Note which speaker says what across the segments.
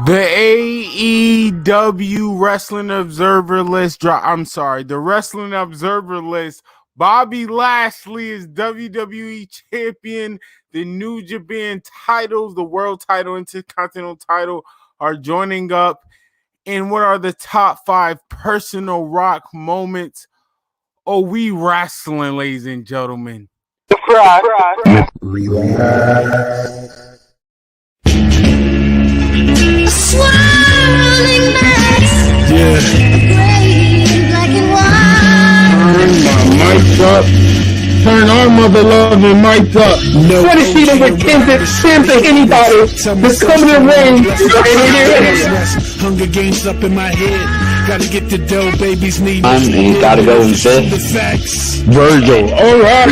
Speaker 1: The AEW Wrestling Observer List the Wrestling Observer List. Bobby Lashley is WWE Champion. The New Japan titles, the World title, Intercontinental title are joining up. And what are the top 5 personal Rock moments? Oh, we wrestling, ladies and gentlemen.
Speaker 2: Swirling mass,
Speaker 1: Yeah.
Speaker 2: gray and black and white.
Speaker 1: Turn my mic up. Turn our mother loving mic up.
Speaker 3: No, want to see them with Kendrick, Sims, and anybody that's coming in the ring.
Speaker 4: Hunger Games up in my head. Gotta get the dough, babies need.
Speaker 5: And gotta go in fifth.
Speaker 4: The facts.
Speaker 1: Virgil. All right.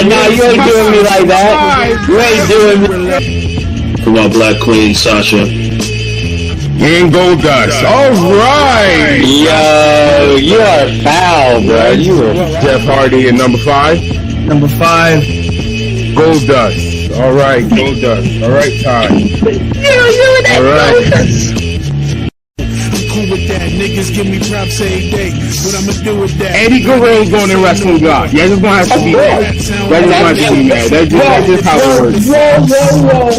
Speaker 5: Nah, you ain't doing me like that. You ain't doing me.
Speaker 6: For my Black Queen, Sasha.
Speaker 1: And Goldust. All right.
Speaker 5: Yo, you are foul, bro. You are.
Speaker 1: Jeff Hardy at number 5.
Speaker 3: Number 5.
Speaker 1: Goldust. All right, Goldust. All right, Ty. All right.
Speaker 4: Cool with that. Niggas give me props every day. What I'ma do with that?
Speaker 1: Eddie Guerrero going in Wrestling God. Y'all just gonna have to be mad. Y'all just gonna have to be mad. That's just how it works.
Speaker 3: Whoa.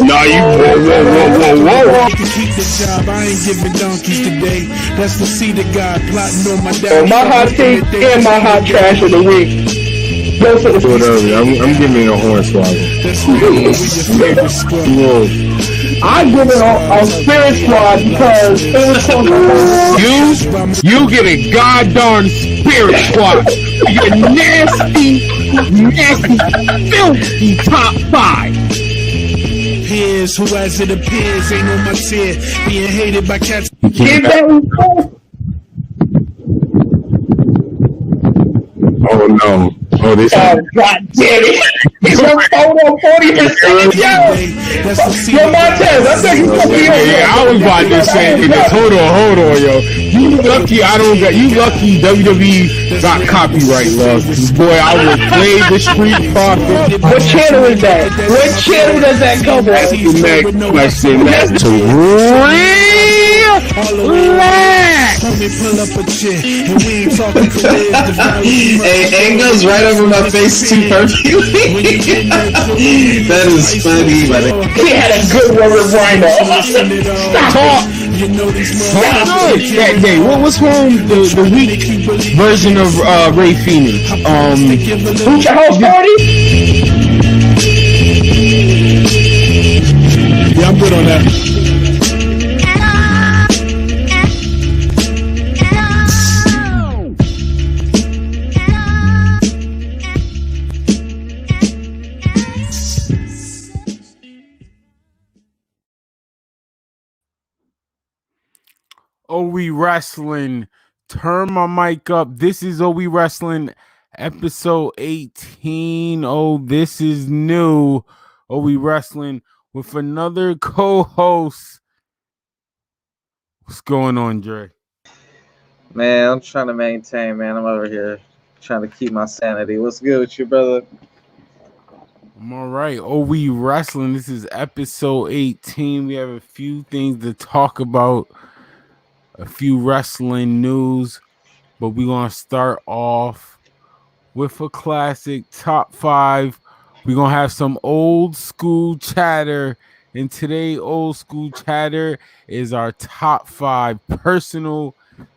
Speaker 1: Nah, you whoa.
Speaker 4: I can keep the job. I ain't giving donkeys today. That's the seed of God plotting on my
Speaker 3: So
Speaker 4: dad.
Speaker 3: my hot take and my hot trash of the week. Go to the
Speaker 1: Whatever. I'm giving it a horn swallow.
Speaker 4: That's what your favorite squad.
Speaker 1: Whoa.
Speaker 3: I'm giving a Spirit Squad because it was so good.
Speaker 1: You get a goddamn Spirit Squad. You're nasty, filthy top 5.
Speaker 4: Peers who, as it appears, ain't on my tier. Being hated by cats.
Speaker 3: Get that one.
Speaker 1: Oh no. Oh, this
Speaker 3: Oh, God damn it. It's your photo 40%. Yo, Montez, I think you put me on.
Speaker 1: Yeah, I was about to say this. Hold on, yo. You lucky WWE got copyright laws. Boy, I would play the Street Profit.
Speaker 3: What channel is that? What channel does that come
Speaker 1: That's
Speaker 3: on?
Speaker 1: the next question. That's to
Speaker 4: Homie, pull up a chair, and we ain't talking careers.
Speaker 6: Hey, it goes right over my face too perfectly. That is funny, but
Speaker 3: He had a good one with Rhino.
Speaker 1: Talk.
Speaker 4: You know these
Speaker 1: That day, what was the weak version of Ray Phoenix?
Speaker 3: Who's your host party?
Speaker 4: Yeah, I'm good on that.
Speaker 1: Oh, we wrestling. Turn my mic up. This is Oh, we wrestling, episode 18. Oh, this is new. Oh, we wrestling with another co-host. What's going on, Dre?
Speaker 7: Man, I'm trying to maintain, man. I'm over here trying to keep my sanity. What's good with you, brother?
Speaker 1: I'm all right. Oh, we wrestling. This is episode 18. We have a few things to talk about. A few wrestling news, but we're going to start off with a classic top 5. We're going to have some old school chatter, and today old school chatter is our top 5 personal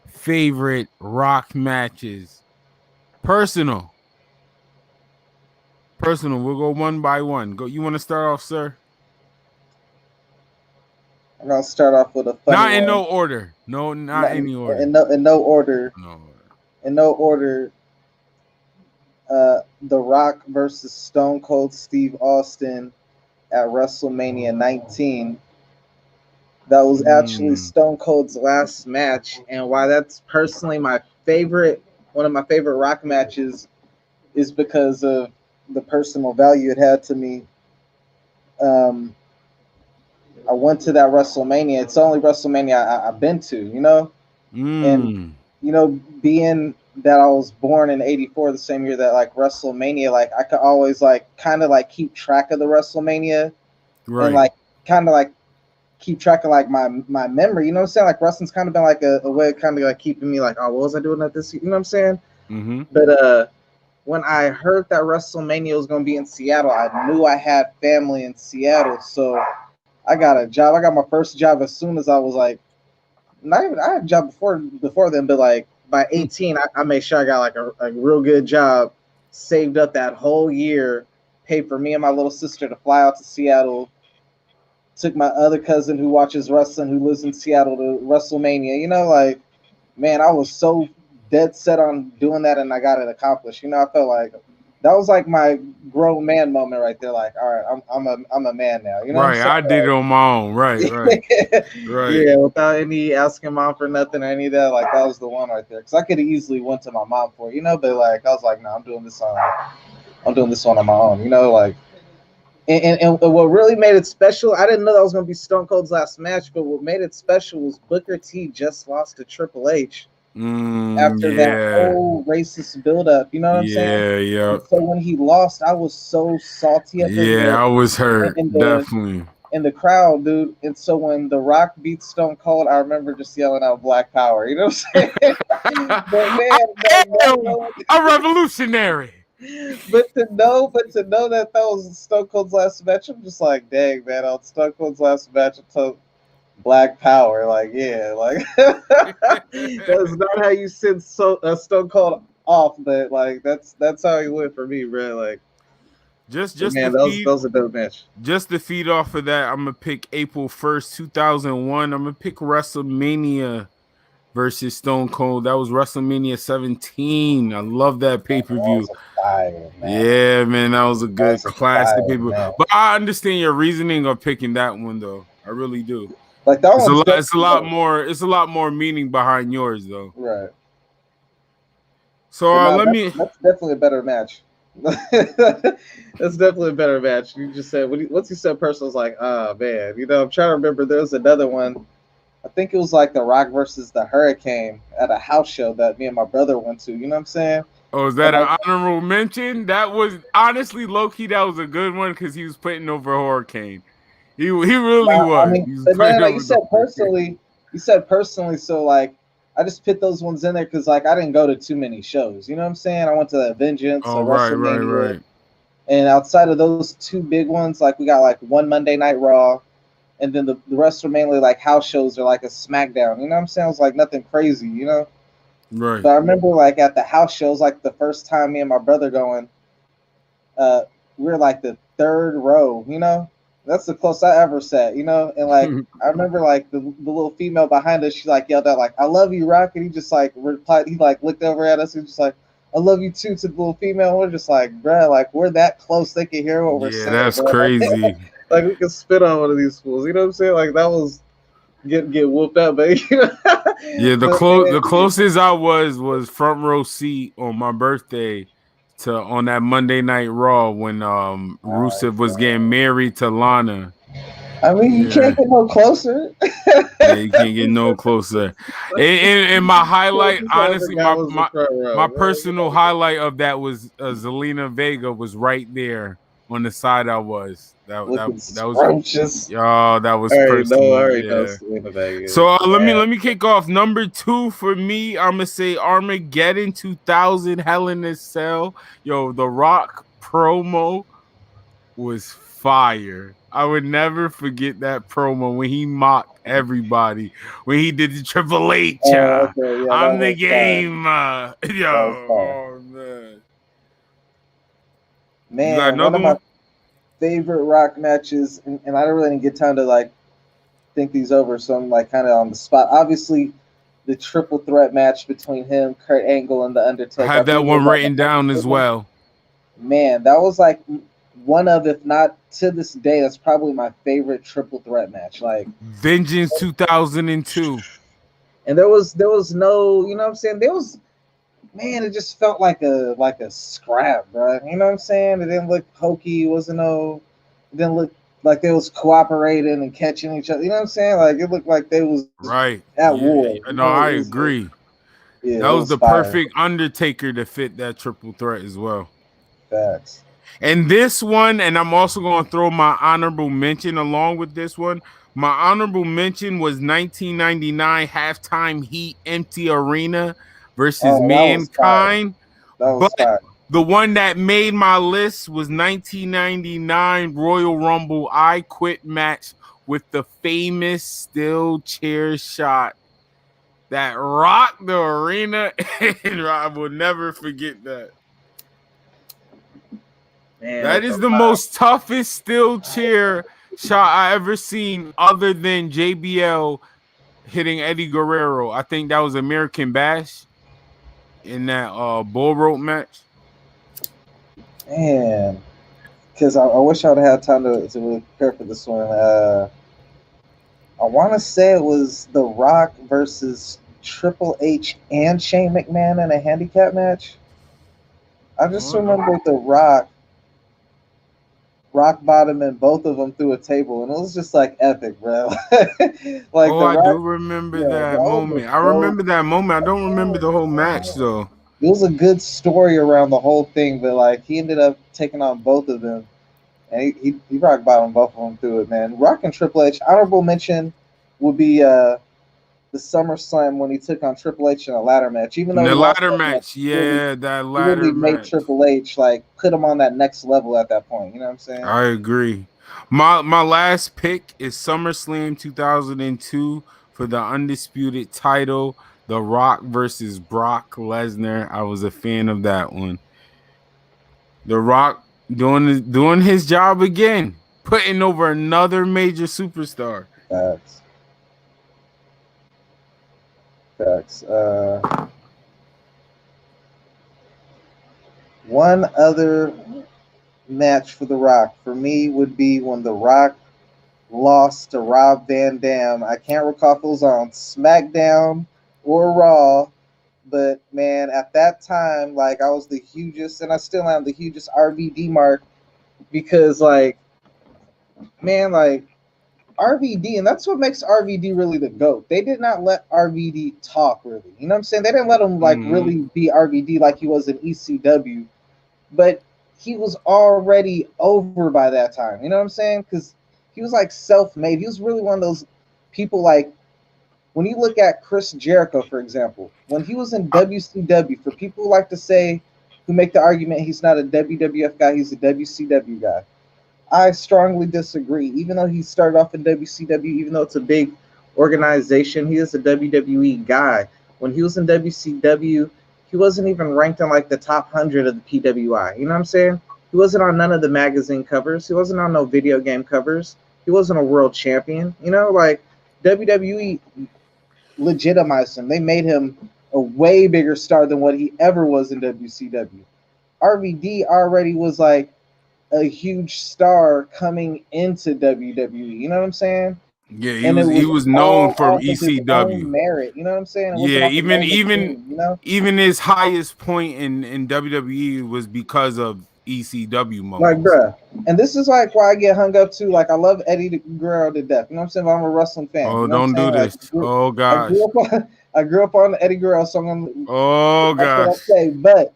Speaker 1: favorite Rock matches. Personal. We'll go one by one. Go. You want to start off, sir?
Speaker 7: I'm gonna start off with a funny
Speaker 1: Not in
Speaker 7: one.
Speaker 1: no order. No, not any order.
Speaker 7: In no order.
Speaker 1: No.
Speaker 7: In no order. The Rock versus Stone Cold Steve Austin at WrestleMania 19. That was actually Stone Cold's last match, and why that's personally my favorite, one of my favorite Rock matches, is because of the personal value it had to me. I went to that WrestleMania. It's the only WrestleMania I've been to, you know? And, you know, being that I was born in 84, the same year that, like, WrestleMania, like, I could always, like, kind of, like, keep track of the WrestleMania.
Speaker 1: Right.
Speaker 7: And, like, kind of, like, keep track of like my memory. You know what I'm saying? Like wrestling's kind of been like a way of kind of like keeping me like, oh, what was I doing at this? You know what I'm saying?
Speaker 1: Mm-hmm.
Speaker 7: But when I heard that WrestleMania was going to be in Seattle, I knew I had family in Seattle, so I got a job. I got my first job as soon as I was like, not even I had a job before then, but like by 18, I made sure I got like a real good job, saved up that whole year, paid for me and my little sister to fly out to Seattle. Took my other cousin who watches wrestling, who lives in Seattle, to WrestleMania. You know, like, man, I was so dead set on doing that, and I got it accomplished. You know, I felt like that was like my grown man moment right there. Like, all right, I'm a man now. You know,
Speaker 1: Right, I did it on my own. Right, right, right.
Speaker 7: Yeah, without any asking mom for nothing or any of that. Like, that was the one right there. Because I could have easily went to my mom for it, you know, but like I was like, no, I'm doing this one on my own. You know, like. And what really made it special, I didn't know that was going to be Stone Cold's last match, but what made it special was Booker T just lost to Triple H after that whole racist buildup. You know what I'm saying?
Speaker 1: Yeah.
Speaker 7: And so when he lost, I was so salty.
Speaker 1: I was hurt, definitely.
Speaker 7: In the crowd, dude. And so when The Rock beat Stone Cold, I remember just yelling out Black Power. You know what I'm saying? But man,
Speaker 1: a revolutionary.
Speaker 7: But to know that was Stone Cold's last match, I'm just like, dang, man, on Stone Cold's last match, I took Black Power. Like, yeah, like that's not how you send Stone Cold off, but like that's how he went for me, bro. Like,
Speaker 1: just
Speaker 7: man, that was a dope match.
Speaker 1: Just to feed off of that, I'm gonna pick April 1st, 2001. I'm gonna pick WrestleMania versus Stone Cold. That was WrestleMania 17. I love that pay-per-view. Yeah, man, that was a good classic pay-per-view. But I understand your reasoning of picking that one, though. I really do.
Speaker 7: Like that one,
Speaker 1: it's a lot more. It's a lot more meaning behind yours, though.
Speaker 7: Right.
Speaker 1: So
Speaker 7: That's definitely a better match. That's definitely a better match. You just said once you said personal, was like, oh man, you know, I'm trying to remember. There was another one. I think it was like The Rock versus the Hurricane at a house show that me and my brother went to. You know what I'm saying?
Speaker 1: Oh, is that an honorable mention? That was honestly low key. That was a good one because he was putting over Hurricane. He really was.
Speaker 7: I mean, but then, like you said personally. So like, I just put those ones in there because like I didn't go to too many shows. You know what I'm saying? I went to the Vengeance.
Speaker 1: Oh, right.
Speaker 7: And outside of those two big ones, like we got like one Monday Night Raw. And then the rest are mainly like house shows or like a SmackDown. You know what I'm saying? It was like nothing crazy, you know?
Speaker 1: Right.
Speaker 7: But I remember like at the house shows, like the first time me and my brother going, we were like the third row, you know? That's the closest I ever sat, you know? And like, I remember like the little female behind us, she like yelled out like, I love you, Rock. And he just like replied, he like looked over at us and just like, I love you too, to the little female. And we're just like, bruh, like we're that close they can hear what we're saying.
Speaker 1: Yeah, that's crazy.
Speaker 7: Like we could spit on one of these fools, you know what I'm saying? Like that was get whooped up, but you know?
Speaker 1: Yeah, the closest I was front row seat on my birthday on that Monday Night Raw when Rusev was getting married to Lana.
Speaker 7: I mean, you can't get no closer.
Speaker 1: Yeah, you can't get no closer. And my highlight, honestly, my personal highlight of that was Zelina Vega was right there on the side I was. That was oh, that was personal. So let me kick off. Number 2 for me, I'm gonna say Armageddon 2000 Hell in a Cell. Yo, The Rock promo was fire. I would never forget that promo when he mocked everybody. When he did the Triple H. I'm the game. Oh man.
Speaker 7: Man, one of my favorite Rock matches, and I don't really get time to like think these over, so I'm like kind of on the spot. Obviously, the triple threat match between him, Kurt Angle, and the Undertaker.
Speaker 1: I have that one written down as well.
Speaker 7: Man, that was like one of, if not to this day, that's probably my favorite triple threat match. Like
Speaker 1: Vengeance 2002.
Speaker 7: And there was no, you know what I'm saying? Man, it just felt like a scrap, bro. You know what I'm saying? It didn't look hokey. It didn't look like they was cooperating and catching each other. You know what I'm saying? Like it looked like they was at war.
Speaker 1: No, I agree.
Speaker 7: Yeah,
Speaker 1: that was the perfect Undertaker to fit that triple threat as well.
Speaker 7: Facts.
Speaker 1: And this one, and I'm also going to throw my honorable mention along with this one, My honorable mention was 1999 halftime Heat empty arena versus
Speaker 7: Oh, that was fire.
Speaker 1: Mankind.
Speaker 7: That
Speaker 1: But
Speaker 7: was fire.
Speaker 1: the one that made my list was 1999 Royal Rumble I Quit match with the famous steel chair shot that rocked the arena, and I will never forget that.
Speaker 7: Man,
Speaker 1: That is the most toughest steel chair shot I ever seen, other than JBL hitting Eddie Guerrero. I think that was American Bash in that bull rope match.
Speaker 7: Man, because I wish I would have had time to really prepare for this one. I want to say it was The Rock versus Triple H and Shane McMahon in a handicap match. I just remember The Rock bottoming both of them through a table, and it was just like epic, bro. Like
Speaker 1: Oh,
Speaker 7: The
Speaker 1: I
Speaker 7: Rock,
Speaker 1: do remember that moment. I remember that moment. I don't remember the whole match though.
Speaker 7: It was a good story around the whole thing, but like he ended up taking on both of them, and he rock bottomed both of them through it, man. Rock and Triple H. Honorable mention would be the SummerSlam when he took on Triple H in a ladder match. Even though
Speaker 1: The
Speaker 7: he lost
Speaker 1: ladder
Speaker 7: that
Speaker 1: match, yeah, that
Speaker 7: he
Speaker 1: ladder
Speaker 7: really made
Speaker 1: match.
Speaker 7: Triple H like put him on that next level at that point. You know what I'm saying?
Speaker 1: I agree. My last pick is SummerSlam 2002 for the undisputed title, The Rock versus Brock Lesnar. I was a fan of that one. The Rock doing his job again, putting over another major superstar.
Speaker 7: Facts. Facts. One other match for The Rock for me would be when The Rock lost to Rob Van Dam. I can't recall if it was on SmackDown or Raw, but man, at that time, like I was the hugest, and I still am the hugest RVD mark because, like, man, like RVD, and that's what makes RVD really the GOAT. They did not let RVD talk really. You know what I'm saying? They didn't let him like really be RVD like he was in ECW, but he was already over by that time. You know what I'm saying? Because he was like self-made. He was really one of those people like when you look at Chris Jericho, for example, when he was in WCW, for people who like to say, who make the argument he's not a WWF guy, he's a WCW guy. I strongly disagree. Even though he started off in WCW, even though it's a big organization, he is a WWE guy. When he was in WCW, he wasn't even ranked in like the top 100 of the PWI. You know what I'm saying? He wasn't on none of the magazine covers. He wasn't on no video game covers. He wasn't a world champion. You know, like WWE legitimized him. They made him a way bigger star than what he ever was in WCW. RVD already was like a huge star coming into WWE. You know what I'm saying?
Speaker 1: Yeah,
Speaker 7: And
Speaker 1: he was known from
Speaker 7: off of his
Speaker 1: ECW.
Speaker 7: own merit. You know what I'm saying? It wasn't
Speaker 1: Yeah,
Speaker 7: off his own
Speaker 1: even
Speaker 7: machine, you know?
Speaker 1: even his highest point in WWE was because of ECW
Speaker 7: Like,
Speaker 1: moments.
Speaker 7: bruh. And this is like why I get hung up to. Like, I love Eddie Guerrero to death. You know what I'm saying? But I'm a wrestling fan.
Speaker 1: Oh,
Speaker 7: You know what I'm
Speaker 1: don't do
Speaker 7: saying?
Speaker 1: this. Oh gosh.
Speaker 7: I grew up on Eddie Guerrero, so I'm gonna.
Speaker 1: Oh
Speaker 7: That's what I
Speaker 1: gosh.
Speaker 7: say. But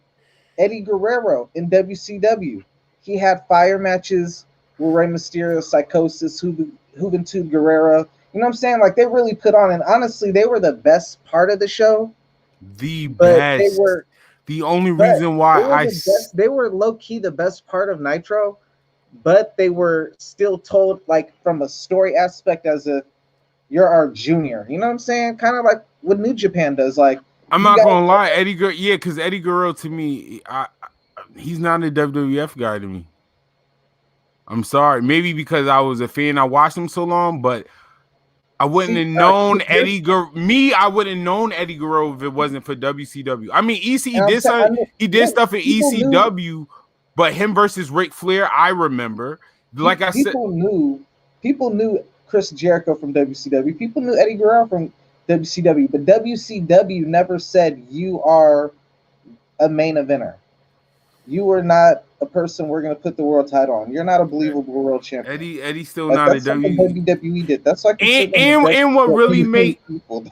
Speaker 7: Eddie Guerrero in WCW, he had fire matches with Rey Mysterio, Psychosis, Juventud Guerrero. You know what I'm saying? Like they really put on, and honestly, they were the best part of the show.
Speaker 1: The
Speaker 7: But they
Speaker 1: best.
Speaker 7: were
Speaker 1: The only reason why
Speaker 7: they were low key the best part of Nitro, but they were still told like from a story aspect as if you're our junior. You know what I'm saying? Kind of like what New Japan does. Like
Speaker 1: I'm not gonna lie, because Eddie Guerrero to me, he's not a WWF guy to me. I'm sorry, maybe because I was a fan, I watched him so long, but I wouldn't have known I wouldn't have known Eddie Guerrero if it wasn't for WCW. I mean, he did stuff in ECW, but him versus Ric Flair, I remember. Like I said,
Speaker 7: people knew Chris Jericho from WCW. People knew Eddie Guerrero from WCW, but WCW never said you are a main eventer. you are not a person we're gonna put the world title on. You're not a believable world champion.
Speaker 1: Eddie's still
Speaker 7: Like
Speaker 1: not a
Speaker 7: that's something
Speaker 1: W.
Speaker 7: WWE did. That's like
Speaker 1: And what really made
Speaker 7: people.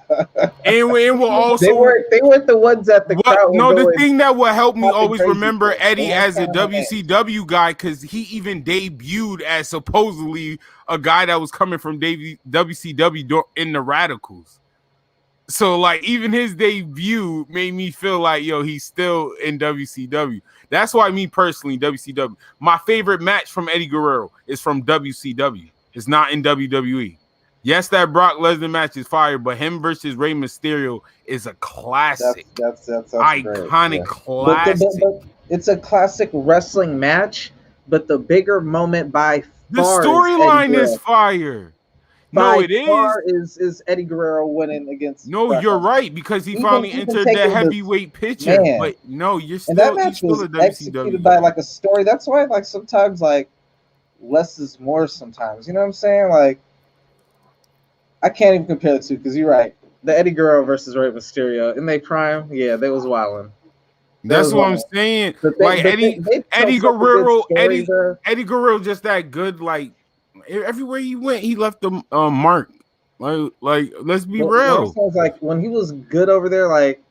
Speaker 1: and will also
Speaker 7: they weren't the ones that the crowd
Speaker 1: no,
Speaker 7: would
Speaker 1: the
Speaker 7: go
Speaker 1: thing that will help me always
Speaker 7: crazy
Speaker 1: remember
Speaker 7: for.
Speaker 1: Eddie
Speaker 7: They weren't
Speaker 1: as a
Speaker 7: counting on
Speaker 1: WCW guy, because he even debuted as supposedly a guy that was coming from WCW in the Radicals. So like even his debut made me feel like, yo, he's still in WCW. That's why me personally, WCW, my favorite match from Eddie Guerrero is from WCW. It's not in WWE. Yes, that Brock Lesnar match is fire, but him versus Rey Mysterio is a classic.
Speaker 7: That's
Speaker 1: iconic classic.
Speaker 7: But it's a classic wrestling match, but the bigger moment by
Speaker 1: The
Speaker 7: far
Speaker 1: storyline is fire. No, it
Speaker 7: is Eddie Guerrero winning against.
Speaker 1: No,
Speaker 7: Brock
Speaker 1: you're
Speaker 7: Lesnar.
Speaker 1: right, because he
Speaker 7: Even
Speaker 1: finally entered the heavyweight picture.
Speaker 7: Man.
Speaker 1: But no, you're still,
Speaker 7: and that match was
Speaker 1: a
Speaker 7: executed
Speaker 1: WCW
Speaker 7: by
Speaker 1: guy.
Speaker 7: like a story. That's why like sometimes like less is more. Sometimes you know what I'm saying. Like I can't even compare the two because you're right. The Eddie Guerrero versus Rey Mysterio in their prime, yeah, they was wilding.
Speaker 1: That's what I'm saying. Like Eddie Guerrero just that good. Like everywhere he went, he left the mark. Like let's be real.
Speaker 7: Like when he was good over there, like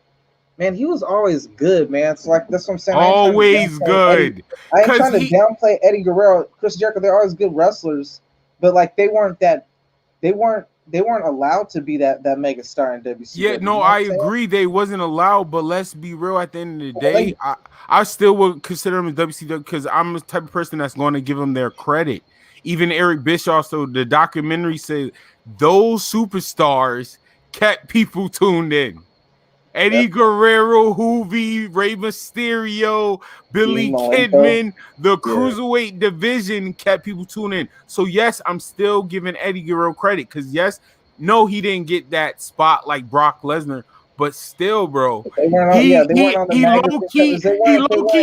Speaker 7: man, he was always good, man. So like that's what I'm saying.
Speaker 1: Always good.
Speaker 7: I ain't trying to downplay Eddie Guerrero, Chris Jericho. They're always good wrestlers, but like they weren't allowed to be that mega star in WCW.
Speaker 1: Yeah, no, I agree. They wasn't allowed, but let's be real. At the end of the day, I still would consider them as WCW because I'm the type of person that's going to give them their credit. Even Eric Bischoff, so the documentary said those superstars kept people tuned in. Eddie Guerrero, Hoovy, Rey Mysterio, Billy Kidman, the cruiserweight division kept people tuning in. So yes, I'm still giving Eddie Guerrero credit because no, he didn't get that spot like Brock Lesnar, but still, bro, he low key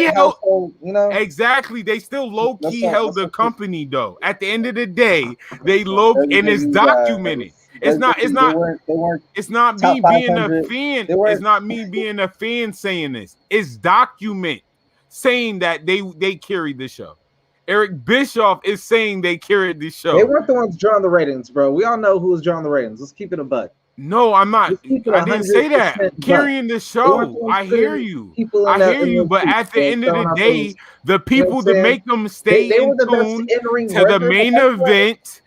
Speaker 1: held. You know, exactly. They still low key held the company though. At the end of the day, they and it's documented. It's not me being a fan. It's not me being a fan saying this. It's document saying that they carried the show. Eric Bischoff is saying they carried the show.
Speaker 7: They weren't the ones drawing the ratings, bro. We all know who was drawing the ratings. Let's keep it a buck.
Speaker 1: No, I'm not. I didn't say that. Carrying the show. I hear you. I hear you. But at the end of the day, the people that make them stay in tune to the main event.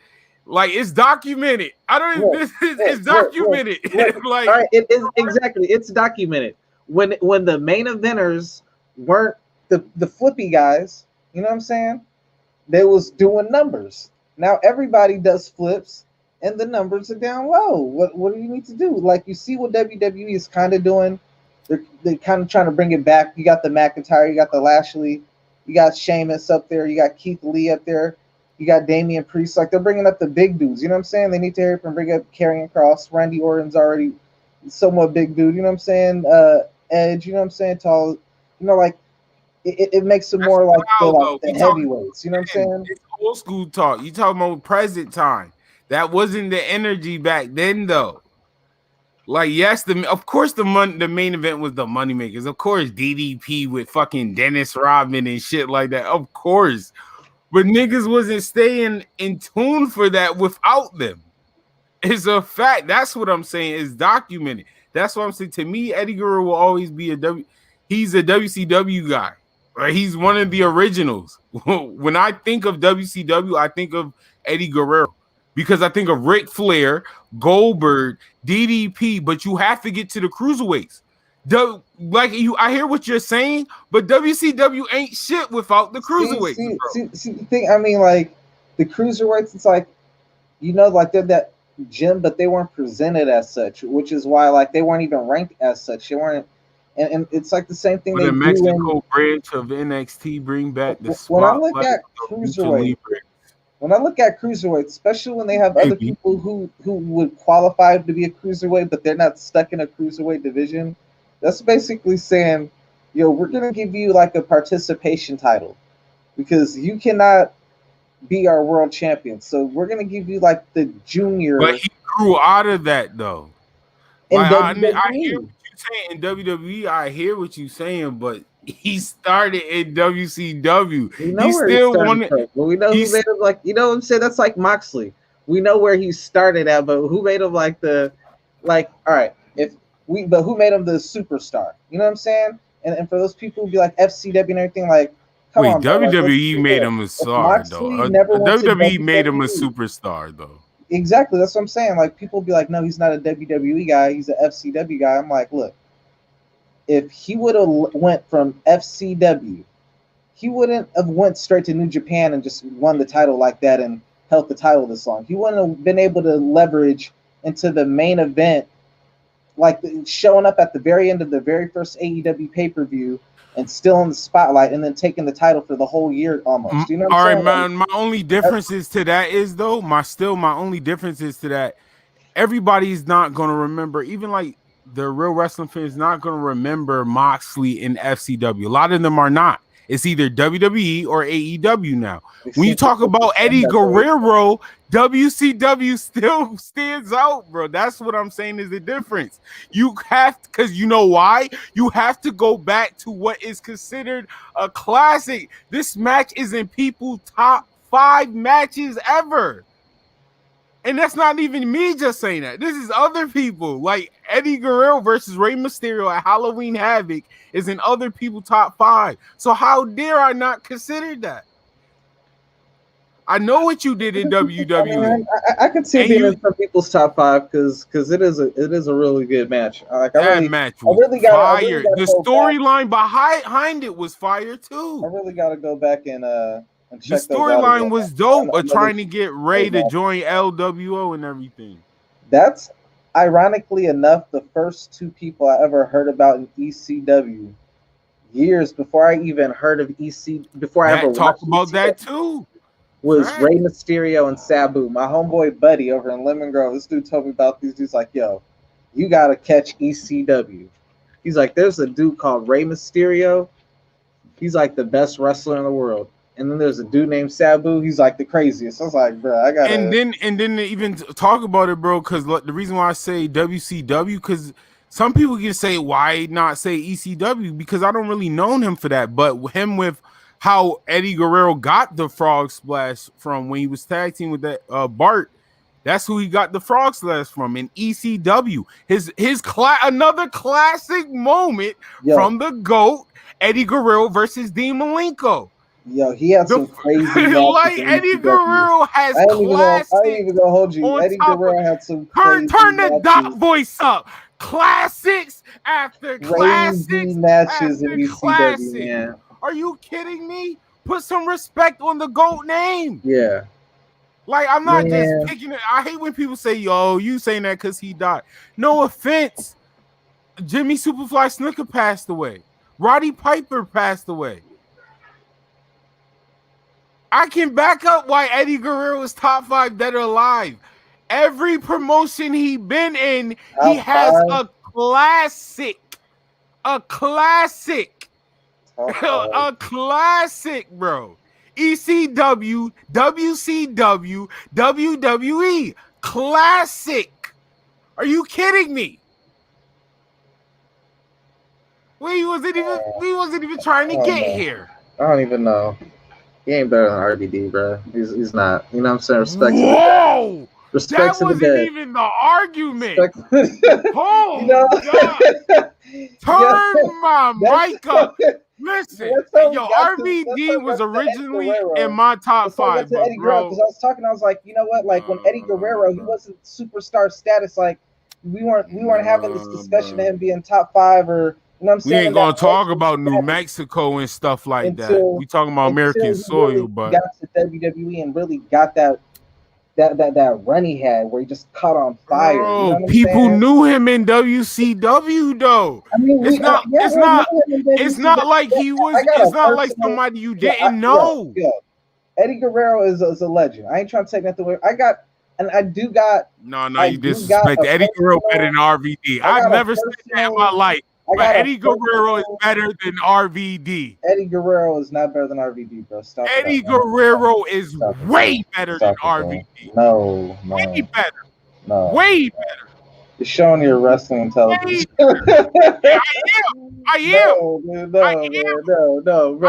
Speaker 1: Like it's documented. It's documented. Like,
Speaker 7: all right, it is exactly. It's documented. When the main eventers weren't the flippy guys, you know what I'm saying? They was doing numbers. Now everybody does flips, and the numbers are down low. What do you need to do? Like you see what WWE is kind of doing. They're kind of trying to bring it back. You got the McIntyre, you got the Lashley, you got Sheamus up there, you got Keith Lee up there. You got Damian Priest. Like, they're bringing up the big dudes. You know what I'm saying? They need to hurry up and bring up Karrion Kross. Randy Orton's already somewhat big dude. You know what I'm saying? Edge. You know what I'm saying? Tall. You know, like, it makes it more like the heavyweights. You know what I'm saying?
Speaker 1: It's old school talk. You talking about present time. That wasn't the energy back then, though. Like, yes, of course the main event was the Moneymakers. Of course, DDP with fucking Dennis Rodman and shit like that. Of course. But niggas wasn't staying in tune for that without them. It's a fact. That's what I'm saying. It's documented. That's what I'm saying. To me, Eddie Guerrero will always be he's a WCW guy. Right? He's one of the originals. When I think of WCW, I think of Eddie Guerrero. Because I think of Ric Flair, Goldberg, DDP, but you have to get to the cruiserweights. I hear what you're saying, but WCW ain't shit without the cruiserweights.
Speaker 7: See the thing. I mean, like the cruiserweights. It's like, you know, like they're that gym, but they weren't presented as such, which is why like they weren't even ranked as such. They weren't, and it's like the same thing.
Speaker 1: The Mexico branch of NXT bring back the spotlight.
Speaker 7: When I look at cruiserweight, especially when they have other people who would qualify to be a cruiserweight, but they're not stuck in a cruiserweight division. That's basically saying, yo, we're going to give you like a participation title because you cannot be our world champion. So we're going to give you like the junior.
Speaker 1: But he grew out of that though. Like, I hear what you're saying in WWE. I hear what you're saying, but he started in WCW.
Speaker 7: We know
Speaker 1: He
Speaker 7: where he
Speaker 1: still
Speaker 7: started
Speaker 1: wanted.
Speaker 7: from, but we know who made him like. You know what I'm saying? That's like Moxley. We know where he started at, but who made him like the, like? All right, but who made him the superstar? You know what I'm saying? And for those people who be like FCW and everything, like, come
Speaker 1: Wait,
Speaker 7: on, bro. Like,
Speaker 1: WWE made him a star though.
Speaker 7: Moxley never went to
Speaker 1: WWE made him a
Speaker 7: WWE.
Speaker 1: superstar though.
Speaker 7: Exactly, that's what I'm saying. Like, people be like, no, he's not a WWE guy. He's an FCW guy. I'm like, look, if he would have went from FCW, he wouldn't have went straight to New Japan and just won the title like that and held the title this long. He wouldn't have been able to leverage into the main event, like showing up at the very end of the very first AEW pay-per-view and still in the spotlight and then taking the title for the whole year almost. You know what
Speaker 1: All
Speaker 7: I'm
Speaker 1: right,
Speaker 7: saying?
Speaker 1: my only difference is to that is though, my only difference is to that everybody's not gonna remember, even like the real wrestling fans not gonna remember Moxley in FCW. A lot of them are not. It's either WWE or AEW now. When you talk about Eddie Guerrero, WCW still stands out, bro. That's what I'm saying is the difference. You have to, because you know why? You have to go back to what is considered a classic. This match is in people's top 5 matches ever. And that's not even me just saying that. This is other people. Like Eddie Guerrero versus Rey Mysterio at Halloween Havoc is in other people's top 5. So how dare I not consider that? I know what you did in WWE.
Speaker 7: I could see it being in some people's top 5 because it is a really good match. Like,
Speaker 1: that match was fire. The storyline behind it was fire too.
Speaker 7: I really got to go back and
Speaker 1: the storyline was dope, but trying to get Ray to join LWO and everything.
Speaker 7: That's ironically enough the first 2 people I ever heard about in ECW. Years before I even heard of before I ever
Speaker 1: talked about that too.
Speaker 7: Was Rey Mysterio and Sabu. My homeboy buddy over in Lemon Grove. This dude told me about these dudes. Like, yo, you gotta catch ECW. He's like, there's a dude called Rey Mysterio. He's like the best wrestler in the world. And then there's a dude named Sabu. He's like the craziest. I was like, bro, I gotta.
Speaker 1: And then to even talk about it, bro, because the reason why I say WCW, because some people can say, why not say ECW? Because I don't really know him for that. But him with how Eddie Guerrero got the frog splash from when he was tag team with that Bart, that's who he got the frog splash from in ECW. His another classic moment from the GOAT, Eddie Guerrero versus Dean Malenko.
Speaker 7: Yo, he had some crazy
Speaker 1: like Eddie Guerrero has classics.
Speaker 7: I ain't even gonna hold you. Eddie Guerrero had some crazy
Speaker 1: turn the dot voice up. Classics after classics
Speaker 7: matches
Speaker 1: after
Speaker 7: in ECW, man.
Speaker 1: Are you kidding me? Put some respect on the GOAT name.
Speaker 7: Yeah.
Speaker 1: Like, I'm not just picking it. I hate when people say, yo, you saying that because he died. No offense. Jimmy Superfly Snuka passed away. Roddy Piper passed away. I can back up why Eddie Guerrero is top 5 dead or alive. Every promotion he been in, he has a classic. A classic. A classic, bro. ECW, WCW, WWE. Classic. Are you kidding me? We wasn't even trying to get here.
Speaker 7: I don't even know. He ain't better than RVD, bro. He's not. You know what I'm saying? Respect.
Speaker 1: Whoa!
Speaker 7: Respect
Speaker 1: that wasn't even the argument. Oh,
Speaker 7: you know?
Speaker 1: God. Turn my mic up. Listen, yo, RVD was originally in my top 5, bro.
Speaker 7: Because I was talking, I was like, you know what? Like, when Eddie Guerrero, he wasn't superstar status. Like, we weren't having this discussion of him being top 5 or. You know what I'm saying?
Speaker 1: We ain't gonna talk about New Mexico and stuff like that. We talking about American soil,
Speaker 7: really
Speaker 1: but
Speaker 7: got to WWE and really got that run he had where he just caught on fire.
Speaker 1: Bro,
Speaker 7: you know
Speaker 1: people knew him in WCW though. I mean, it's not like he was. It's not like somebody you didn't know.
Speaker 7: Eddie Guerrero is a legend. I ain't trying to take that away. I do got.
Speaker 1: No, you disrespect Eddie Guerrero better than RVD. I've never said that in my life. But Eddie Guerrero is better than RVD.
Speaker 7: Eddie Guerrero is not better than RVD, bro. Stop.
Speaker 1: Eddie Guerrero is way better than RVD.
Speaker 7: No.
Speaker 1: Way better.
Speaker 7: No.
Speaker 1: Way better.
Speaker 7: You're showing your wrestling intelligence.
Speaker 1: I am.
Speaker 7: No, man, no,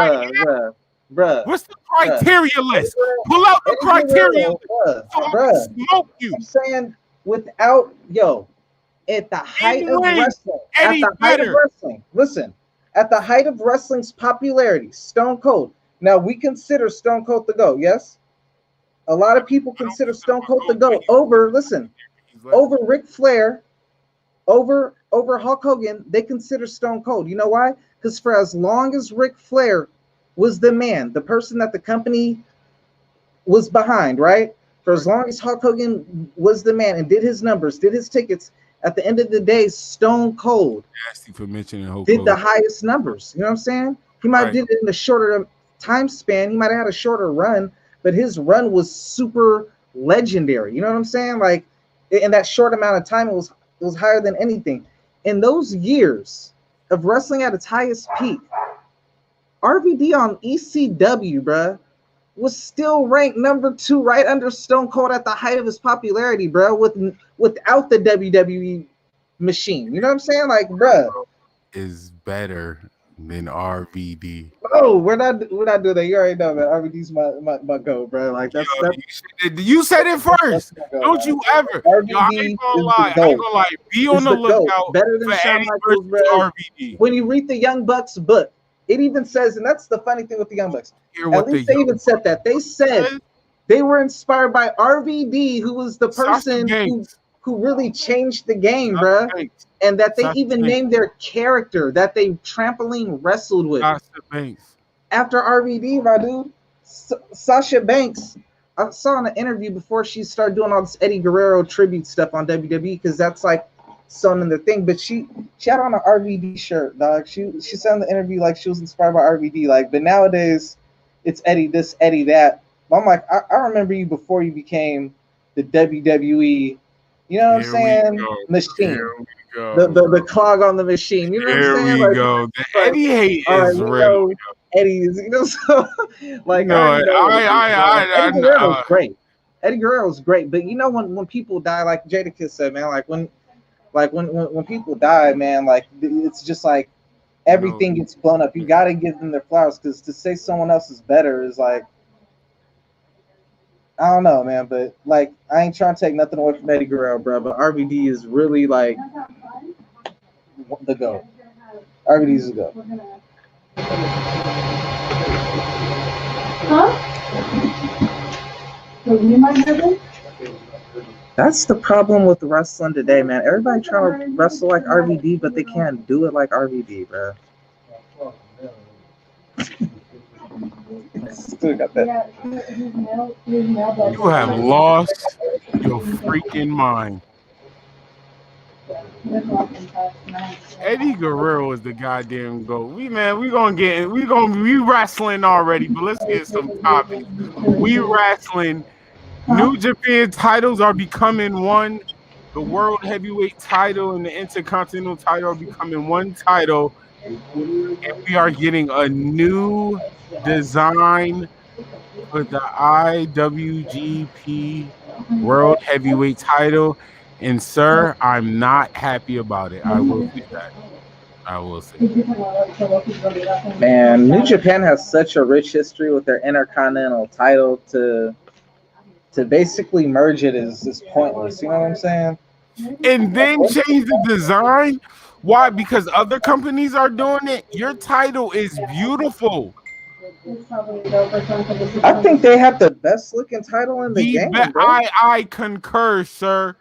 Speaker 7: bruh.
Speaker 1: What's the criteria list? Pull out the criteria list so I can smoke you.
Speaker 7: I'm saying without at the height of wrestling, listen, at the height of wrestling's popularity, Stone Cold. Now we consider Stone Cold the GOAT, yes? A lot of people consider Stone Cold the GOAT over Ric Flair, over Hulk Hogan. They consider Stone Cold. You know why? Because for as long as Ric Flair was the man, the person that the company was behind, right? For as long as Hulk Hogan was the man and did his numbers, did his tickets, at the end of the day, Stone Cold did the highest numbers. You know what I'm saying? He might have did it in a shorter time span. He might have had a shorter run, but his run was super legendary. You know what I'm saying? Like in that short amount of time, it was higher than anything. In those years of wrestling at its highest peak, RVD on ECW, bruh, was still ranked number 2, right under Stone Cold at the height of his popularity, bruh, without the WWE machine. You know what I'm saying? Like, bruh,
Speaker 1: is better than RVD.
Speaker 7: Oh, we're not doing that. You already know that RVD's my go, bro. Like that's
Speaker 1: you said it first. Don't you ever? I ain't gonna lie. Be on the lookout
Speaker 7: better than Shawn Michaels, bro. RVD. When you read the Young Bucks book, it even says, and that's the funny thing with the Young Bucks. At least they even said that. They said they were inspired by RVD, who was the person who really changed the game, bro. And that they even named their character that they trampoline wrestled with. After RVD, my dude, Sasha Banks, I saw in an interview before she started doing all this Eddie Guerrero tribute stuff on WWE, because that's like sewn in the thing. But she had on an RVD shirt, dog. She said in the interview like she was inspired by RVD, like. But nowadays, it's Eddie this, Eddie that. But I'm like, I remember you before you became the WWE. You know what I'm saying? Machine. The clog on the machine. You know what I'm saying?
Speaker 1: There we go. The Eddie hate is real.
Speaker 7: Eddie's, so like Eddie Guerrero was great. Eddie Guerrero was great, but when people die, like Jadakiss said, man, when people die, man, like it's just like everything gets blown up. You got to give them their flowers, because to say someone else is better is like, I don't know, man, but like I ain't trying to take nothing away from Eddie Guerrero, bro, but RVD is really like the GOAT. RVD is the GOAT. That's the problem with wrestling today, man. Everybody trying to wrestle like RVD, but they can't do it like RVD, bro. Still got that.
Speaker 1: You have lost your freaking mind. Eddie Guerrero is the goddamn GOAT. We gonna be wrestling already, but let's get some topics. We wrestling. New Japan titles are becoming one. The World Heavyweight title and the Intercontinental title are becoming one title, and we are getting a new design for the IWGP World Heavyweight title. And sir, I'm not happy about it. I will say that. I will say that.
Speaker 7: Man, New Japan has such a rich history with their Intercontinental title. To basically merge it is pointless. You know what I'm saying?
Speaker 1: And then change the design. Why? Because other companies are doing it. Your title is beautiful.
Speaker 7: I think they have the best looking title in the game.
Speaker 1: I concur, sir.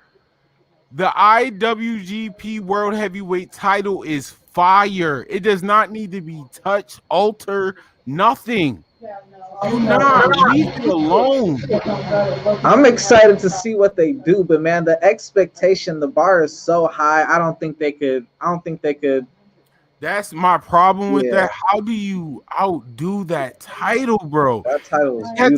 Speaker 1: The IWGP World Heavyweight title is fire. It does not need to be touched, altered, nothing. Do not leave it alone.
Speaker 7: I'm excited to see what they do, but man, the expectation, the bar is so high. I don't think they could.
Speaker 1: That's my problem with that. How do you outdo that title, bro?
Speaker 7: That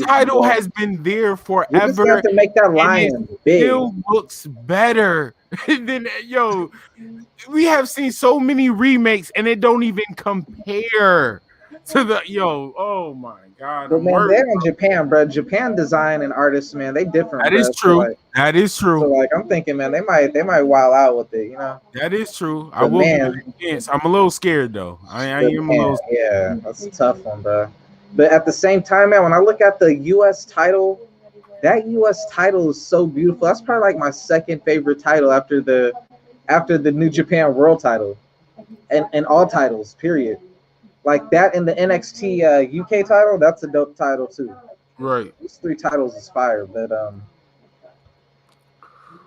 Speaker 1: title has been there forever.
Speaker 7: You just have to make that lion big.
Speaker 1: Still looks better than we have seen so many remakes, and it don't even compare to the oh my god,
Speaker 7: But
Speaker 1: I'm
Speaker 7: man,
Speaker 1: worried.
Speaker 7: they're in Japan, bro. Japan design and artists, man, they different.
Speaker 1: That
Speaker 7: bro.
Speaker 1: is true. That is true.
Speaker 7: So like, I'm thinking, man, they might wild out with it,
Speaker 1: That is true. I
Speaker 7: But
Speaker 1: will give it
Speaker 7: man,
Speaker 1: a chance. I'm a little scared though. I am a little scared.
Speaker 7: yeah, that's a tough one, bro. But at the same time, man, when I look at the U.S. title, that U.S. title is so beautiful. That's probably like my second favorite title after the New Japan World title, and all titles, period. Like that and the NXT UK title, that's a dope title too.
Speaker 1: Right.
Speaker 7: These 3 titles is fire, but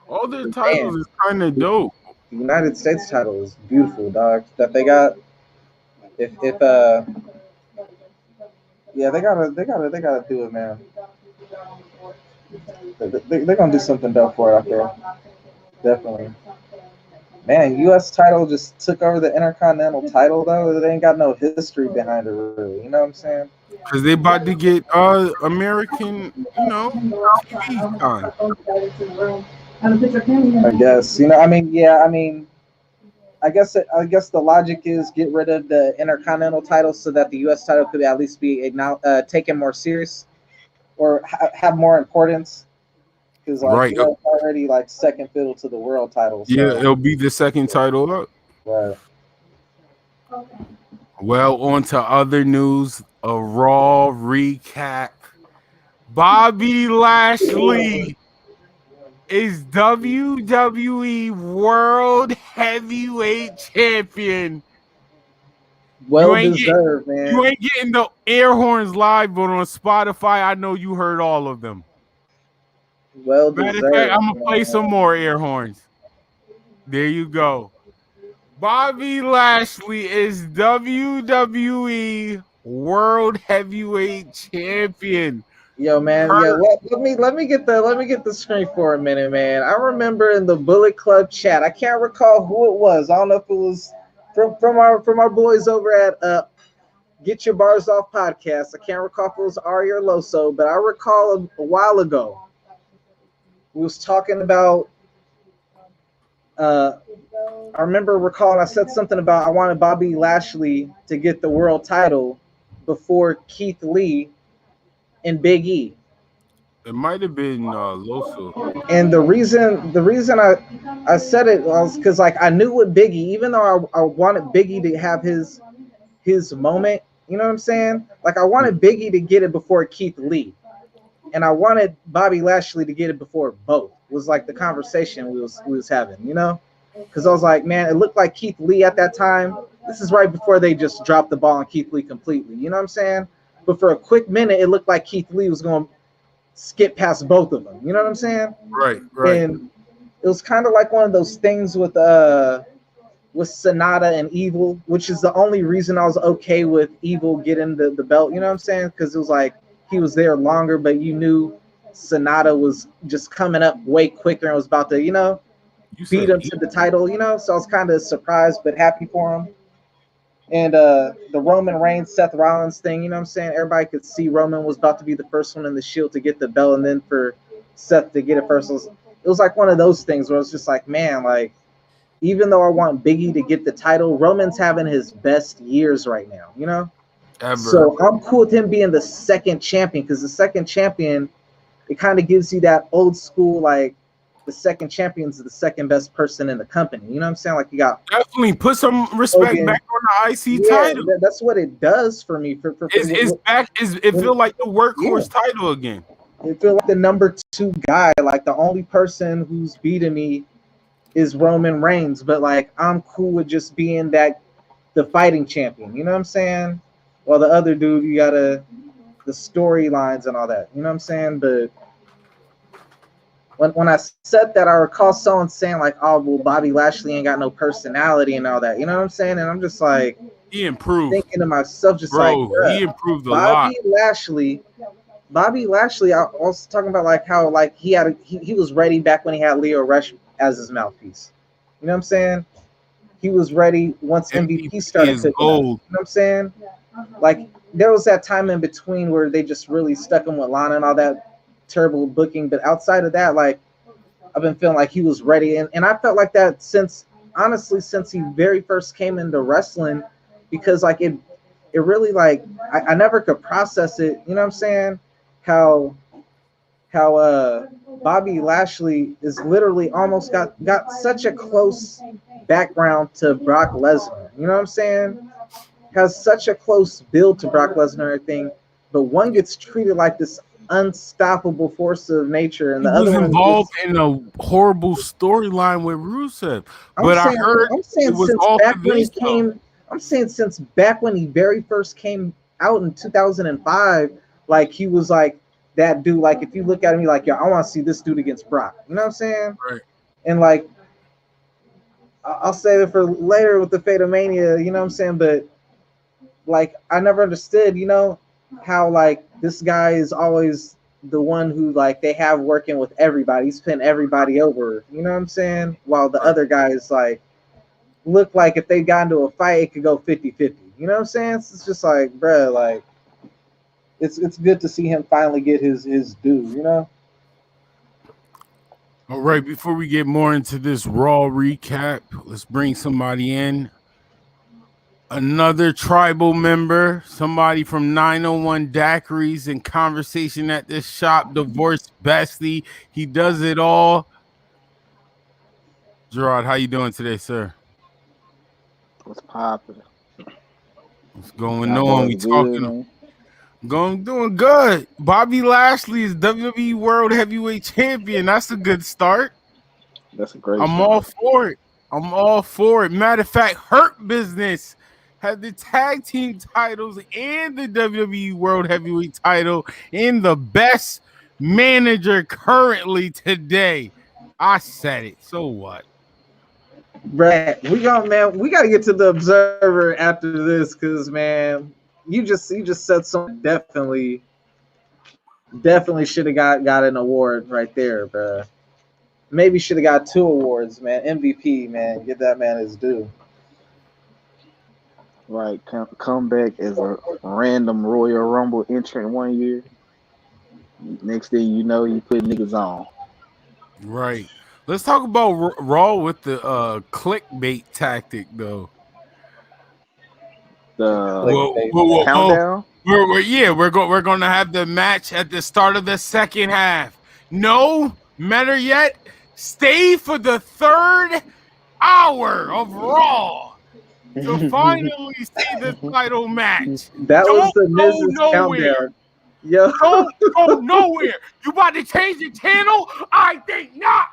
Speaker 1: all their titles is kind of dope.
Speaker 7: The United States title is beautiful, dog. That they got. If yeah, they gotta do it, man. They're gonna do something dope for it out there. Definitely. Man, U.S. title just took over the Intercontinental title, though. They ain't got no history behind it, really. You know what I'm saying?
Speaker 1: Because they about to get American, TV time.
Speaker 7: I guess. I guess the logic is get rid of the Intercontinental title so that the U.S. title could at least be taken more serious or have more importance. Because
Speaker 1: right.
Speaker 7: It's already like second fiddle to the world title. So.
Speaker 1: Yeah, it'll be the second title up.
Speaker 7: Right.
Speaker 1: Well, on to other news. A Raw recap. Bobby Lashley is WWE World Heavyweight Champion.
Speaker 7: Well deserved, man.
Speaker 1: You ain't getting the air horns live, but on Spotify, I know you heard all of them.
Speaker 7: Well
Speaker 1: Matter
Speaker 7: deserved.
Speaker 1: of fact, I'm gonna play some more air horns. There you go. Bobby Lashley is WWE World Heavyweight Champion.
Speaker 7: Yo, man, let me get the screen for a minute, man. I remember in the Bullet Club chat, I can't recall who it was. I don't know if it was from our boys over at Get Your Bars Off podcast. I can't recall if it was Ari or Loso, but I recall a while ago we was talking about. I remember recalling I said something about I wanted Bobby Lashley to get the world title before Keith Lee and Big E.
Speaker 1: It might have been Loso.
Speaker 7: And the reason I said it was because like I knew with Big E, even though I wanted Big E to have his moment, you know what I'm saying? Like I wanted Big E to get it before Keith Lee, and I wanted Bobby Lashley to get it before both. Was like the conversation we was having, because I was like, man, it looked like Keith Lee at that time. This is right before they just dropped the ball on Keith Lee completely, you know what I'm saying? But for a quick minute, it looked like Keith Lee was going to skip past both of them, you know what I'm saying?
Speaker 1: Right.
Speaker 7: And it was kind of like one of those things with Sonata and Evil, which is the only reason I was okay with Evil getting the belt, you know what I'm saying? Because it was like he was there longer, but you knew Sonata was just coming up way quicker and was about to, beat him to the title, So I was kind of surprised but happy for him. And the Roman Reigns, Seth Rollins thing, you know what I'm saying? Everybody could see Roman was about to be the first one in the Shield to get the belt, and then for Seth to get it first. It was like one of those things where it's just like, man, like, even though I want Big E to get the title, Roman's having his best years right now,
Speaker 1: Ever.
Speaker 7: So I'm cool with him being the second champion, because the second champion, it kind of gives you that old school, like, the second champion's the second best person in the company. You know what I'm saying? Like, you got
Speaker 1: definitely put some respect back on the IC title.
Speaker 7: That's what it does for me.
Speaker 1: It's back. It feel like the workhorse title again.
Speaker 7: It feel like the number 2 guy. Like the only person who's beating me is Roman Reigns. But like, I'm cool with just being the fighting champion. You know what I'm saying? While the other dude, you gotta the storylines and all that. You know what I'm saying? But when I said that, I recall someone saying like, "Oh, well, Bobby Lashley ain't got no personality and all that." You know what I'm saying? And I'm just like,
Speaker 1: he improved.
Speaker 7: Thinking to myself, just
Speaker 1: Bro,
Speaker 7: like,
Speaker 1: he improved a lot.
Speaker 7: Bobby Lashley. I was talking about like how like he was ready back when he had Leo Rush as his mouthpiece. You know what I'm saying? He was ready once MVP started picking up. You know what I'm saying? Like there was that time in between where they just really stuck him with Lana and all that terrible booking, but outside of that, like I've been feeling like he was ready, and I felt like that since he very first came into wrestling, because like it really like I never could process it. You know what I'm saying? How Bobby Lashley is literally almost got such a close background to Brock Lesnar. You know what I'm saying? Has such a close build to Brock Lesnar and everything, but one gets treated like this unstoppable force of nature, and
Speaker 1: He
Speaker 7: the
Speaker 1: was
Speaker 7: other one
Speaker 1: involved
Speaker 7: just,
Speaker 1: in a horrible storyline with Rusev,
Speaker 7: I'm
Speaker 1: but I
Speaker 7: saying
Speaker 1: heard
Speaker 7: I'm
Speaker 1: it
Speaker 7: saying
Speaker 1: was
Speaker 7: since
Speaker 1: all for
Speaker 7: back when he
Speaker 1: this though.
Speaker 7: came, I'm saying since back when he very first came out in 2005, like he was like that dude. Like if you look at him, you're like, yo, I want to see this dude against Brock. You know what I'm saying?
Speaker 1: Right.
Speaker 7: And like I'll save it for later with the Fate of Mania. You know what I'm saying? But like I never understood, you know, how like this guy is always the one who like they have working with everybody. He's putting everybody over. You know what I'm saying? While the other guys like look like if they got into a fight, it could go 50-50. You know what I'm saying? It's just like, bruh, like it's good to see him finally get his due, you know?
Speaker 1: All right, before we get more into this Raw recap, let's bring somebody in. Another tribal member, somebody from 901 Daiquiris in conversation at this shop, divorced bestie. He does it all. Gerard, how you doing today, sir?
Speaker 8: What's poppin'?
Speaker 1: What's going
Speaker 8: Y'all
Speaker 1: on? We
Speaker 8: boys good,
Speaker 1: talking.
Speaker 8: man?
Speaker 1: Doing good. Bobby Lashley is WWE World Heavyweight Champion. That's a good start.
Speaker 8: That's a great
Speaker 1: I'm
Speaker 8: start.
Speaker 1: all for it. I'm all for it. Matter of fact, Hurt Business had the tag team titles and the WWE World Heavyweight title in the best manager currently today. I said it. So what?
Speaker 7: Brad, we gotta get to the Observer after this because man, you just said something definitely should have got an award right there, bro. Maybe should have got 2 awards, man. MVP, man. Give that man his due.
Speaker 8: Right, come back as a random Royal Rumble entrant 1 year. Next thing you know, you put niggas on.
Speaker 1: Right. Let's talk about Raw with the clickbait tactic, though.
Speaker 8: The countdown.
Speaker 1: We're gonna have the match at the start of the second half. No, better yet, stay for the third hour of Raw to finally see the title match.
Speaker 7: That
Speaker 1: Don't
Speaker 7: was the
Speaker 1: go
Speaker 7: Mrs.
Speaker 1: nowhere.
Speaker 7: Countdown. Yo.
Speaker 1: Don't go nowhere. You about to change the channel? I think not.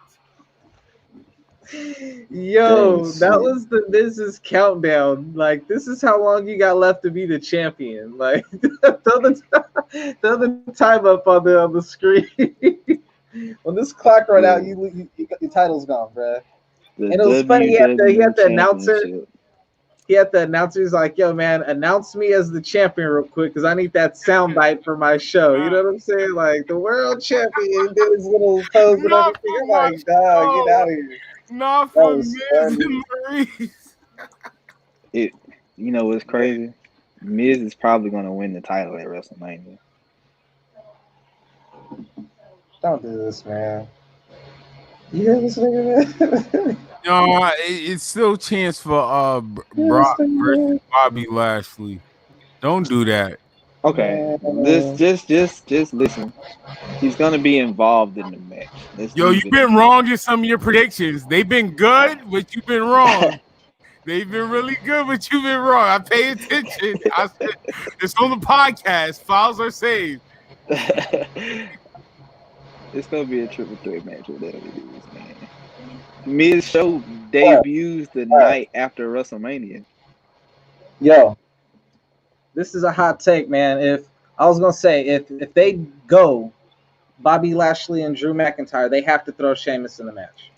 Speaker 7: Yo, that was the Mrs. Countdown. Like, this is how long you got left to be the champion. Like, throw the time up on the screen. When this clock run out, you your title's gone, bro. And it was funny. He had the announcer. He had the announcer. He's like, "Yo, man, announce me as the champion real quick, because I need that soundbite for my show." You know what I'm saying? Like the world champion did his little pose and everything. I'm like, dog, get out of here.
Speaker 1: Not for Miz and Maurice.
Speaker 8: You know what's crazy? Miz is probably gonna win the title at WrestleMania.
Speaker 7: Don't do this, man. You hear this nigga, man?
Speaker 1: No, it's still a chance for Brock versus Bobby Lashley. Don't do that.
Speaker 8: Okay, just listen. He's gonna be involved in the match.
Speaker 1: You've been wrong in some of your predictions. They've been good, but you've been wrong. They've been really good, but you've been wrong. I pay attention. I said it's on the podcast. Files are saved.
Speaker 8: It's gonna be a triple threat match with whatever it is, man. Miz show debuts the night after WrestleMania.
Speaker 7: Yo, this is a hot take, man. If they go Bobby Lashley and Drew McIntyre, they have to throw Sheamus in the match.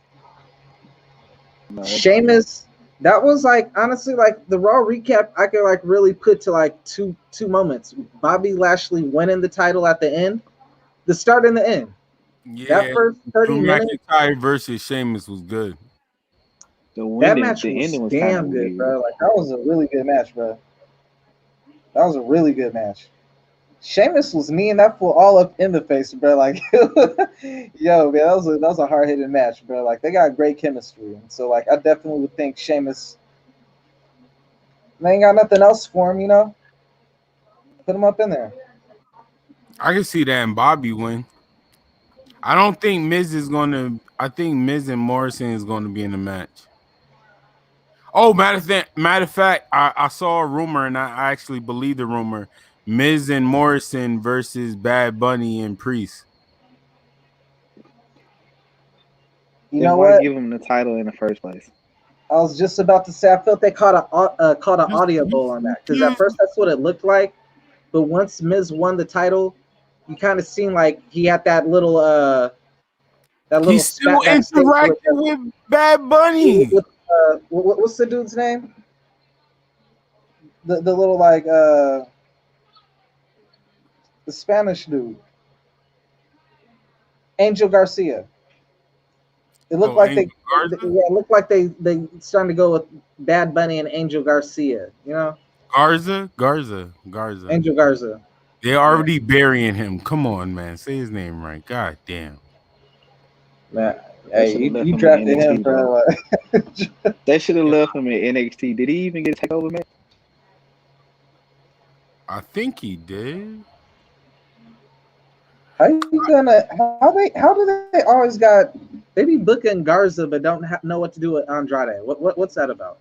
Speaker 8: No.
Speaker 7: Sheamus, that was like honestly like the Raw recap. I could like really put to like two moments. Bobby Lashley winning the title at the end, the start and the end.
Speaker 1: Yeah,
Speaker 7: that first 30
Speaker 1: Drew
Speaker 7: minutes.
Speaker 1: McIntyre versus Sheamus was good.
Speaker 7: That match was damn good, bro. Like that was a really good match, bro. That was a really good match. Sheamus was kneeing that fool all up in the face, bro. Like, yo, man, that was a hard hitting match, bro. Like they got great chemistry, and so like I definitely would think Sheamus. They ain't got nothing else for him, you know. Put him up in there.
Speaker 1: I can see that and Bobby win. I don't think Miz is gonna. I think Miz and Morrison is going to be in the match. Oh, matter of fact, I saw a rumor and I actually believe the rumor. Miz and Morrison versus Bad Bunny and Priest.
Speaker 7: You know what?
Speaker 8: Give him the title in the first place.
Speaker 7: I was just about to say I felt they caught an audio bowl on that because at first that's what it looked like, but once Miz won the title, you kind of seemed like he had that little
Speaker 1: He's still interacting with Bad Bunny.
Speaker 7: What's the dude's name? The little like the Spanish dude, Angel Garcia. It looked like it looked like they starting to go with Bad Bunny and Angel Garcia. You know,
Speaker 1: Garza.
Speaker 7: Angel Garza.
Speaker 1: They're already burying him. Come on, man, say his name right. God damn.
Speaker 7: Man, hey, you drafted him, bro.
Speaker 8: They should have left him at NXT. Did he even get a takeover match?
Speaker 1: I think he did.
Speaker 7: How do they always got? They be booking Garza, but don't know what to do with Andrade. What's that about?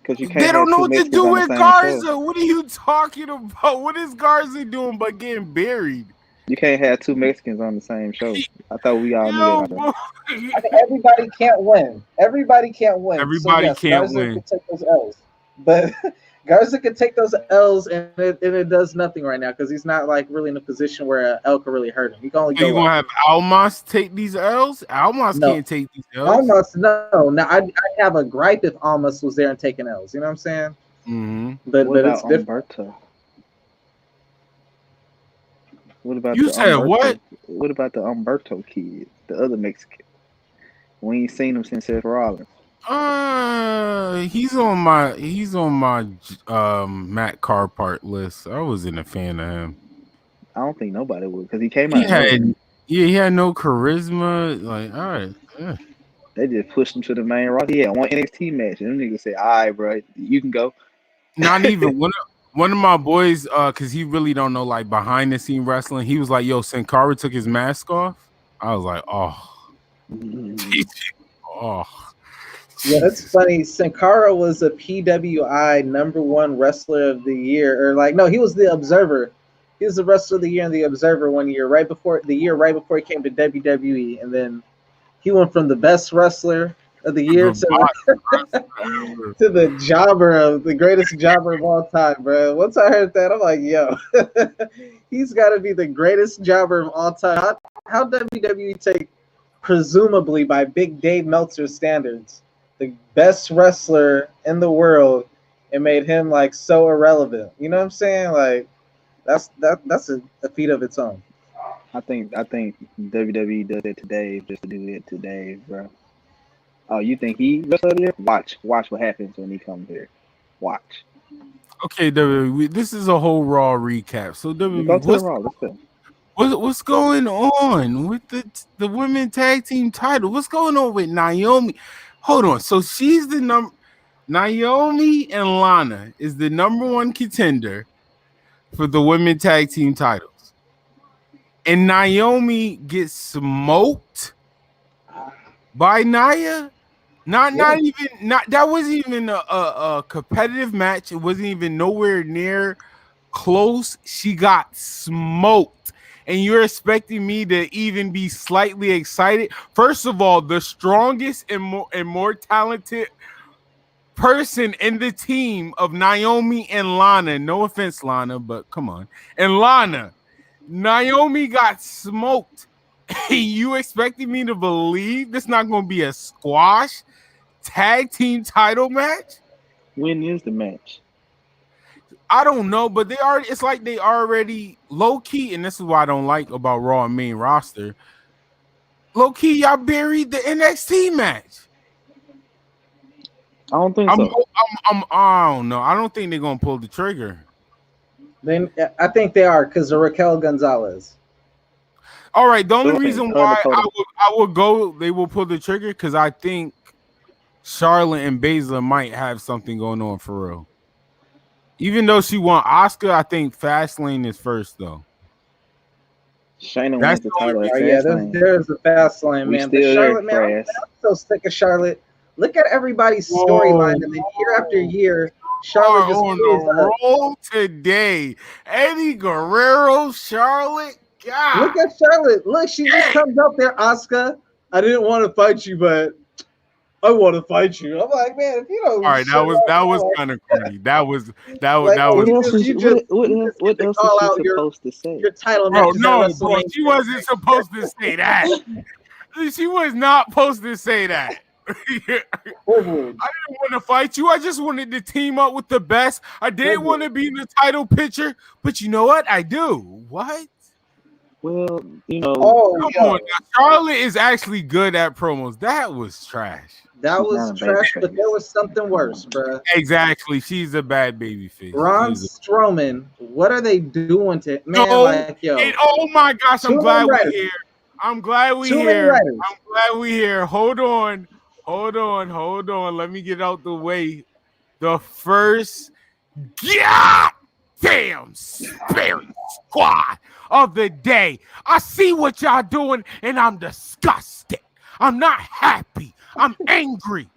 Speaker 8: Because
Speaker 1: they don't know what to do with Garza. Show. What are you talking about? What is Garza doing but getting buried?
Speaker 8: You can't have two Mexicans on the same show. I thought we all knew that.
Speaker 7: I mean, everybody can't win. Everybody can't win.
Speaker 1: Everybody can't
Speaker 7: Garza
Speaker 1: win.
Speaker 7: Can take those L's. But Garza can take those L's, and it does nothing right now because he's not like really in a position where L can really hurt him. He can only go.
Speaker 1: You gonna have Almas take these L's? Almas can't take these L's.
Speaker 7: Almas, no. Now I'd have a gripe if Almas was there and taking L's. You know what I'm saying?
Speaker 1: Mm-hmm.
Speaker 7: But it's different.
Speaker 8: Umberto? What about
Speaker 1: you said
Speaker 8: Umberto?
Speaker 1: what?
Speaker 8: What about the Umberto kid, the other Mexican? We ain't seen him since Seth Rollins.
Speaker 1: He's on my Matt Carpart list. I wasn't a fan of him.
Speaker 8: I don't think nobody would because he came out.
Speaker 1: He had no charisma. Like, all right, yeah.
Speaker 8: They just pushed him to the main roster. He had one NXT match, and them niggas said, "All right, bro, you can go."
Speaker 1: Not even one of my boys, because he really don't know like behind the scene wrestling. He was like, "Yo, Sin Cara took his mask off." I was like, "Oh, oh."
Speaker 7: Yeah, that's funny. Sin Cara was a PWI #1 wrestler of the year, or like, no, he was the Observer. He was the wrestler of the year in the Observer one year, right before he came to WWE, and then he went from the best wrestler of the year to the jobber of the greatest jobber of all time, bro. Once I heard that, I'm like, yo, he's got to be the greatest jobber of all time. How WWE take, presumably by Big Dave Meltzer's standards, the best wrestler in the world and made him like so irrelevant? You know what I'm saying? Like that's a feat of its own.
Speaker 8: I think WWE does it today just to do it today, bro. Oh, you think he wrestled here? Watch what happens when he comes here. Watch.
Speaker 1: Okay, WWE, this is a whole Raw recap. So WWE, what's going on with the women tag team title? What's going on with Naomi? Hold on. So she's Naomi and Lana is the #1 contender for the women tag team titles. And Naomi gets smoked by Nia. That wasn't even a competitive match. It wasn't even nowhere near close. She got smoked. And you're expecting me to even be slightly excited? First of all, the strongest and more talented person in the team of Naomi and Lana. No offense, Lana, but come on. And Lana, Naomi got smoked. You expecting me to believe this not going to be a squash tag team title match?
Speaker 8: When is the match?
Speaker 1: I don't know, but it's like they already low key, and this is what I don't like about Raw and main roster. Low key, y'all buried the NXT match.
Speaker 8: I don't think so.
Speaker 1: I don't know. I don't think they're gonna pull the trigger.
Speaker 7: Then I think they are because of Raquel Gonzalez.
Speaker 1: All right. The only reason why I would go, they will pull the trigger because I think Charlotte and Baszler might have something going on for real. Even though she won Oscar, I think Fastlane is first though.
Speaker 8: Shayna
Speaker 1: That's
Speaker 8: wins the
Speaker 1: the only
Speaker 8: title at
Speaker 7: Oh, yeah,
Speaker 8: Fastlane.
Speaker 7: there's a fast lane,
Speaker 8: We
Speaker 7: man. But
Speaker 8: still
Speaker 7: Charlotte,
Speaker 8: there,
Speaker 7: man, I'm
Speaker 8: Frass.
Speaker 7: so sick of Charlotte. Look at everybody's
Speaker 1: Whoa.
Speaker 7: storyline, and then year after year, Charlotte just
Speaker 1: on
Speaker 7: pulls
Speaker 1: the
Speaker 7: up.
Speaker 1: roll today. Eddie Guerrero, Charlotte. God.
Speaker 7: Look at Charlotte. Look, she just comes up there, Asuka. I didn't want to fight you, but I want to fight you. I'm like, man, if you don't.
Speaker 1: All right, that was kind of corny. That was
Speaker 8: What else is
Speaker 7: you
Speaker 8: what
Speaker 7: just
Speaker 8: else
Speaker 7: to
Speaker 8: is
Speaker 7: call
Speaker 8: she
Speaker 7: out
Speaker 8: supposed to say?
Speaker 7: your title
Speaker 1: bro.
Speaker 7: matches at
Speaker 1: No, bro,
Speaker 7: WrestleMania.
Speaker 1: she wasn't supposed to say that. She was not supposed to say that. I didn't want to fight you. I just wanted to team up with the best. I didn't want to be in the title picture, but you know what? I do. What?
Speaker 8: Well, you know.
Speaker 1: Come on, now. Charlotte is actually good at promos. That was trash.
Speaker 7: That was trash, but there was something worse, bro.
Speaker 1: Exactly. She's a bad baby face.
Speaker 7: Braun Strowman, what are they doing to man?
Speaker 1: No,
Speaker 7: like, yo,
Speaker 1: oh my gosh, I'm glad we're here. I'm glad we're here. I'm glad we're here. Hold on. Let me get out the way. The first goddamn spirit squad of the day. I see what y'all doing, and I'm disgusted. I'm not happy. I'm angry.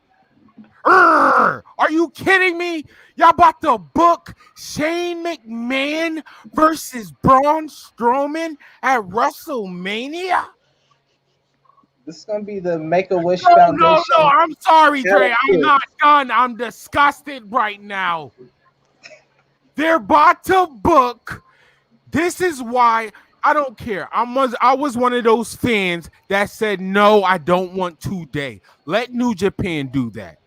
Speaker 1: Are you kidding me? Y'all about to book Shane McMahon versus Braun Strowman at WrestleMania?
Speaker 7: This is gonna be the Make-A-Wish Foundation.
Speaker 1: No, I'm sorry, Dre. I'm not done. I'm disgusted right now. They're about to book. This is why I don't care. I was one of those fans that said, no, I don't want 2 days. Let New Japan do that.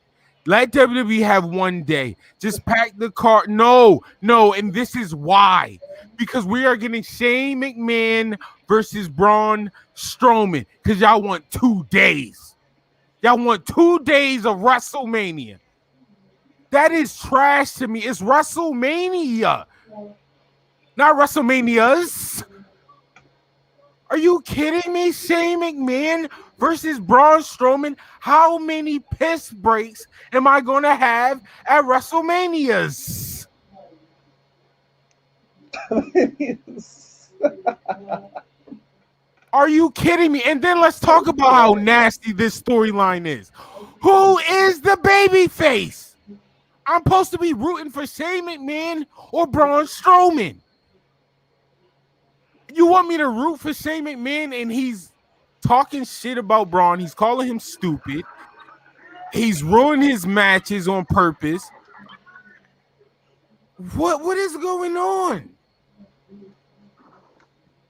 Speaker 1: Let WWE have 1 day. Just pack the car. No. And this is why. Because we are getting Shane McMahon versus Braun Strowman. Because y'all want 2 days. Y'all want 2 days of WrestleMania. That is trash to me. It's WrestleMania. Not WrestleManias. Are you kidding me? Shane McMahon versus Braun Strowman. How many piss breaks am I going to have at WrestleManias? Are you kidding me? And then let's talk about how nasty this storyline is. Who is the baby face? I'm supposed to be rooting for Shane McMahon or Braun Strowman. You want me to root for Shane McMahon and he's talking shit about Braun. He's calling him stupid. He's ruined his matches on purpose. What is going on?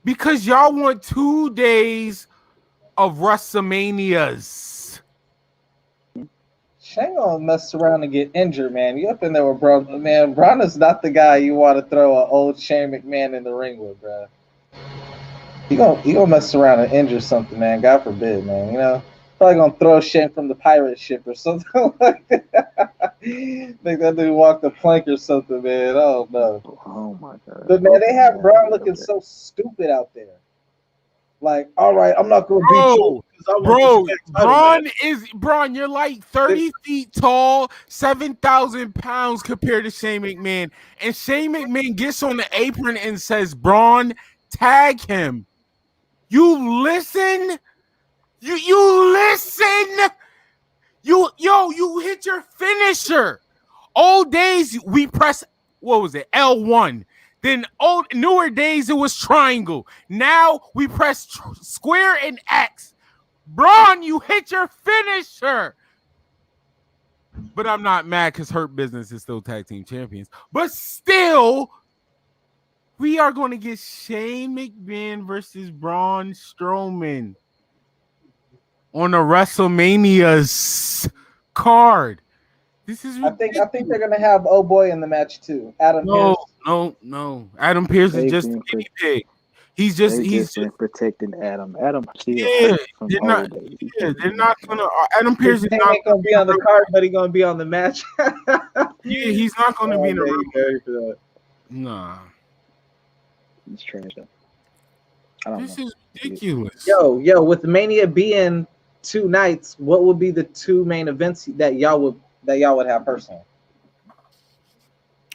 Speaker 1: Because y'all want 2 days of WrestleManias.
Speaker 7: Shane gonna mess around and get injured, man. You up in there with Braun. Man, Braun is not the guy you want to throw an old Shane McMahon in the ring with, bro. He gonna mess around and injure something, man. God forbid, man. You know, probably gonna throw Shane from the pirate ship or something like that. Think that dude walked the plank or something, man. Oh no.
Speaker 8: Oh my god.
Speaker 7: But man, they have Braun looking so stupid out there. Like, all right, I'm not gonna beat you.
Speaker 1: Braun, you're like 30 feet tall, 7,000 pounds compared to Shane McMahon. And Shane McMahon gets on the apron and says, Braun, tag him. You listen? You listen? You hit your finisher. Old days, we press, what was it, L1. Then newer days, it was triangle. Now we press square and X. Braun, you hit your finisher. But I'm not mad because Hurt Business is still tag team champions. But still, we are going to get Shane McMahon versus Braun Strowman on a WrestleMania's card. This is ridiculous.
Speaker 7: I think they're gonna have Oh Boy in the match too. Adam Pearce.
Speaker 1: No. Adam Pearce is just a guinea pig. He's just
Speaker 8: protecting Adam. Adam still
Speaker 1: they're not gonna. Adam Pearce is not
Speaker 7: gonna be on the card, but he's gonna be on the match.
Speaker 1: Yeah, he's not gonna be in the room. Nah,
Speaker 8: he's trash.
Speaker 1: This is ridiculous.
Speaker 7: Yo, with Mania being 2 nights, what would be the 2 main events that y'all would have personally?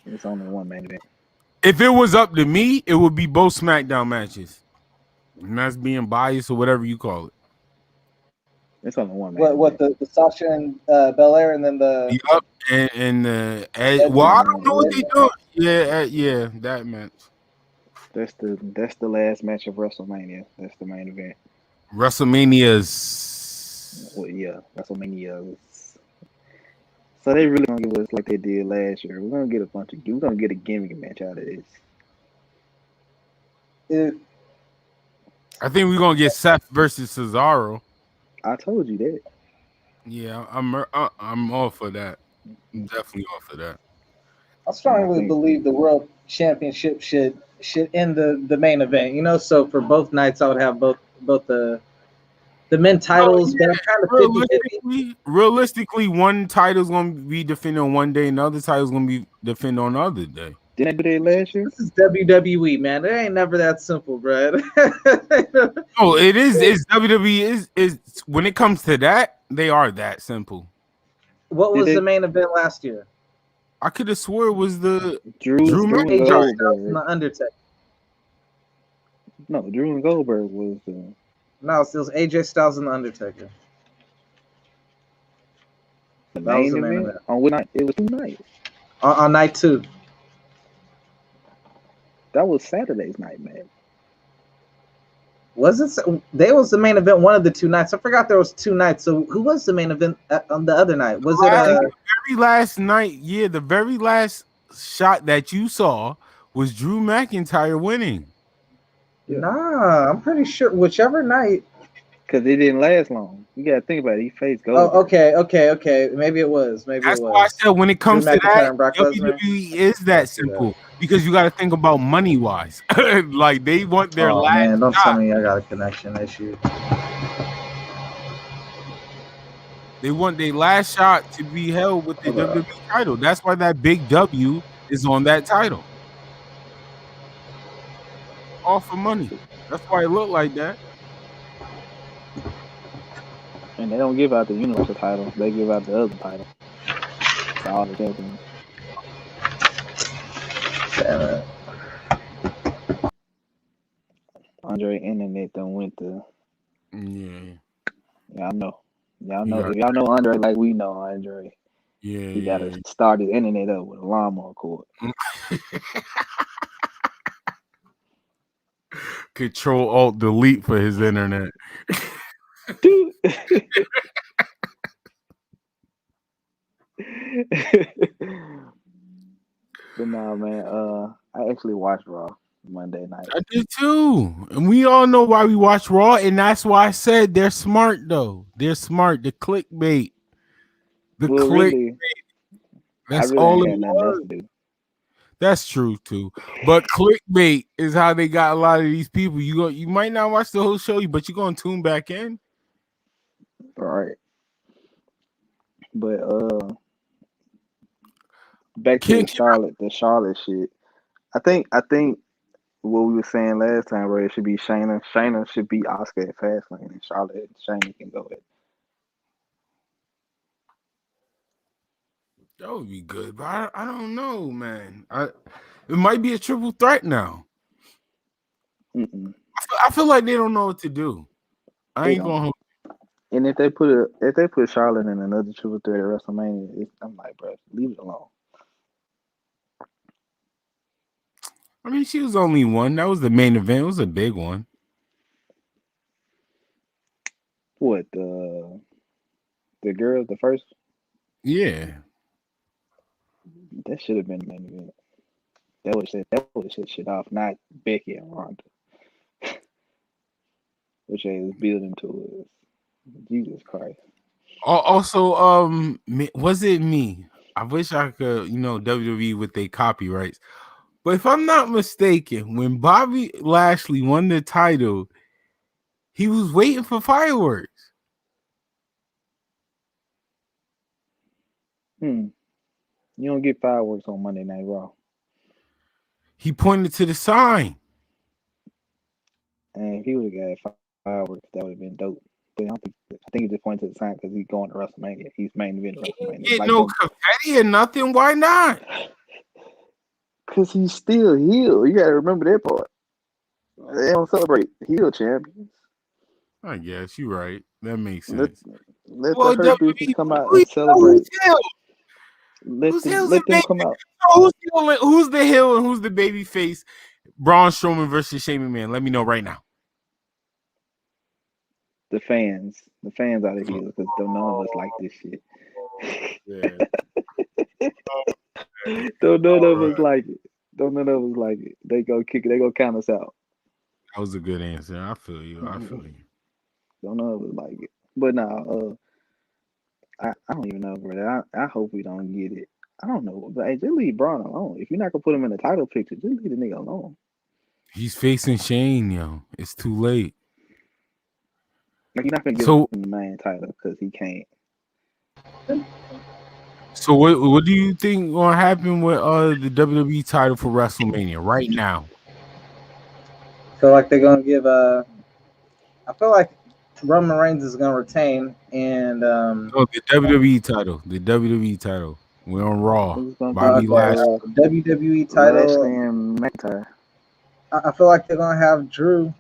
Speaker 8: It's only one main event.
Speaker 1: If it was up to me, it would be both SmackDown matches. And that's being biased or whatever you call it.
Speaker 8: It's only one main
Speaker 7: What
Speaker 8: event.
Speaker 7: the Sasha and Belair, and then the
Speaker 1: Yup. And the well, I don't know what they doing. Yeah, that match.
Speaker 8: That's the last match of WrestleMania. That's the main event.
Speaker 1: WrestleMania's.
Speaker 8: Well, yeah, WrestleMania. So they really gonna give us like they did last year. We're gonna get a gimmick match out of this.
Speaker 1: I think we're gonna get Seth versus Cesaro.
Speaker 8: I told you that.
Speaker 1: Yeah, I'm all for that. I'm definitely all for that.
Speaker 7: I strongly believe the World Championship should end the main event. You know, so for both nights, I would have both the men titles, but I'm kind of 50-50.
Speaker 1: Realistically, one title's gonna be defended on one day, and the other title's gonna be defended on the other day.
Speaker 8: Didn't they do that last year?
Speaker 7: This is WWE, man. It ain't never that simple, bro.
Speaker 1: Oh, it is. It's WWE is when it comes to that, they are that simple.
Speaker 7: What was the main event last year?
Speaker 1: I could have swore it was the
Speaker 8: Drew
Speaker 7: and the Undertaker.
Speaker 8: No, Drew and Goldberg was the.
Speaker 7: No, it was AJ Styles and the Undertaker.
Speaker 8: The main event? On what night? It was 2 nights.
Speaker 7: On night 2.
Speaker 8: That was Saturday's night, man.
Speaker 7: Was it? They was the main event one of the 2 nights. I forgot there was 2 nights. So who was the main event on the other night? Was it
Speaker 1: the very last night? Yeah, the very last shot that you saw was Drew McIntyre winning.
Speaker 7: Nah, I'm pretty sure whichever night.
Speaker 8: Because it didn't last long. You gotta think about it. He faced Goldberg.
Speaker 7: Oh, okay. Maybe it was.
Speaker 1: That's why I said when it comes to that, WWE is that simple because you got to think about money wise. Like they want their last.
Speaker 7: Man, don't tell me I got a connection issue.
Speaker 1: They want their last shot to be held with the WWE title. That's why that big W is on that title. All for money. That's why it looked like that.
Speaker 8: And they don't give out the Universal title. They give out the other title. To all the champions. Andre Internet done went to.
Speaker 1: Yeah.
Speaker 8: Y'all know. If y'all know Andre like we know Andre.
Speaker 1: Yeah.
Speaker 8: He gotta start his internet up with a lawnmower cord.
Speaker 1: Control Alt Delete for his internet.
Speaker 8: Dude. But nah, man. I actually watched Raw Monday night.
Speaker 1: I did too, and we all know why we watch Raw, and that's why I said they're smart. Though they're smart. The clickbait,
Speaker 8: Really,
Speaker 1: that's
Speaker 8: really
Speaker 1: all
Speaker 8: it was.
Speaker 1: That's true too. But clickbait is how they got a lot of these people. You might not watch the whole show, but you're gonna tune back in.
Speaker 8: All right. But back to the Charlotte shit. I think what we were saying last time, bro, it should be Shayna. Shayna should beat Asuka at Fastlane, and Shayna can go at.
Speaker 1: That would be good, but I don't know, man. It might be a triple threat now. I feel like they don't know what to do. I ain't going home.
Speaker 8: And if they put Charlotte in another triple threat at WrestleMania, I'm like, bro, leave it alone.
Speaker 1: I mean, she was only one. That was the main event. It was a big one.
Speaker 8: What the girl, the first?
Speaker 1: Yeah.
Speaker 8: That should have been the main event. That would have set shit off, not Becky and Ronda. Which they was building to it. Jesus Christ.
Speaker 1: Also, was it me? I wish I could, WWE with their copyrights. But if I'm not mistaken, when Bobby Lashley won the title, he was waiting for fireworks.
Speaker 8: You don't get fireworks on Monday Night Raw.
Speaker 1: He pointed to the sign.
Speaker 8: And if he would have got fireworks, that would have been dope. But I think he just pointed to the sign because he's going to WrestleMania. He's main event WrestleMania.
Speaker 1: Get no confetti or nothing. Why not?
Speaker 8: Because he's still heel. You gotta remember that part. They don't celebrate heel champions.
Speaker 1: I guess you're right. That makes
Speaker 8: Let
Speaker 1: sense.
Speaker 8: let the
Speaker 1: Well,
Speaker 8: hurt business
Speaker 1: WWE,
Speaker 8: come out
Speaker 1: who's
Speaker 8: and celebrate.
Speaker 1: heel?
Speaker 8: Let
Speaker 1: Who's
Speaker 8: them come out.
Speaker 1: who's the heel and who's the baby face? Braun Strowman versus Shane McMahon. Let me know right now.
Speaker 8: The fans are the heels because none of us like this shit.
Speaker 1: Yeah.
Speaker 8: Don't none of us like it. Don't none of us like it. They go kick it. They go count us out.
Speaker 1: That was a good answer. I feel you. I feel you.
Speaker 8: Don't none of us like it. But nah, I don't even know, brother. I hope we don't get it. I don't know. But hey, just leave Braun alone. If you're not gonna put him in the title picture, just leave the nigga alone.
Speaker 1: He's facing Shane, yo. It's too late.
Speaker 8: Like you're not gonna give
Speaker 1: So,
Speaker 8: him the main title because he can't.
Speaker 1: so what do you think gonna happen with the WWE title for WrestleMania right now?
Speaker 7: I feel like they're gonna give I feel like Roman Reigns is gonna retain, and
Speaker 1: No, the WWE title. The WWE title. We're on Raw.
Speaker 8: Who's gonna
Speaker 1: Bobby
Speaker 8: be
Speaker 1: Lashley.
Speaker 7: WWE title.
Speaker 8: Lashley and McIntyre.
Speaker 7: I feel like they're gonna have Drew,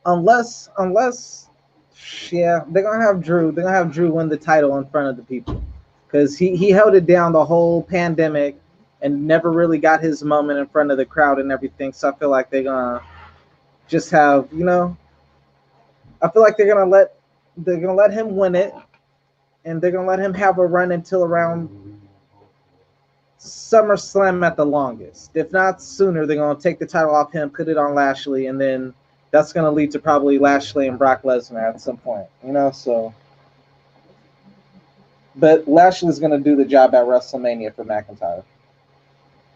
Speaker 7: unless yeah, they're gonna have Drew. They're gonna have Drew win the title in front of the people, because he held it down the whole pandemic and never really got his moment in front of the crowd and everything. So I feel like they're gonna just have, I feel like they're gonna let him win it, and they're gonna let him have a run until around SummerSlam at the longest. If not sooner, they're gonna take the title off him, put it on Lashley, and then that's gonna lead to probably Lashley and Brock Lesnar at some point. So. But Lashley's gonna do the job at WrestleMania for McIntyre.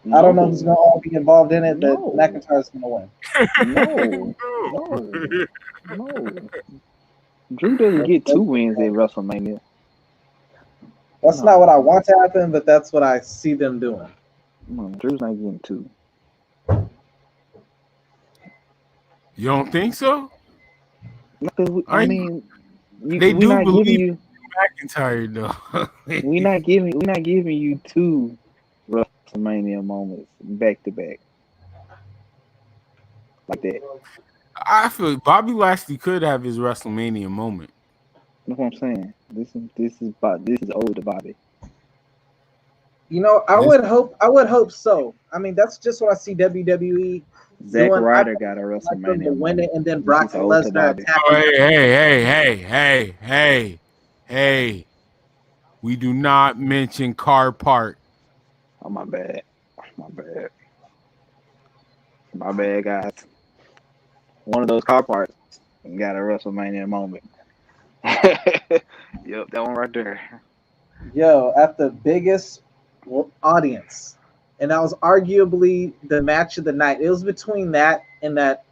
Speaker 7: No. I don't know who's gonna all be involved in it, but McIntyre's gonna win.
Speaker 8: No. Drew doesn't get 2 wins at WrestleMania.
Speaker 7: That's not what I want to happen, but that's what I see them doing.
Speaker 8: Drew's not getting 2.
Speaker 1: You don't think so?
Speaker 8: I mean,
Speaker 1: they do not believe you McIntyre though.
Speaker 8: we're not giving you 2 WrestleMania moments back to back like that.
Speaker 1: I feel Bobby Lashley could have his WrestleMania moment.
Speaker 8: That's what I'm saying. This is old to Bobby.
Speaker 7: I would hope so. I mean, that's just what I see WWE.
Speaker 8: Zack Ryder got a WrestleMania
Speaker 7: win it, and then Brock Lesnar attack.
Speaker 1: Hey! We do not mention car park.
Speaker 8: Oh, my bad, guys. One of those car parts got a WrestleMania moment. Yep, that one right there.
Speaker 7: Yo, at the biggest audience, and that was arguably the match of the night. It was between that and that.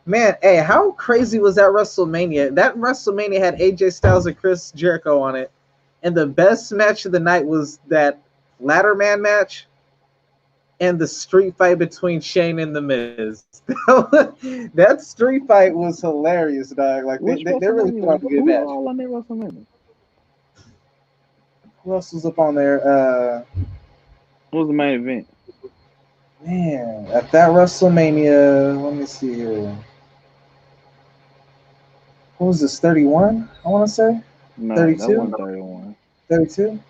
Speaker 7: Man, hey, how crazy was that WrestleMania? That WrestleMania had AJ Styles and Chris Jericho on it, and the best match of the night was that ladder man match and the street fight between Shane and The Miz. That street fight was hilarious, dog. Like they really put on a good match.
Speaker 8: All on that WrestleMania?
Speaker 7: Who else was up on there?
Speaker 8: What was the main event?
Speaker 7: Man, at that WrestleMania, let me see here. What was this, 31? I want to say?
Speaker 8: No,
Speaker 7: 32?
Speaker 8: That wasn't 31.
Speaker 7: 32?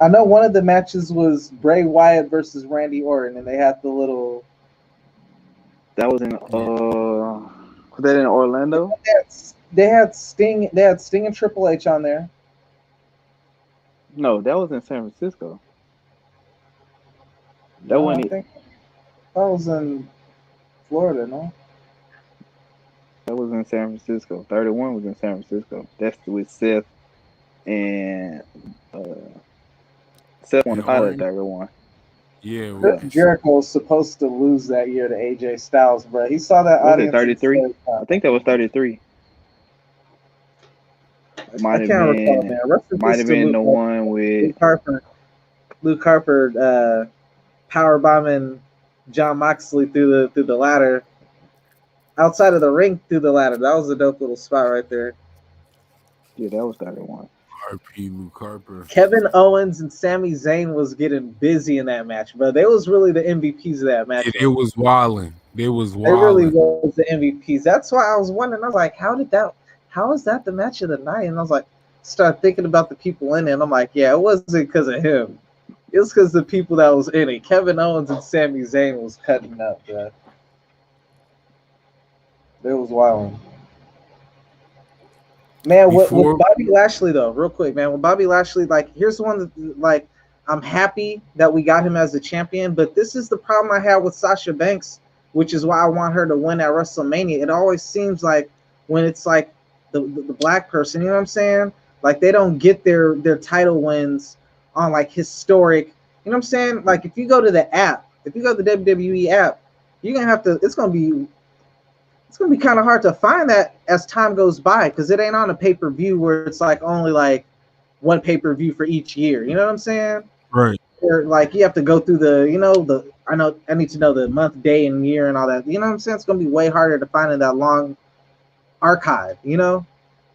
Speaker 7: I know one of the matches was Bray Wyatt versus Randy Orton, and they had the little...
Speaker 8: That was in, was that in Orlando?
Speaker 7: They had Sting and Triple H on there.
Speaker 8: No, that was in San Francisco. That
Speaker 7: was in Florida, no?
Speaker 8: That was in San Francisco. 31 was in San Francisco. That's with Seth and Seth won the title at 31.
Speaker 1: Yeah.
Speaker 7: Jericho was supposed to lose that year to AJ Styles, but he saw that audience.
Speaker 8: Was it 33? I think that was 33. Might have been the one with
Speaker 7: Luke Harper power bombing John Moxley through the ladder, outside of the ring through the ladder. That was a dope little spot right there.
Speaker 8: Yeah, that was 31.
Speaker 1: RP Luke Harper.
Speaker 7: Kevin Owens and Sami Zayn was getting busy in that match, bro. They was really the MVPs of that match.
Speaker 1: It was wilding. They
Speaker 7: really was the MVPs. That's why I was wondering. I was like, how is that the match of the night? And I was like, start thinking about the people in it. And I'm like, yeah, it wasn't because of him. It was because the people that was in it. Kevin Owens and Sami Zayn was cutting up, bro. It was wild. Man, with Bobby Lashley though, real quick, man. With Bobby Lashley, like, here's the one that, like, I'm happy that we got him as the champion, but this is the problem I have with Sasha Banks, which is why I want her to win at WrestleMania. It always seems like when it's like the black person, you know what I'm saying? Like, they don't get their title wins on like historic, you know what I'm saying? Like, if you go to the app, if you go to the WWE app, you're gonna have to. It's gonna be kind of hard to find that as time goes by, because it ain't on a pay-per-view where it's like only like one pay-per-view for each year. You know what I'm saying?
Speaker 1: Right.
Speaker 7: Or like you have to go through I need to know the month, day, and year and all that. You know what I'm saying? It's gonna be way harder to find in that long archive, you know?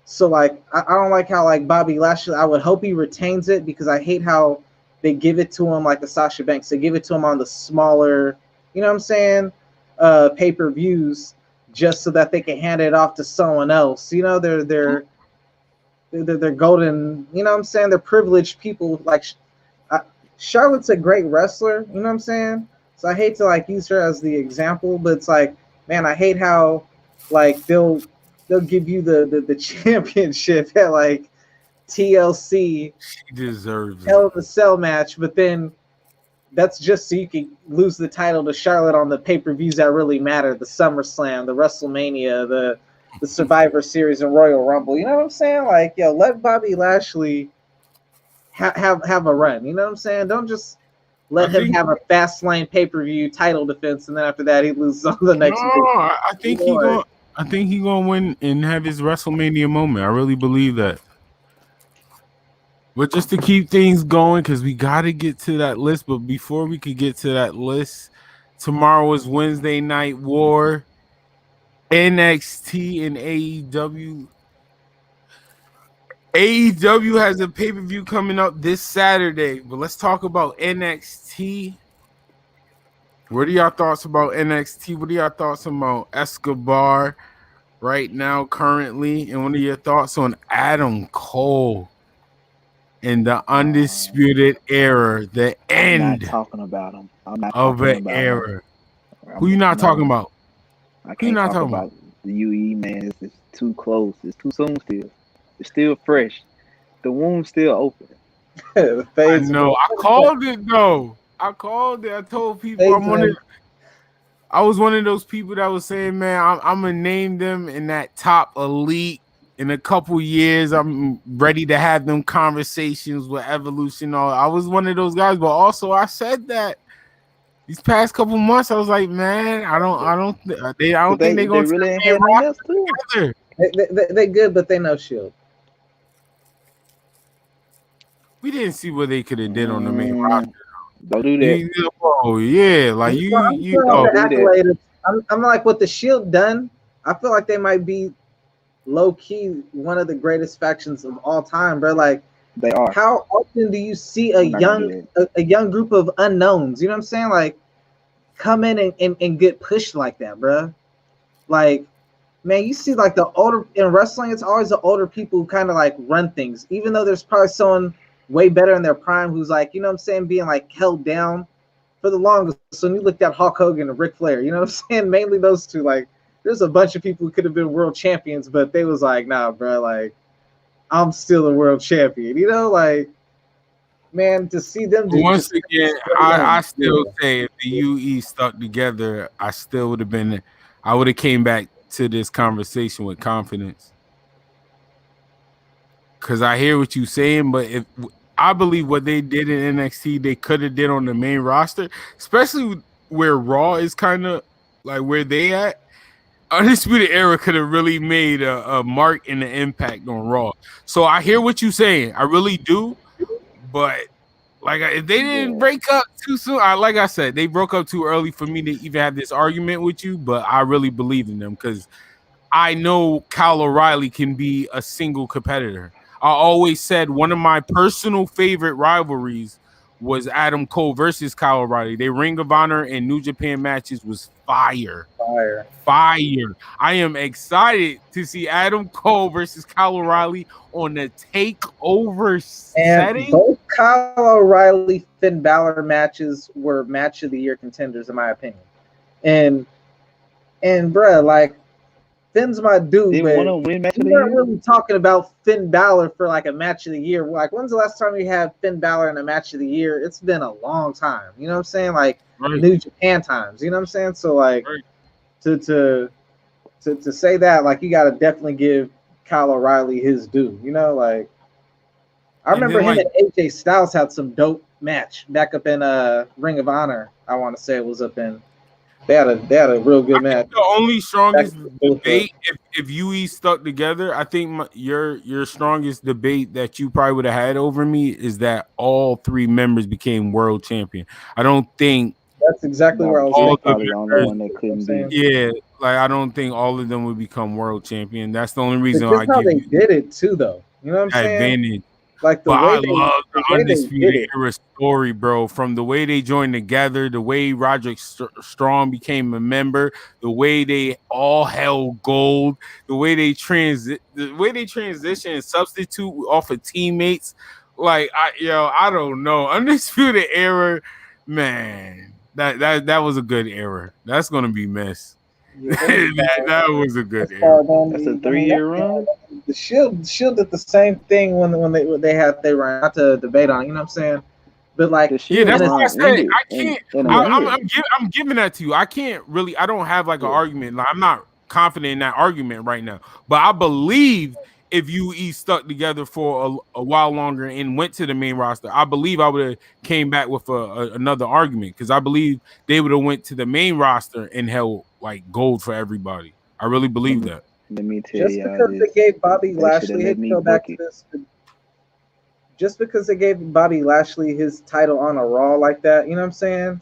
Speaker 7: So like I don't like how like Bobby Lashley, I would hope he retains it, because I hate how they give it to him like the Sasha Banks. They give it to him on the smaller, you know what I'm saying, pay-per-views, just so that they can hand it off to someone else. You know, they're golden, you know what I'm saying? They're privileged people. Like Charlotte's a great wrestler, you know what I'm saying? So I hate to like use her as the example, but it's like, man, I hate how like they'll give you the championship at like TLC.
Speaker 1: She deserves
Speaker 7: Hell in a Cell match, but then that's just so you can lose the title to Charlotte on the pay-per-views that really matter, the SummerSlam, the WrestleMania, the Survivor Series, and Royal Rumble. You know what I'm saying? Like, yo, let Bobby Lashley have a run. You know what I'm saying? Don't just let him have a Fastlane pay-per-view title defense, and then after that he loses on the next.
Speaker 1: No, I think he gonna win and have his WrestleMania moment. I really believe that. But just to keep things going, because we got to get to that list. But before we could get to that list, tomorrow is Wednesday Night War, NXT and AEW. AEW has a pay-per-view coming up this Saturday. But let's talk about NXT. What are y'all thoughts about NXT? What are y'all thoughts about Escobar right now, currently? And what are your thoughts on Adam Cole? In the Undisputed Era, the end.
Speaker 8: I'm not talking about him. I'm not
Speaker 1: of
Speaker 8: talking
Speaker 1: an
Speaker 8: about
Speaker 1: era.
Speaker 8: him.
Speaker 1: Who you not talking about?
Speaker 8: I can't
Speaker 1: not
Speaker 8: talk
Speaker 1: talking
Speaker 8: about the UE, man. It's too close. It's too soon still. It's still fresh. The wound's still open.
Speaker 1: I know. I called it though. I called it. I told people I was one of those people that was saying, man, I'm gonna name them in that top elite. In a couple years, I'm ready to have them conversations with Evolution. I was one of those guys, but also I said that these past couple months, I was like, man, I don't think they're going to
Speaker 8: really have nothing else
Speaker 7: together. They good, but they no Shield.
Speaker 1: We didn't see what they could have did on the main roster.
Speaker 8: Don't do that.
Speaker 1: Oh yeah, like you
Speaker 7: accolades. I'm like, what the Shield done. I feel like they might be low key one of the greatest factions of all time, bro. Like,
Speaker 8: they are.
Speaker 7: How often do you see a young group of unknowns? You know what I'm saying? Like, come in and get pushed like that, bro. Like, man, you see like the older in wrestling, it's always the older people who kind of like run things, even though there's probably someone way better in their prime who's like, you know what I'm saying, being like held down for the longest. So when you looked at Hulk Hogan and Ric Flair, you know what I'm saying? Mainly those two, like. There's a bunch of people who could have been world champions, but they was like, nah, bro, like, I'm still a world champion. You know, like, man, to see them do
Speaker 1: once again, I still say if the UE stuck together, I still would have been, I would have came back to this conversation with confidence. Because I hear what you're saying, but if I believe what they did in NXT, they could have did on the main roster, especially where Raw is kind of like where they at. Undisputed Era could have really made a mark and an impact on Raw. So I hear what you're saying. I really do. But like, if they didn't break up too soon, like I said, they broke up too early for me to even have this argument with you. But I really believe in them because I know Kyle O'Reilly can be a single competitor. I always said one of my personal favorite rivalries was Adam Cole versus Kyle O'Reilly. They Ring of Honor and New Japan matches was fire. Fire. I am excited to see Adam Cole versus Kyle O'Reilly on the takeover setting.
Speaker 7: Both Kyle O'Reilly, Finn Balor matches were match of the year contenders, in my opinion. And bruh, like, Finn's my dude,
Speaker 8: They
Speaker 7: but
Speaker 8: want to win match of
Speaker 7: we
Speaker 8: the
Speaker 7: weren't
Speaker 8: year.
Speaker 7: really talking about Finn Balor for like a match of the year. Like, when's the last time we had Finn Balor in a match of the year? It's been a long time. You know what I'm saying? Like New Japan times. You know what I'm saying? So like to say that, like, you got to definitely give Kyle O'Reilly his due. You know, like I remember him and AJ Styles had some dope match back up in Ring of Honor. I want to say it was up in. They had a real good match.
Speaker 1: The only strongest debate, if UE stuck together, I think your strongest debate that you probably would have had over me is that all three members became world champion. I don't think
Speaker 7: that's exactly where I was.
Speaker 8: Probably the only one that couldn't be.
Speaker 1: Yeah, like I don't think all of them would become world champion. That's the only reason
Speaker 7: I give they did it too, though. You know what I'm saying?
Speaker 1: Advantage.
Speaker 7: Like the
Speaker 1: but
Speaker 7: way
Speaker 1: I love the Undisputed Era story, bro. From the way they joined together, the way Roderick Strong became a member, the way they all held gold, the way they transition and substitute off of teammates. Like I don't know. Undisputed Era, man. That was a good era. That's gonna be missed. Yeah, that was a good era.
Speaker 8: That's a 3-year run.
Speaker 7: The Shield did the same thing when they had their run. Not to debate on, you know what I'm saying? But like,
Speaker 1: yeah, that's what I said. I can't. I'm giving that to you. I can't really. I don't have like an argument. Like, I'm not confident in that argument right now. But I believe if UE stuck together for a while longer and went to the main roster, I believe I would have came back with another argument, because I believe they would have went to the main roster and held like gold for everybody. I really believe that.
Speaker 8: Let me tell you,
Speaker 7: because they gave Bobby Lashley, go back to this. Just because they gave Bobby Lashley his title on a Raw like that, you know what I'm saying?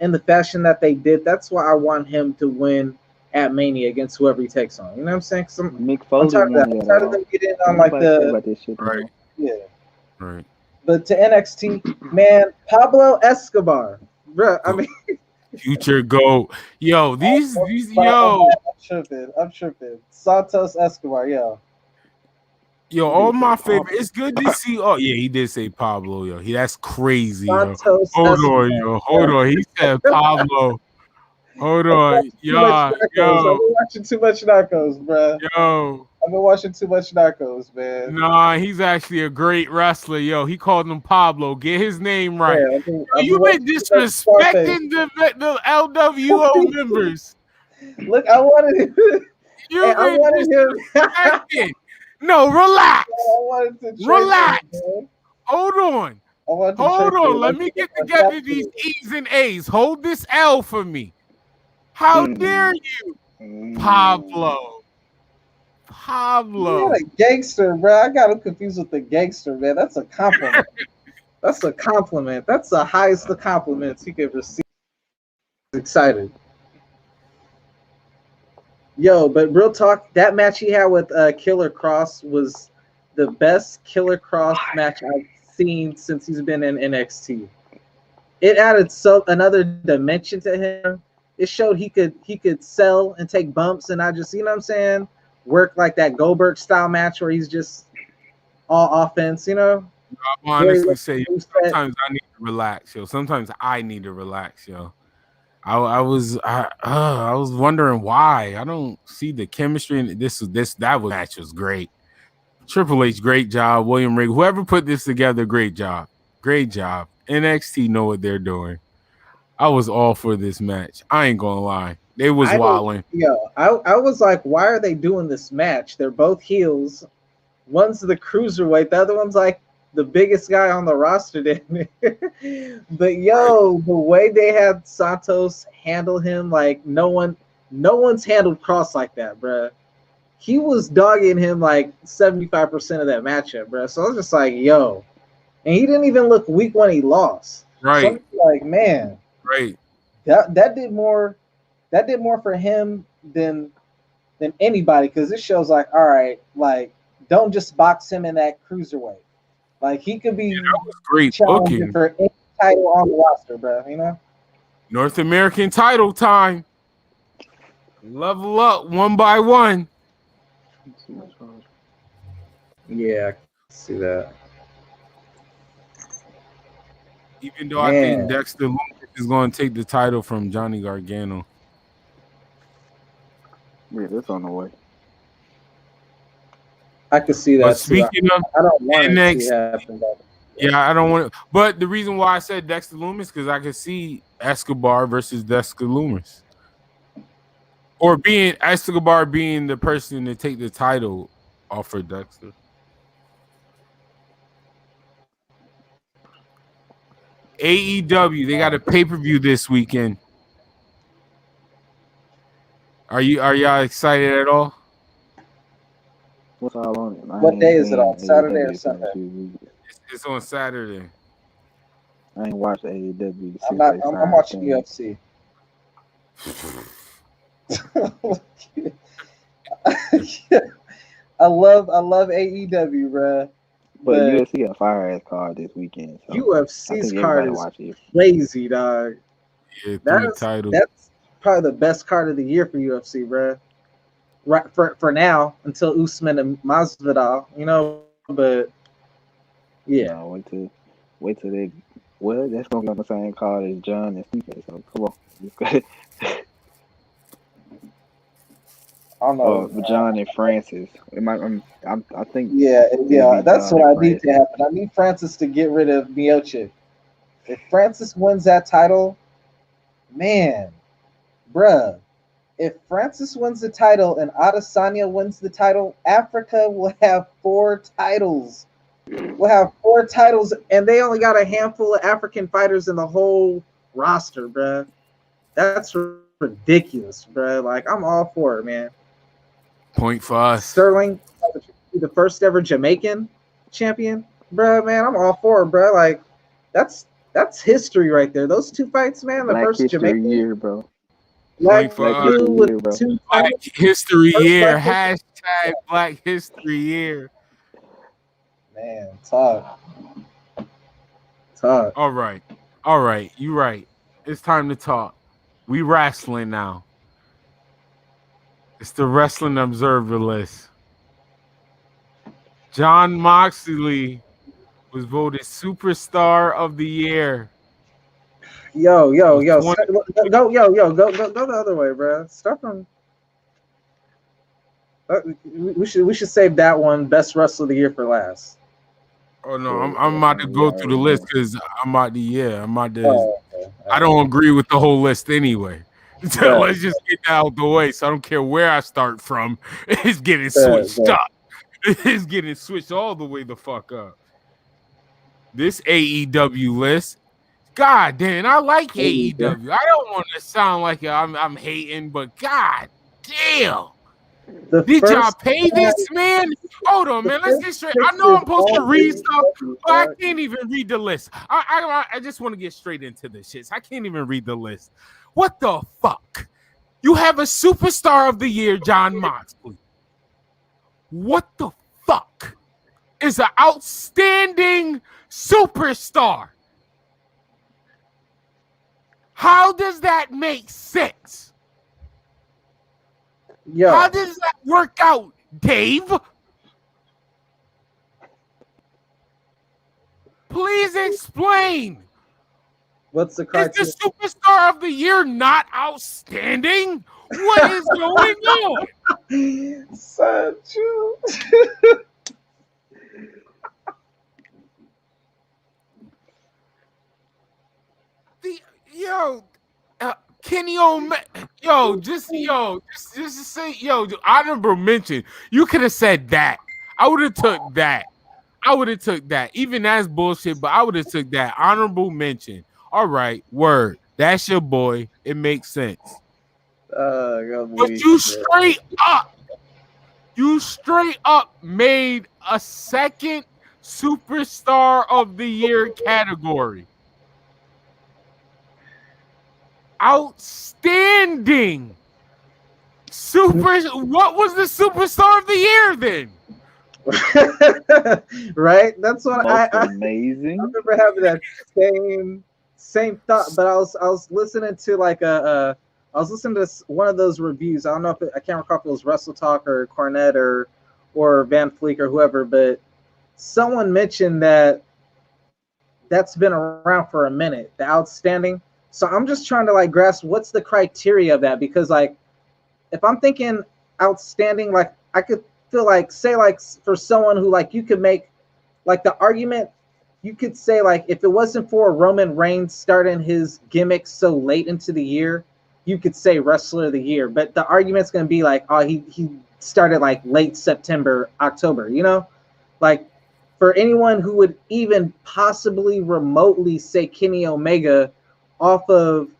Speaker 7: In the fashion that they did, that's why I want him to win at Mania against whoever he takes on. You know what I'm saying?
Speaker 8: Mick Foley,
Speaker 7: I'm tired of them getting on like the
Speaker 1: right.
Speaker 7: Yeah.
Speaker 1: Right.
Speaker 7: But to NXT, man, Pablo Escobar, bro. I mean,
Speaker 1: future GOAT. Yo, these
Speaker 7: I'm tripping. Santos Escobar, yo,
Speaker 1: all my favorite. It's good to see. Oh yeah, he did say Pablo, yo. That's crazy. Yo. Hold on. He said Pablo. Hold on, yo.
Speaker 7: I've been watching too much Narcos, bro.
Speaker 1: Yo,
Speaker 7: I've been watching too much Narcos, man.
Speaker 1: Nah, he's actually a great wrestler, yo. He called him Pablo. Get his name right. Yeah, you've been disrespecting the LWO members.
Speaker 7: Look, I wanted him.
Speaker 1: You've been disrespecting. No, relax. Relax. Hold on. Hold on. Let me get together these E's and A's. Hold this L for me. How dare you, Pablo?
Speaker 7: You're a gangster, bro. I got him confused with the gangster, man. That's a compliment. That's a compliment. That's the highest of compliments he could receive. Excited. Yo, but real talk, that match he had with Killer Cross was the best Killer Cross match I've seen since he's been in NXT. It added another dimension to him. It showed he could sell and take bumps and not just, you know what I'm saying, work like that Goldberg style match where he's just all offense, you know.
Speaker 1: I honestly say sometimes I need to relax, yo. Sometimes I need to relax, yo. I was wondering why I don't see the chemistry in that match was great. Triple H, great job. William Regal, whoever put this together, great job. NXT know what they're doing. I was all for this match. I ain't gonna lie. They was wilding.
Speaker 7: I was like, why are they doing this match? They're both heels. One's the cruiserweight, the other one's like the biggest guy on the roster. But yo, the way they had Santos handle him, like no one's handled Cross like that, bruh. He was dogging him like 75% of that matchup, bruh. So I was just like, yo. And he didn't even look weak when he lost.
Speaker 1: Right.
Speaker 7: So like, man.
Speaker 1: Right.
Speaker 7: That did more for him than anybody, because it shows like, all right, like don't just box him in that cruiserweight. Like he could be
Speaker 1: that was great
Speaker 7: challenging
Speaker 1: booking.
Speaker 7: for any title on the roster, bro. You know,
Speaker 1: North American title time. Level up one by one.
Speaker 7: yeah, I can see that.
Speaker 1: Even though I think Dexter Lumis is going to take the title from Johnny Gargano.
Speaker 8: Yeah, that's on the way.
Speaker 7: I could see that.
Speaker 1: But speaking of,
Speaker 7: I don't want to
Speaker 1: NXT,
Speaker 7: see it happen.
Speaker 1: yeah, I don't want it. But the reason why I said Dexter Lumis because I could see Escobar versus Dexter Lumis, or being Escobar being the person to take the title off for Dexter. AEW, they got a pay-per-view this weekend. Are y'all excited at all?
Speaker 8: What's all on it?
Speaker 7: What day is it on? Saturday or Sunday?
Speaker 1: It's on Saturday.
Speaker 8: I ain't watched AEW.
Speaker 7: I'm watching UFC. I love AEW, bro.
Speaker 8: But UFC got a fire ass card this weekend. So
Speaker 7: UFC's card is crazy, dog.
Speaker 1: Yeah, titles.
Speaker 7: That's probably the best card of the year for UFC, bro. Right for now, until Usman and Masvidal, you know. But yeah,
Speaker 8: no, wait till they. Well, that's gonna be on the same card as John and Steve. So come on.
Speaker 7: I don't know.
Speaker 8: John and Francis. I think.
Speaker 7: Yeah. That's what I need to happen. I need Francis to get rid of Miocic. If Francis wins that title, man, bruh. If Francis wins the title and Adesanya wins the title, Africa will have 4 titles. We'll have 4 titles, and they only got a handful of African fighters in the whole roster, bruh. That's ridiculous, bruh. Like, I'm all for it, man.
Speaker 1: Point for us.
Speaker 7: Sterling, the first ever Jamaican champion, bruh, man. I'm all for it, bruh. Like, that's history right there. Those 2 fights, man. The
Speaker 8: Black
Speaker 7: first
Speaker 8: history
Speaker 7: Jamaican
Speaker 8: year, bro.
Speaker 1: Black History Year. Hashtag Black History Year.
Speaker 7: Man, talk.
Speaker 1: All right. You right. It's time to talk. We wrestling now. It's the Wrestling Observer list. Jon Moxley was voted Superstar of the Year.
Speaker 7: Go the other way, bro. Start from. We should save that one, Best Wrestler of the Year, for last.
Speaker 1: Oh no, I'm about to go through the list because I'm about to. Okay. I don't agree with the whole list anyway. So let's just get that out the way. So I don't care where I start from. It's getting switched up. It's getting switched all the way the fuck up. This AEW list. God damn, I like AEW. I don't want to sound like I'm hating, but god damn. Did y'all pay this man? Hold on, man. Let's get straight. I know I'm supposed to read stuff, but I can't even read the list. I just want to get straight into this shit. I can't even read the list. What the fuck? You have a Superstar of the Year, Jon Moxley. What the fuck is an outstanding superstar? How does that make sense? How does that work out, Dave? Please explain.
Speaker 7: What's the criteria?
Speaker 1: Is the Superstar of the Year not outstanding? What is going on?
Speaker 7: So true.
Speaker 1: Kenny Omega, just say, honorable mention. You could have said that. I would have took that. Even that's bullshit, but I would have took that. Honorable mention. All right, word. That's your boy. It makes sense. But you straight up made a second Superstar of the Year category. Outstanding. What was the Superstar of the Year then?
Speaker 7: Right? That's what
Speaker 8: Most
Speaker 7: I
Speaker 8: amazing.
Speaker 7: remember having that same thought. But I was listening to like I was listening to one of those reviews. I don't know if I can't recall if it was Wrestle Talk or Cornette or Van Fleek or whoever, but someone mentioned that that's been around for a minute. The outstanding. So I'm just trying to like grasp what's the criteria of that, because like if I'm thinking outstanding, like I could feel like say like for someone who like you could make like the argument, you could say like if it wasn't for Roman Reigns starting his gimmick so late into the year, you could say Wrestler of the Year. But the argument's gonna be like, oh, he started like late September, October, you know? Like for anyone who would even possibly remotely say Kenny Omega off of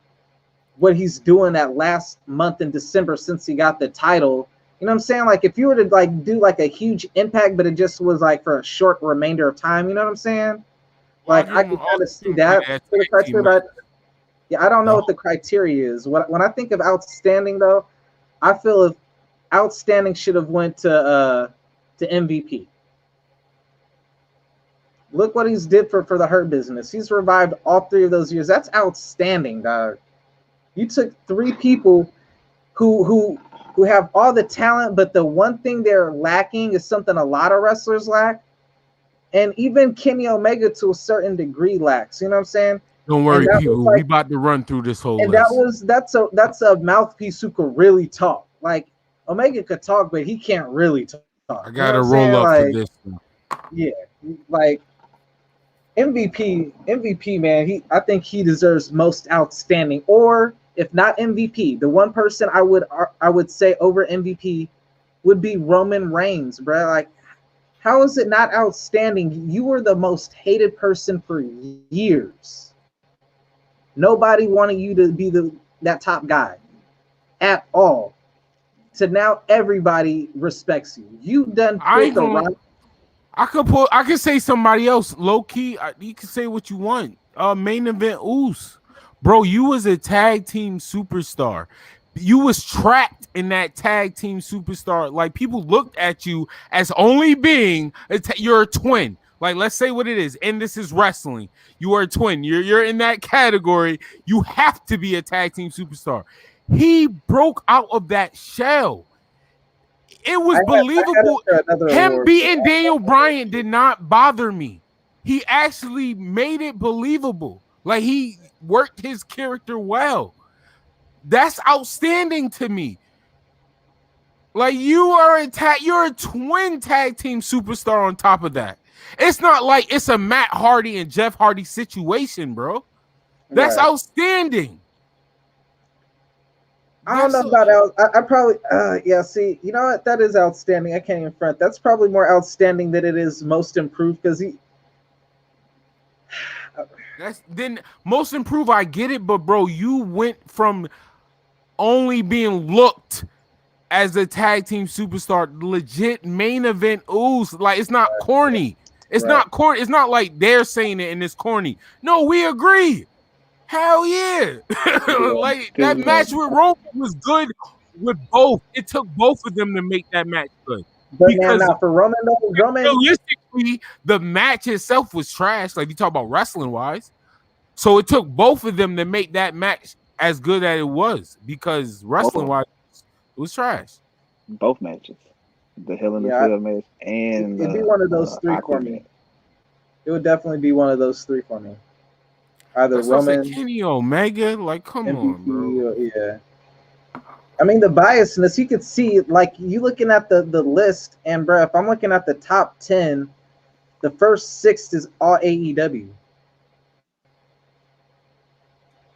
Speaker 7: what he's doing that last month in December since he got the title. You know what I'm saying? Like if you were to like do like a huge impact, but it just was like for a short remainder of time, you know what I'm saying? Like I could kind of see that for the criteria, but yeah, I don't know what the criteria is. When I think of outstanding though, I feel if outstanding should have went to MVP. Look what he's did for the Hurt Business. He's revived all 3 of those years. That's outstanding, dog. You took 3 people who have all the talent, but the one thing they're lacking is something a lot of wrestlers lack, and even Kenny Omega to a certain degree lacks. You know what I'm saying?
Speaker 1: Don't worry, people. Like, we about to run through this whole
Speaker 7: and
Speaker 1: list.
Speaker 7: That's a mouthpiece who could really talk. Like Omega could talk, but he can't really talk.
Speaker 1: I gotta roll up
Speaker 7: like,
Speaker 1: for this one.
Speaker 7: Yeah, like MVP, man. I think he deserves most outstanding, or if not MVP, the one person I would say over MVP would be Roman Reigns, bro. Like, how is it not outstanding? You were the most hated person for years. Nobody wanted you to be that top guy at all. So now everybody respects you. You done put the Rock.
Speaker 1: I could say somebody else. Low key, you can say what you want. Main event Oos. Bro, you was a tag team superstar. You was trapped in that tag team superstar. Like people looked at you as only being you're a twin. Like let's say what it is, and this is wrestling. You are a twin. You're in that category. You have to be a tag team superstar. He broke out of that shell. It was believable. Him beating Daniel Bryan did not bother me. He actually made it believable. Like he worked his character well. That's outstanding to me. Like you're a twin tag team superstar on top of that. It's not like it's a Matt Hardy and Jeff Hardy situation, bro. That's outstanding.
Speaker 7: I don't know about I probably yeah. See, you know what? That is outstanding. I can't even front. That's probably more outstanding than it is most improved because he.
Speaker 1: That's then most improved. I get it, but bro, you went from only being looked as a tag team superstar, legit main event ooze. Like it's not corny. It's not corny. It's not like they're saying it and it's corny. No, we agree. Hell yeah. Like that match with Roman was good with both. It took both of them to make that match good.
Speaker 7: But because now for Roman,
Speaker 1: realistically, the match itself was trash. Like you talk about wrestling wise. So it took both of them to make that match as good as it was because wrestling wise it was trash.
Speaker 8: Both matches. The Hell in the Cell match and
Speaker 7: it'd be one of those 3 for me. It would definitely be one of those 3 for me. Either Roman,
Speaker 1: Kenny Omega, like come MVP, on, bro.
Speaker 7: Yeah. I mean the biasness you could see, like you looking at the list, and bro, if I'm looking at the top 10, the first 6 is all AEW.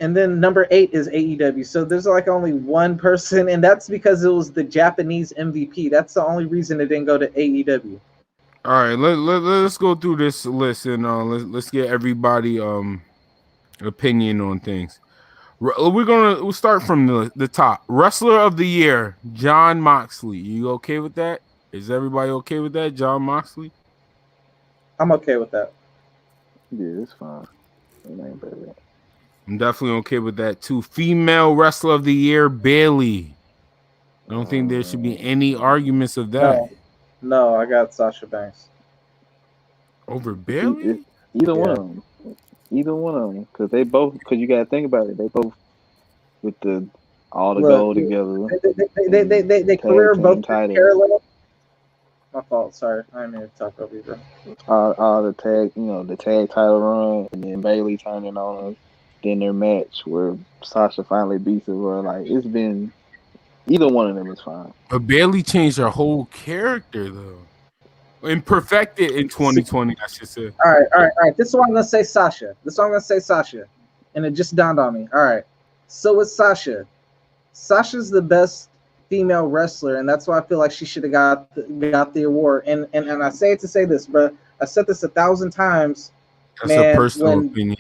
Speaker 7: And then number 8 is AEW. So there's like only one person, and that's because it was the Japanese MVP. That's the only reason it didn't go to AEW.
Speaker 1: All right, let's go through this list and let's get everybody opinion on things. We'll start from the top. Wrestler of the Year, Jon Moxley. You okay with that? Is everybody okay with that, Jon Moxley?
Speaker 7: I'm okay with that.
Speaker 8: Yeah, it's fine. It ain't bad.
Speaker 1: I'm definitely okay with that too. Female Wrestler of the Year, Bayley. I don't think there should be any arguments of that.
Speaker 7: No, I got Sasha Banks.
Speaker 1: Over
Speaker 8: See,
Speaker 1: Bailey?
Speaker 8: either one
Speaker 7: Yeah.
Speaker 8: of them. Either one of them, because they both. Because you gotta think about it. They both with all the
Speaker 7: Look,
Speaker 8: gold together and
Speaker 7: they
Speaker 8: tag
Speaker 7: career
Speaker 8: team
Speaker 7: both
Speaker 8: titles.
Speaker 7: parallel. My fault. Sorry, I didn't mean to talk over you, bro.
Speaker 8: All the tag, the tag title run, and then Bailey turning on her. Then their match where Sasha finally beats her. Where like it's been either one of them is fine.
Speaker 1: But Bailey changed her whole character though. And perfected in 2020, I should say.
Speaker 7: All right. This is what I'm gonna say, Sasha. And it just dawned on me. All right. So with Sasha, Sasha's the best female wrestler, and that's why I feel like she should have got the award. And I say it to say this, bro. I said this 1,000 times.
Speaker 1: That's a
Speaker 7: Man,
Speaker 1: personal opinion.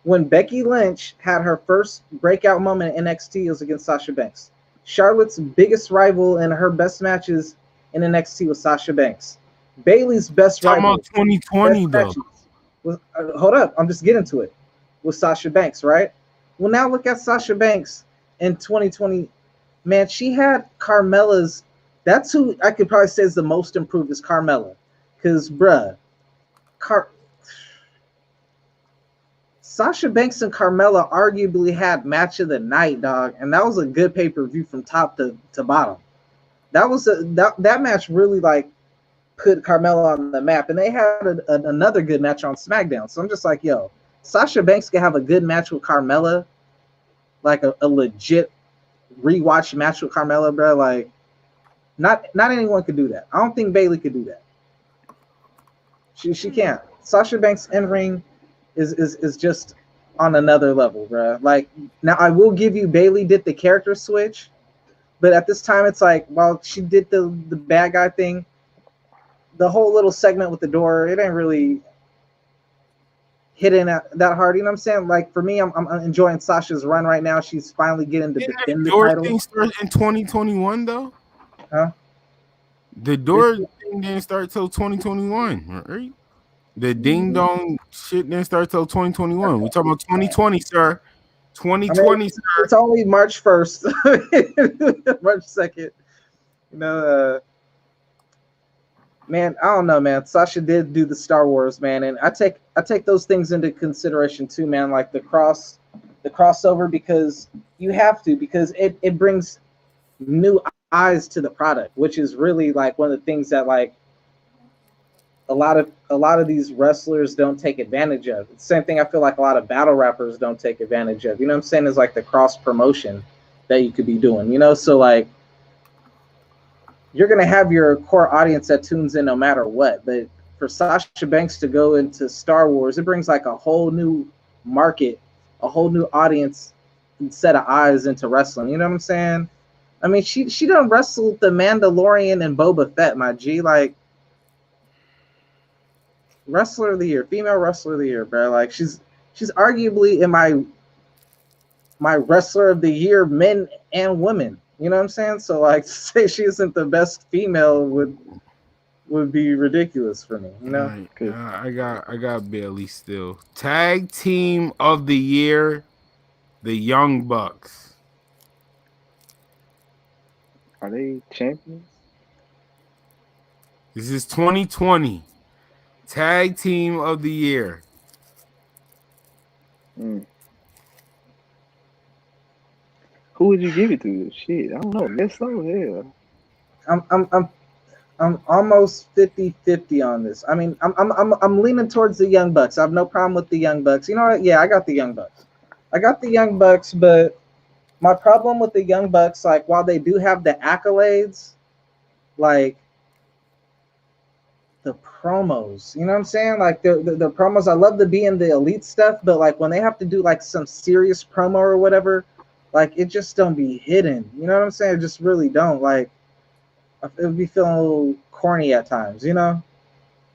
Speaker 7: when Becky Lynch had her first breakout moment in NXT, it was against Sasha Banks. Charlotte's biggest rival and her best matches in NXT was Sasha Banks. Bailey's best
Speaker 1: Talking
Speaker 7: rival,
Speaker 1: about 2020 though.
Speaker 7: was, hold up, I'm just getting to it. With Sasha Banks, right? Well, now look at Sasha Banks in 2020. Man, she had Carmella's. That's who I could probably say is the most improved is Carmella, because bruh, Sasha Banks and Carmella arguably had match of the night, dog, and that was a good pay-per-view from top to bottom. That was that match really like put Carmella on the map, and they had another good match on SmackDown. So I'm just like, yo, Sasha Banks can have a good match with Carmella, like a legit rewatch match with Carmella, bro. Like, not anyone could do that. I don't think Bailey could do that. She can't. Sasha Banks in ring is just on another level, bro. Like, now I will give you Bailey did the character switch, but at this time it's like, while she did the bad guy thing, the whole little segment with the door, it ain't really hitting that hard. You know what I'm saying? Like, for me, I'm enjoying Sasha's run right now. She's finally getting to defend the title.
Speaker 1: Thing started in 2021 though.
Speaker 7: Huh?
Speaker 1: The door thing didn't start till 2021, right? The ding dong shit didn't start till 2021. We talking about 2020, sir. 2020, sir.
Speaker 7: It's only March 1st, March 2nd. You know, man, I don't know, man. Sasha did do the Star Wars, man, and I take those things into consideration too, man. Like the crossover, because you have to, because it brings new eyes to the product, which is really like one of the things that like a lot of these wrestlers don't take advantage of. It's the same thing I feel like a lot of battle rappers don't take advantage of. You know what I'm saying? Is like the cross promotion that you could be doing, you know? So like, you're going to have your core audience that tunes in no matter what. But for Sasha Banks to go into Star Wars, it brings like a whole new market, a whole new audience and set of eyes into wrestling. You know what I'm saying? I mean, she done wrestled the Mandalorian and Boba Fett, my G. Like, wrestler of the year, female wrestler of the year, bro. Like, she's arguably in my wrestler of the year, men and women. You know what I'm saying? So like, to say she isn't the best female would be ridiculous for me. You know?
Speaker 1: I got Bailey still. Tag team of the year, the Young Bucks.
Speaker 8: Are they champions?
Speaker 1: This is 2020. Tag team of the year.
Speaker 8: Who would you give it to? Shit, I don't know. Guess so. Yeah.
Speaker 7: I'm almost 50-50 on this. I mean, I'm leaning towards the Young Bucks. I have no problem with the Young Bucks. You know what? Yeah, I got the Young Bucks. But my problem with the Young Bucks, like, while they do have the accolades, like the promos, you know what I'm saying? Like the promos, I love to be in the elite stuff, but like when they have to do like some serious promo or whatever, like it just don't be hidden. You know what I'm saying? It just really don't. Like, it would be feeling a little corny at times, you know?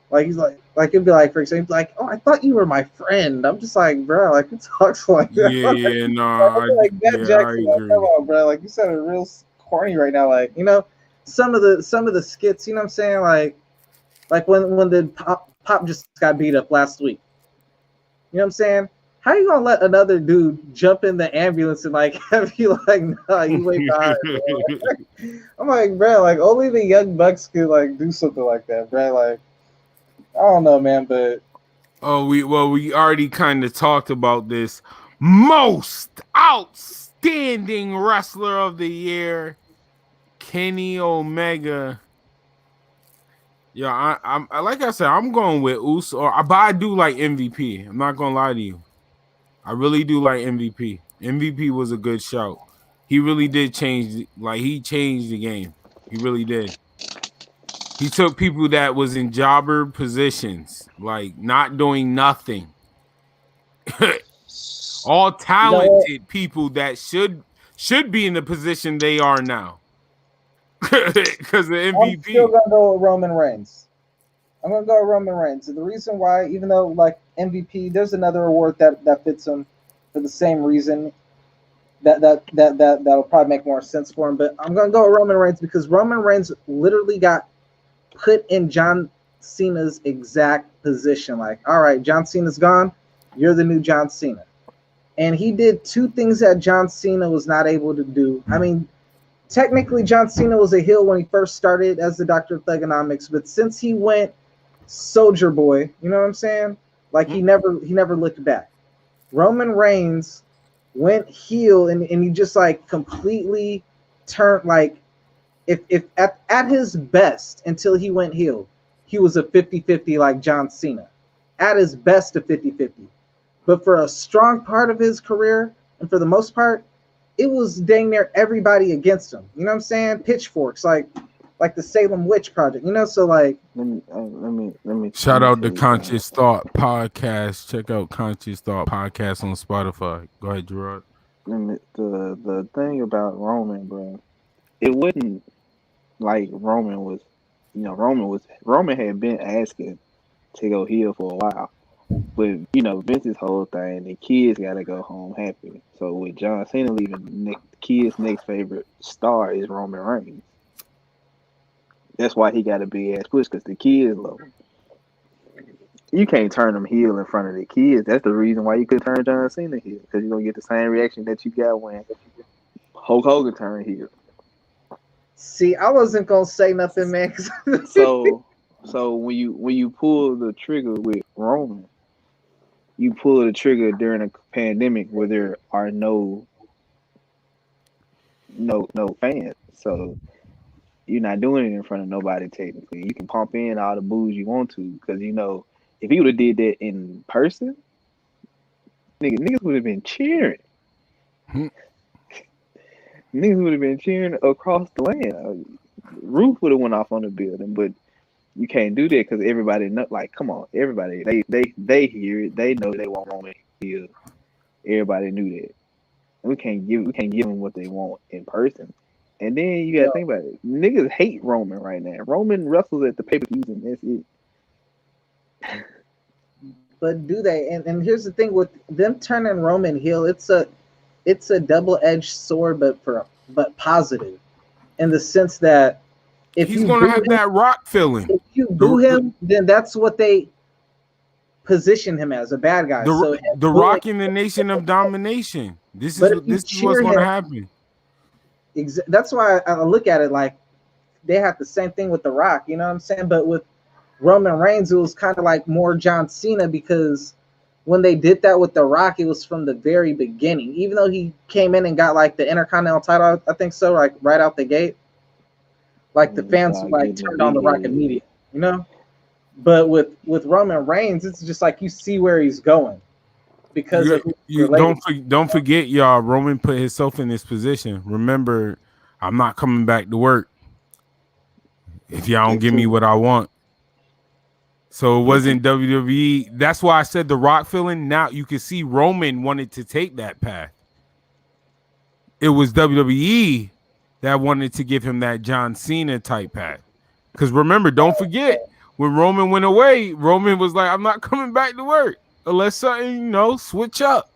Speaker 7: Like, he's like it'd be like, for example, like, oh, I thought you were my friend. I'm just like, bro, like, who talks like that?
Speaker 1: Yeah, no, I agree.
Speaker 7: Come on, bro. Like, you sounded real corny right now. Like, you know, some of the skits, you know what I'm saying? Like when the pop just got beat up last week. You know what I'm saying? how you gonna let another dude jump in the ambulance and like have you like, nah, you wait behind, bro. I'm like, bro, like only the young bucks could like do something like that, bro. Like, I don't know, man, but
Speaker 1: we already kind of talked about this. Most outstanding wrestler of the year, Kenny Omega. Yeah, I'm like I said, I'm going with Uso, but I do like MVP. I'm not gonna lie to you. I really do like MVP. MVP was a good shout. He really did change, like he changed the game. He really did. He took people that was in jobber positions, like not doing nothing. All
Speaker 7: you know what?
Speaker 1: talented people that should be in the position they are now. Because the
Speaker 7: I'm still
Speaker 1: MVP.
Speaker 7: gonna go with Roman Reigns. I'm gonna go with Roman Reigns. And the reason why, even though like MVP, there's another award that fits him for the same reason. That'll probably make more sense for him. But I'm gonna go with Roman Reigns because Roman Reigns literally got put in John Cena's exact position. Like, all right, John Cena's gone, you're the new John Cena. And he did two things that John Cena was not able to do. I mean, technically John Cena was a heel when he first started as the Doctor of Thugonomics, but since he went Soldier Boy, you know what I'm saying? Like he never looked back. Roman Reigns went heel and he just like completely turned, like if at his best until he went heel, he was a 50-50 like John Cena. At his best a 50-50. But for a strong part of his career, and for the most part, it was dang near everybody against him. You know what I'm saying? Pitchforks, like the Salem Witch Project. You know, so like
Speaker 8: Let me
Speaker 1: Shout out to
Speaker 8: tell you
Speaker 1: Conscious Thought Podcast. Check out Conscious Thought Podcast on Spotify. Go ahead, Gerard.
Speaker 8: the thing about Roman, bro, it wasn't like Roman was, Roman had been asking to go heel for a while, but Vince's whole thing, the kids got to go home happy. So with John Cena leaving, the kids' next favorite star is Roman Reigns. That's why he got a big ass push because the kids love him. You can't turn them heel in front of the kids. That's the reason why you could turn John Cena heel, because you're gonna get the same reaction that you got when Hulk Hogan turned heel.
Speaker 7: see, I wasn't gonna say nothing, man.
Speaker 8: So when you pull the trigger with Roman, you pull the trigger during a pandemic where there are no fans. So you're not doing it in front of nobody technically. You can pump in all the boos you want to, because if you would have did that in person, niggas would have been cheering. Niggas would have been cheering across the land. Roof would have went off on the building, but you can't do that because everybody know. Like, come on, everybody they hear it. They know they want Roman here. Everybody knew that. We can't give them what they want in person. And then you gotta think about it. Niggas hate Roman right now. Roman wrestles at the pay-per-views and that's it.
Speaker 7: But do they? And here's the thing with them turning Roman heel, it's a double-edged sword, but positive, in the sense that if
Speaker 1: He's
Speaker 7: you
Speaker 1: gonna
Speaker 7: boo
Speaker 1: have
Speaker 7: him,
Speaker 1: that Rock feeling.
Speaker 7: if you boo him, then that's what they position him as, a bad guy. So
Speaker 1: The Rock in the Nation of Domination. This
Speaker 7: But
Speaker 1: is
Speaker 7: if you
Speaker 1: what's
Speaker 7: cheer
Speaker 1: gonna
Speaker 7: him-
Speaker 1: happen.
Speaker 7: that's why I look at it like they have the same thing with The Rock, you know what I'm saying? But with Roman Reigns, it was kind of like more John Cena, because when they did that with The Rock, it was from the very beginning. Even though he came in and got like the Intercontinental title, I think so, like right out the gate, like the fans like turned on The Rock immediately, you know? But with Roman Reigns, it's just like you see where he's going because of
Speaker 1: You don't forget, y'all. Roman put himself in this position. Remember, I'm not coming back to work if y'all don't give me what I want. So it wasn't WWE. That's why I said the Rock feeling. Now you can see Roman wanted to take that path. It was WWE that wanted to give him that John Cena type path. Because remember, don't forget, when Roman went away, Roman was like, I'm not coming back to work unless something, switch up.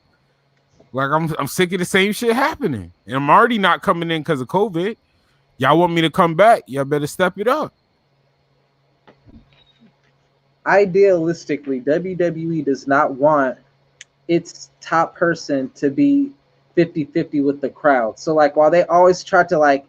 Speaker 1: Like, I'm sick of the same shit happening. And I'm already not coming in because of COVID. Y'all want me to come back? Y'all better step it up.
Speaker 7: Idealistically, WWE does not want its top person to be 50-50 with the crowd. So like while they always tried to like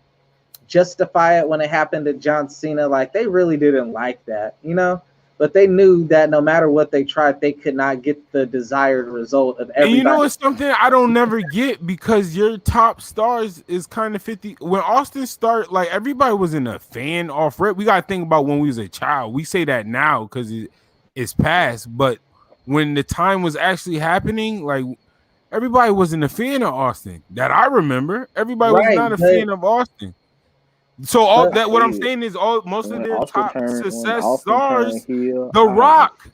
Speaker 7: justify it when it happened to John Cena, like they really didn't like that, you know? But they knew that no matter what they tried, they could not get the desired result of everybody.
Speaker 1: And you know, it's something I don't never get, because your top stars is kind of 50. When Austin started, like everybody wasn't a fan off rip. We got to think about when we was a child. We say that now because it's past. But when the time was actually happening, like everybody wasn't a fan of Austin. That I remember. Everybody was not a fan of Austin. So all that, what I'm saying is, most of their top success stars, The Rock.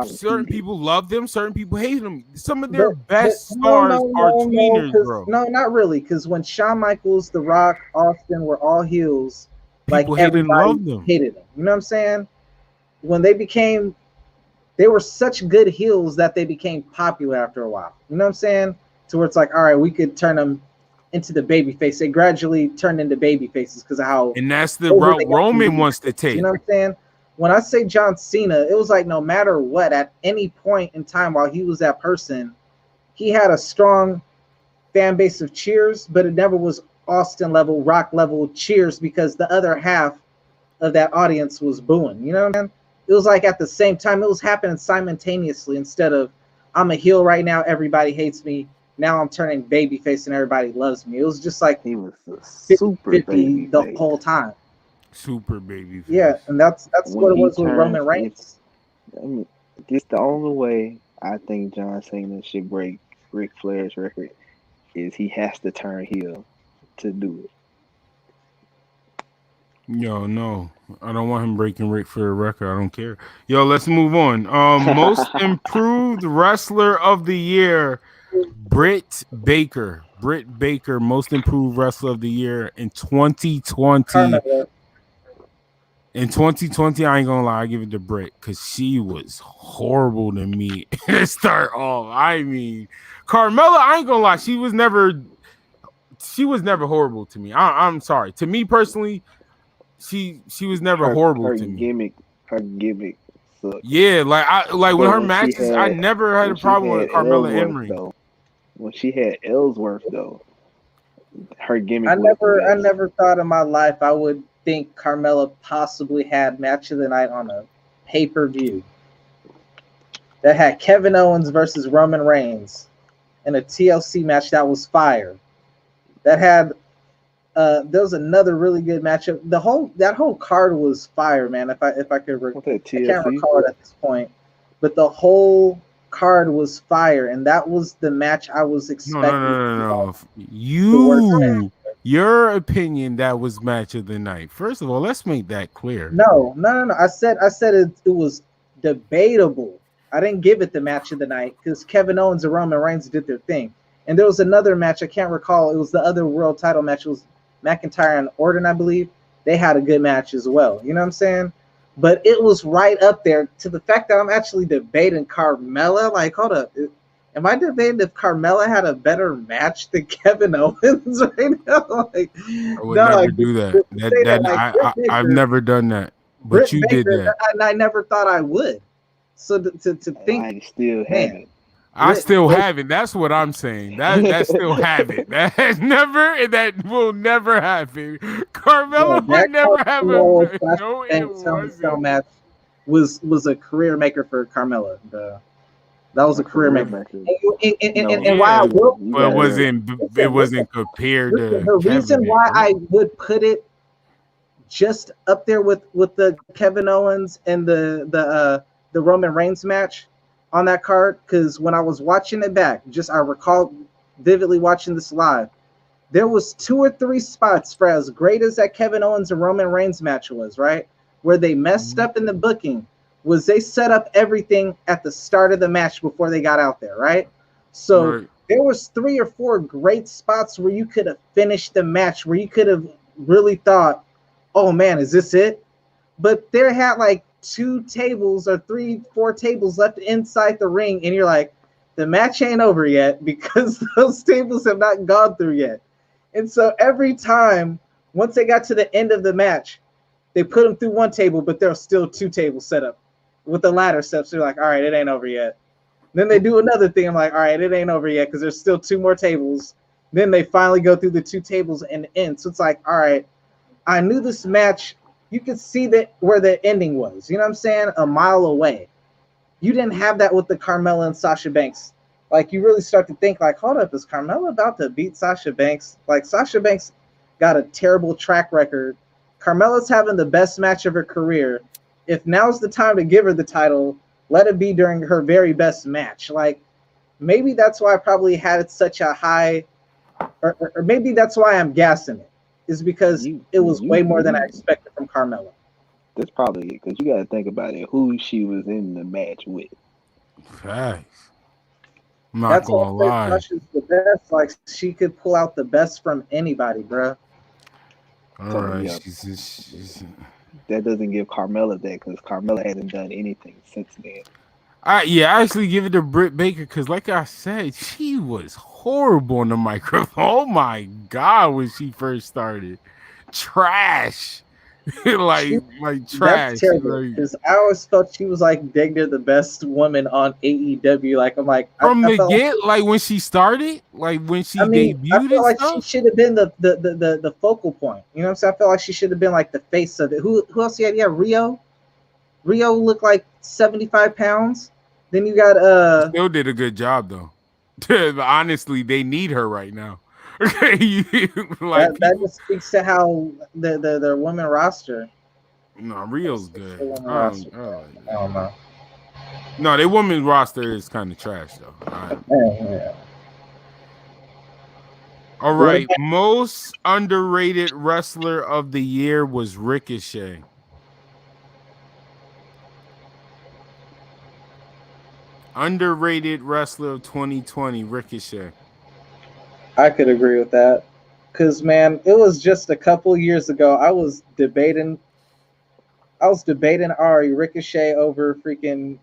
Speaker 1: Certain people love them, certain people hate them. Some of their best stars are tweeners, bro.
Speaker 7: No, not really, because when Shawn Michaels, The Rock, Austin were all heels,
Speaker 1: people
Speaker 7: like everybody
Speaker 1: hated
Speaker 7: them. You know what I'm saying? When they were such good heels that they became popular after a while. You know what I'm saying? To where it's like, all right, we could turn them into the baby face. They gradually turned into baby faces because of how,
Speaker 1: and that's the route Roman wants to take.
Speaker 7: You know what I'm saying? When I say John Cena, it was like no matter what, at any point in time while he was that person, he had a strong fan base of cheers, but it never was Austin level, Rock level cheers, because the other half of that audience was booing. You know what I mean? It was like at the same time, it was happening simultaneously. Instead of I'm a heel right now, everybody hates me. Now I'm turning babyface and everybody loves me. It was just like
Speaker 8: he was super 50
Speaker 7: the whole time.
Speaker 1: Super baby.
Speaker 7: Yeah, and that's what it was with Roman Reigns.
Speaker 8: This the only way I think John Cena should break Ric Flair's record is he has to turn heel to do it.
Speaker 1: Yo, no, I don't want him breaking Ric Flair record. I don't care. Yo, let's move on. Most improved wrestler of the year, Britt Baker. Britt Baker, most improved wrestler of the year in 2020. In 2020, I ain't gonna lie, I give it to Britt because she was horrible to me to start off. I mean, Carmella, I ain't gonna lie, she was never horrible to me. I'm sorry. To me personally, she was never horrible to me.
Speaker 8: Her gimmick sucked.
Speaker 1: Yeah, like when her matches, I never had a problem with Carmella in ring.
Speaker 8: When she had Ellsworth though, her gimmick.
Speaker 7: I never thought in my life I would think Carmella possibly had match of the night on a pay-per-view that had Kevin Owens versus Roman Reigns in a TLC match that was fire. That had there was another really good matchup. That whole card was fire, man. If I could, I can't recall it at this point, but the whole card was fire, and that was the match I was expecting.
Speaker 1: No. Your opinion, that was match of the night. First of all, let's make that clear.
Speaker 7: No. I said it was debatable. I didn't give it the match of the night because Kevin Owens and Roman Reigns did their thing, and there was another match I can't recall. It was the other world title match. It was McIntyre and Orton, I believe. They had a good match as well. You know what I'm saying? But it was right up there to the fact that I'm actually debating Carmella. Like, hold up. Am I debating if Carmella had a better match than Kevin Owens right now? Like,
Speaker 1: I would never do that. I've never done that. But Britt you Baker, did that.
Speaker 7: I never thought I would. So to think.
Speaker 8: I still haven't.
Speaker 1: I still haven't. That's what I'm saying. That still haven't. That has never, and that will never happen. Carmella would never have a
Speaker 7: match. Was a career maker for Carmella. That was a career maker. And why I will,
Speaker 1: but it wasn't compared to
Speaker 7: the reason why I would put it just up there with the Kevin Owens and the Roman Reigns match on that card, because when I was watching it back, I recall vividly watching this live, there was 2 or 3 spots for as great as that Kevin Owens and Roman Reigns match was, right, where they messed up in the booking, was they set up everything at the start of the match before they got out there, right? So there was 3 or 4 great spots where you could have finished the match, where you could have really thought, oh man, is this it? But there had like 2 tables or 3-4 tables left inside the ring, and you're like, the match ain't over yet because those tables have not gone through yet. And so every time, once they got to the end of the match, they put them through one table, but there are still 2 tables set up with the ladder steps. So you're like, all right, it ain't over yet. Then they do another thing. I'm like, all right, it ain't over yet because there's still 2 more tables. Then they finally go through the 2 tables and end. So it's like, all right, I knew this match. You could see that where the ending was. You know what I'm saying? A mile away. You didn't have that with the Carmella and Sasha Banks. Like, you really start to think, like, hold up, is Carmella about to beat Sasha Banks? Like, Sasha Banks got a terrible track record. Carmella's having the best match of her career. If now's the time to give her the title, let it be during her very best match. Like, maybe that's why I probably had it such a high, or maybe that's why I'm gassing it, is because it was way more than I expected from Carmella.
Speaker 8: That's probably it, because you got to think about it, who she was in the match with.
Speaker 1: Facts. I'm not
Speaker 7: That's
Speaker 1: gonna lie.
Speaker 7: Sasha's the best. Like, she could pull out the best from anybody, bro.
Speaker 1: All
Speaker 8: So,
Speaker 1: right,
Speaker 8: yeah.
Speaker 1: she's
Speaker 8: That doesn't give Carmella that, because Carmella hasn't done anything since then.
Speaker 1: I actually give it to Britt Baker because, like I said, she was horrible on the microphone. Oh my god, when she first started, trash, like trash.
Speaker 7: That's terrible because I always felt she was like dang near the best woman on AEW. Like, I'm like,
Speaker 1: From
Speaker 7: I
Speaker 1: the
Speaker 7: felt
Speaker 1: get, like when she started, like when she
Speaker 7: I
Speaker 1: debuted
Speaker 7: feel
Speaker 1: and
Speaker 7: like
Speaker 1: stuff.
Speaker 7: she should have been the focal point. You know what I'm saying? I feel like she should have been like the face of it. Who else you had? Yeah, Rio. Rio looked like 75 pounds. Then you got
Speaker 1: Still did a good job though. Honestly, they need her right now. Like
Speaker 7: that just speaks to how their women roster.
Speaker 1: No, Rio's good.
Speaker 7: I don't know.
Speaker 1: No, their women's roster is kind of trash though.
Speaker 7: Yeah.
Speaker 1: All right, most underrated wrestler of the year was Ricochet. Underrated wrestler of 2020, Ricochet.
Speaker 7: I could agree with that. Cause man, it was just a couple years ago. I was debating Ari Ricochet over freaking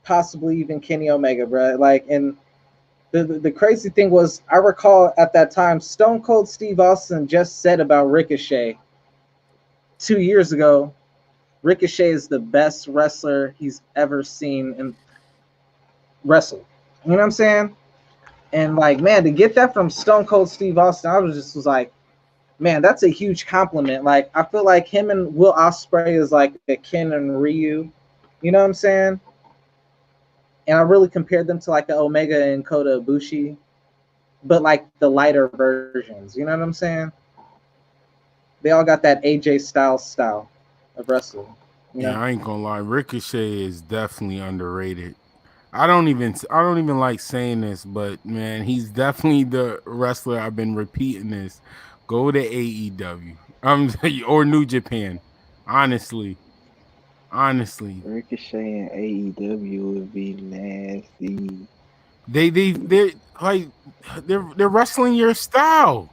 Speaker 7: possibly even Kenny Omega, bro. Like, and the crazy thing was, I recall at that time, Stone Cold Steve Austin just said about Ricochet 2 years ago, Ricochet is the best wrestler he's ever seen in wrestle. You know what I'm saying? And like, man, to get that from Stone Cold Steve Austin, I was like, man, that's a huge compliment. Like, I feel like him and Will Ospreay is like a Ken and Ryu. You know what I'm saying? And I really compared them to like the Omega and Kota Ibushi, but like the lighter versions. You know what I'm saying? They all got that AJ Styles style of wrestling. You know?
Speaker 1: Yeah, I ain't gonna lie. Ricochet is definitely underrated. I don't even like saying this, but man, he's definitely the wrestler. I've been repeating this. Go to AEW, or New Japan. Honestly,
Speaker 8: Ricochet and AEW would be nasty.
Speaker 1: they're like they're wrestling your style.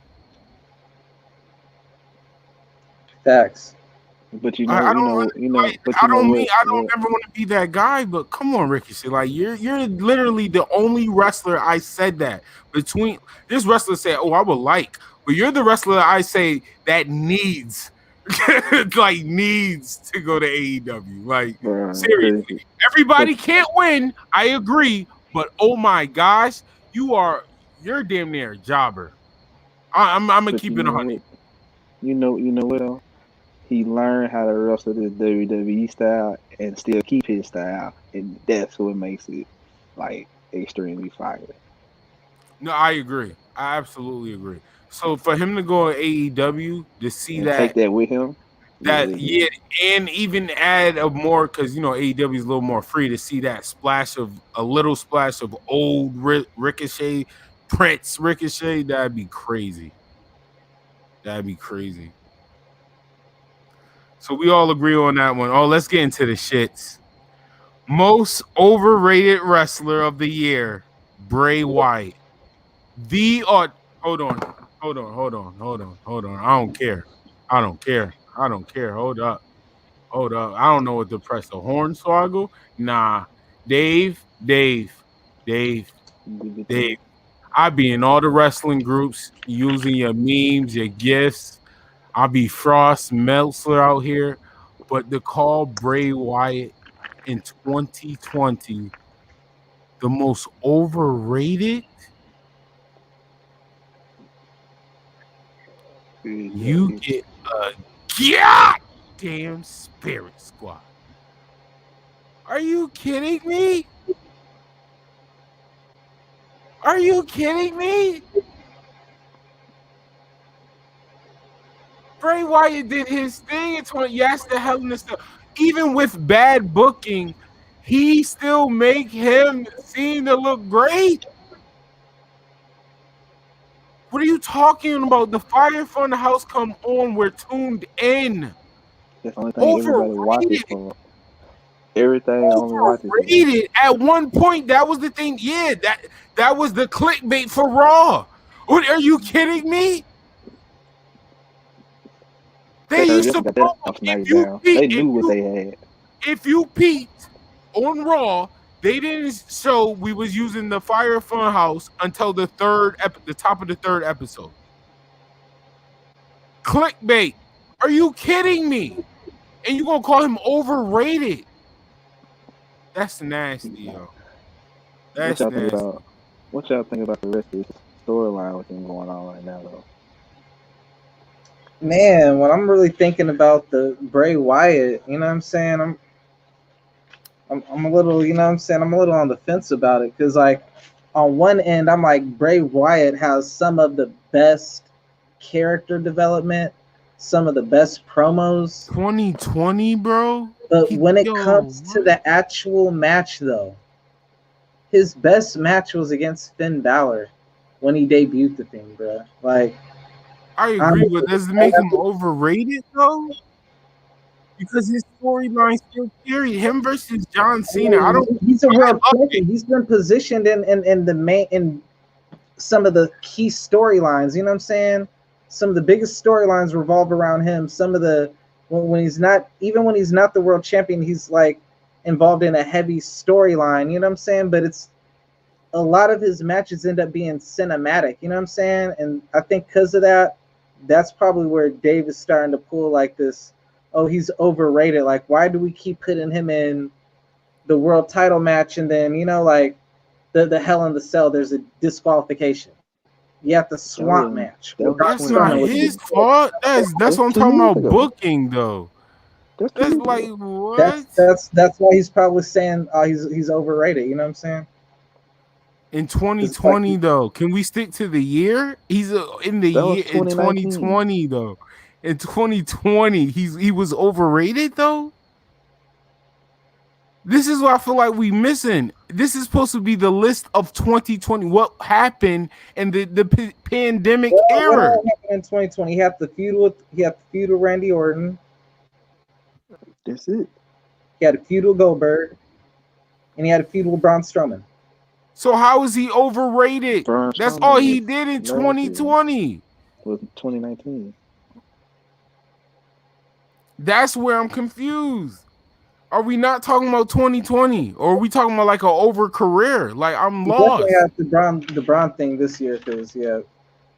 Speaker 8: But
Speaker 1: I don't ever want to be that guy, but come on, Ricochet. Like you're literally the only wrestler I said that between this wrestler said, "Oh, I would like," but you're the wrestler I say that needs needs to go to AEW. Like seriously, everybody can't win. I agree, but oh my gosh, you're damn near a jobber. I'm gonna keep it 100.
Speaker 8: You know what else? He learned how to wrestle this WWE style and still keep his style, and that's what makes it like extremely fire.
Speaker 1: No, I agree. I absolutely agree. So for him to go to AEW to see
Speaker 8: and
Speaker 1: that,
Speaker 8: take that with him,
Speaker 1: and even add a more, because AEW is a little more free, to see that a little splash of old Ricochet, Prince Ricochet, that'd be crazy. So we all agree on that one. Oh, let's get into the shits. Most overrated wrestler of the year, Bray Wyatt. Hold on. I don't care. Hold up. I don't know what to press. The hornswoggle? Nah. Dave. I be in all the wrestling groups using your memes, your gifts. I'll be Frost Meltzer out here. But to call Bray Wyatt in 2020 The most overrated? You get a goddamn Spirit Squad. Are you kidding me? Are you kidding me? Bray Wyatt did his thing in 20. Yes, the Hell in the Cell. Even with bad booking, he still make him seem to look great. What are you talking about? The Fire from the House come on. We're tuned in.
Speaker 8: That's the only thing everybody watches for. Everything only watches for.
Speaker 1: Overrated. At one point, that was the thing. Yeah, that was the clickbait for Raw. What, are you kidding me? They used to promote.
Speaker 8: They knew what they had.
Speaker 1: If you peeked on Raw, they didn't show we was using the Fire Fun House until the top of the third episode. Clickbait. Are you kidding me? And you gonna call him overrated? That's nasty, yo. That's nasty.
Speaker 8: What y'all think about the rest of this storyline with him going on right now, though?
Speaker 7: Man, when I'm really thinking about the Bray Wyatt, you know what I'm saying? I'm a little, you know what I'm saying? I'm a little on the fence about it because, like, on one end, I'm like, Bray Wyatt has some of the best character development, some of the best promos.
Speaker 1: 2020, bro.
Speaker 7: But when it comes to the actual match, though, his best match was against Finn Balor when he debuted the thing, bro. Like,
Speaker 1: I agree with. Does it make him overrated though? Because his storyline still carried him versus John Cena. I don't.
Speaker 7: He's a real champion. He's been positioned in the main in some of the key storylines. You know what I'm saying? Some of the biggest storylines revolve around him. Some of the when he's not the world champion, he's like involved in a heavy storyline. You know what I'm saying? But it's a lot of his matches end up being cinematic. You know what I'm saying? And I think because of that, that's probably where Dave is starting to pull like this. Oh, he's overrated. Like, why do we keep putting him in the world title match and then, you know, like the Hell in the Cell, there's a disqualification. You have the swamp match.
Speaker 1: That's not his fault. That's what I'm talking about. Booking though. That's like what?
Speaker 7: That's why he's probably saying he's overrated. You know what I'm saying?
Speaker 1: In 2020 though, can we stick to the year? He's in the year in 2020 though. In 2020, he was overrated though. This is what I feel like we missing. This is supposed to be the list of 2020. What happened in the pandemic era?
Speaker 7: What happened in 2020? He had the feud with Randy Orton.
Speaker 8: That's it.
Speaker 7: He had a feud with Goldberg, and he had a feud with Braun Strowman.
Speaker 1: So how is he overrated? That's all he did in 2020.
Speaker 8: Was 2019.
Speaker 1: That's where I'm confused. Are we not talking about 2020, or are we talking about like an over career? Like I'm lost.
Speaker 7: Have the Braun thing this year because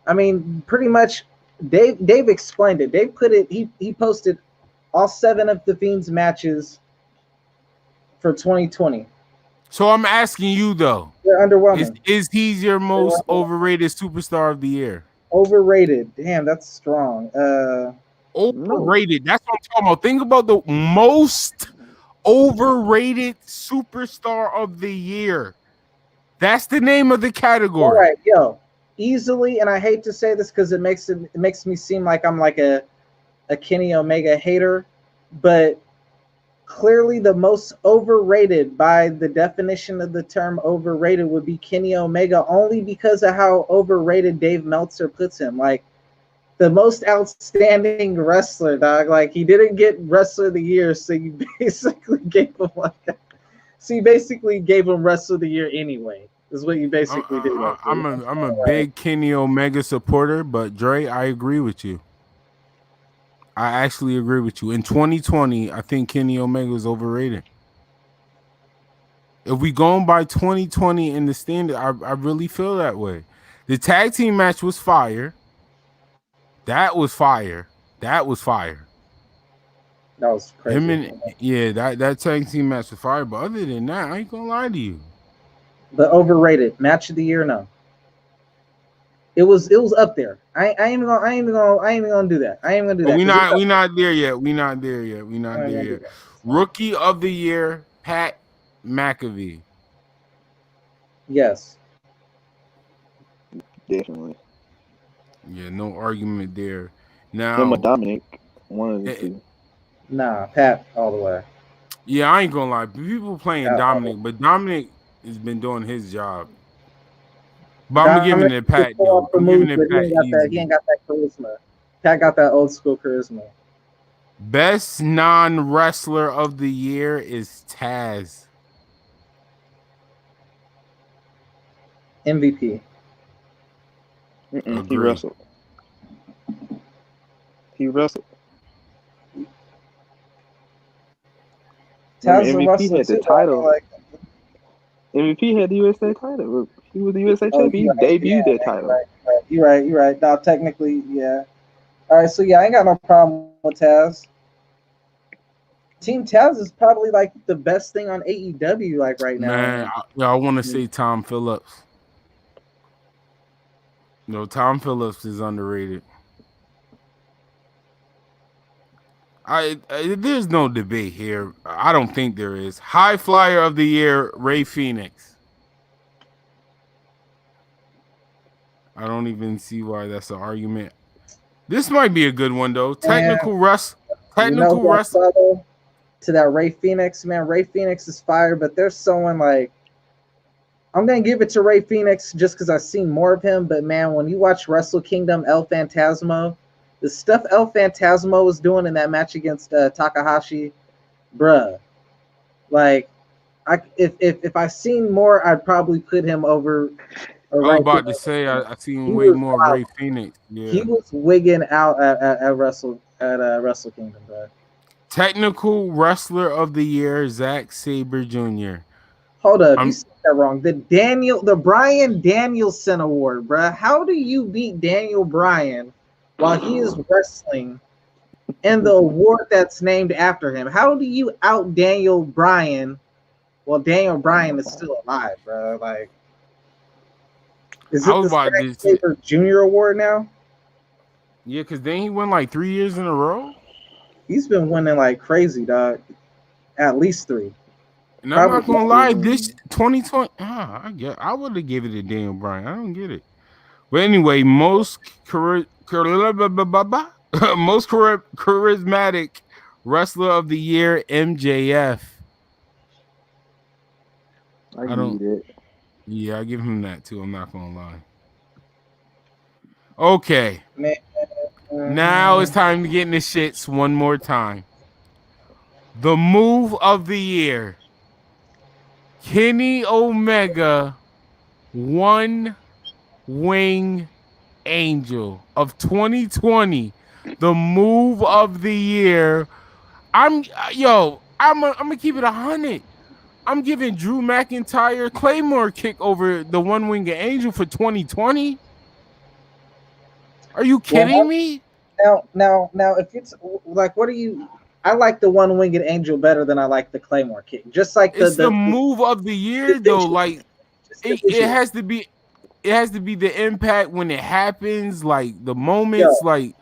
Speaker 7: I mean pretty much Dave explained it. Dave put it. He posted all 7 of the Fiend's matches for 2020.
Speaker 1: So I'm asking you though.
Speaker 7: They're underwhelming.
Speaker 1: Is he your most overrated superstar of the year?
Speaker 7: Overrated. Damn, that's strong.
Speaker 1: Overrated. That's what I'm talking about. Think about the most overrated superstar of the year. That's the name of the category.
Speaker 7: All right, yo. Easily, and I hate to say this because it makes me seem like I'm like a Kenny Omega hater, but clearly the most overrated by the definition of the term overrated would be Kenny Omega, only because of how overrated Dave Meltzer puts him. Like, the most outstanding wrestler, dog. Like, he didn't get Wrestler of the Year, so you basically gave him Wrestler of the Year anyway. Is what you basically did.
Speaker 1: I'm a big Kenny Omega supporter, but Dre, I agree with you. I actually agree with you. In 2020, I think Kenny Omega is overrated. If we going by 2020 in the standard, I really feel that way. The tag team match was fire. That was fire. That was fire.
Speaker 7: That was crazy.
Speaker 1: That tag team match was fire. But other than that, I ain't gonna lie to you.
Speaker 7: But overrated match of the year, no. It was up there. I ain't even gonna do that. I ain't gonna do
Speaker 1: But
Speaker 7: that.
Speaker 1: we not there yet. We not there yet. We not there yet. Rookie of the year, Pat McAfee.
Speaker 7: Yes.
Speaker 8: Definitely.
Speaker 1: Yeah, no argument there.
Speaker 8: Him or
Speaker 1: Now,
Speaker 8: Dominic, one of the two.
Speaker 7: Nah, Pat all the way.
Speaker 1: yeah, I ain't gonna lie. People playing
Speaker 7: Pat all the way.
Speaker 1: Dominic, but Dominic has been doing his job. But I'm giving
Speaker 7: Dominic
Speaker 1: it to
Speaker 7: can
Speaker 1: Pat
Speaker 7: pull
Speaker 1: though.
Speaker 7: off the
Speaker 1: I'm giving
Speaker 7: move,
Speaker 1: it
Speaker 7: but he
Speaker 1: Pat
Speaker 7: ain't got that. He
Speaker 1: easily.
Speaker 7: ain't got that charisma. Pat got that old school charisma.
Speaker 1: Best non-wrestler of the year is Taz.
Speaker 7: MVP.
Speaker 8: He
Speaker 1: Agree.
Speaker 8: wrestled. He wrestled.
Speaker 7: Taz the
Speaker 8: MVP
Speaker 7: wrestler
Speaker 8: had the
Speaker 7: too. I
Speaker 8: title.
Speaker 7: like,
Speaker 8: MVP had the USA title. He was the USA
Speaker 7: oh,
Speaker 8: champion. He debuted that title.
Speaker 7: You're right. Now technically, yeah. All right, so yeah, I ain't got no problem with Taz. Team Taz is probably like the best thing on AEW like right now.
Speaker 1: Man, I want to say Tom Phillips. No, Tom Phillips is underrated. There's no debate here. I don't think there is. High flyer of the year, Ray Phoenix. I don't even see why that's an argument. This might be a good one though. Technical wrestler.
Speaker 7: You know who I follow to that Ray Phoenix, man. Ray Phoenix is fire, but there's someone like I'm gonna give it to Ray Phoenix just because I've seen more of him. But man, when you watch Wrestle Kingdom, El Phantasmo, the stuff El Phantasmo was doing in that match against Takahashi, bruh, like if I seen more, I'd probably put him over.
Speaker 1: I was about to say I seen way more of Ray Phoenix. Yeah,
Speaker 7: he was wigging out at Wrestle Kingdom, bro.
Speaker 1: Technical wrestler of the year, Zack Sabre Jr.
Speaker 7: Hold up, you said that wrong. The Bryan Danielson Award, bruh. How do you beat Daniel Bryan while he is wrestling and the award that's named after him? How do you out Daniel Bryan while Daniel Bryan is still alive, bro? Like, is it the Zack Sabre Jr. Award now?
Speaker 1: Yeah, because then he won like 3 years in a row.
Speaker 7: He's been winning like crazy, dog. At least 3.
Speaker 1: And I'm not gonna lie, this 2020, I would have given it to Daniel Bryan. I don't get it. But anyway, most charismatic wrestler of the year, MJF.
Speaker 8: I don't.
Speaker 1: Yeah, I give him that too. I'm not gonna lie. Okay. Now it's time to get in the shits one more time. The move of the year. Kenny Omega, One Wing Angel of 2020. The move of the year. I'm gonna keep it 100. I'm giving Drew McIntyre Claymore kick over the One Winged Angel for 2020. Are you kidding me?
Speaker 7: Now, if it's like, what are you? I like the One Winged Angel better than I like the Claymore kick. Just like
Speaker 1: it's the move of the year, though. Like it has to be. It has to be the impact when it happens, like the moments. Like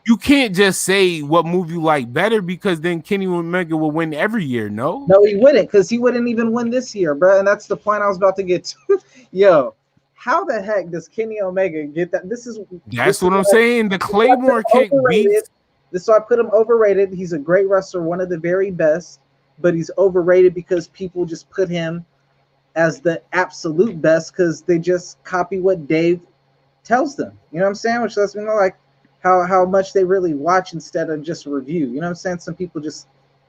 Speaker 1: you can't just say what move you like better because then Kenny Omega will win every year. No,
Speaker 7: he wouldn't, because he wouldn't even win this year, bro. And that's the point I was about to get to. Yo, how the heck does Kenny Omega get that?
Speaker 1: That's what I'm saying. The Claymore kick beats.
Speaker 7: This is why I put him overrated. He's a great wrestler, one of the very best, but he's overrated because people just put him as the absolute best because they just copy what Dave tells them. You know what I'm saying? Which lets me know like how much they really watch instead of just review. You know what I'm saying? Some people just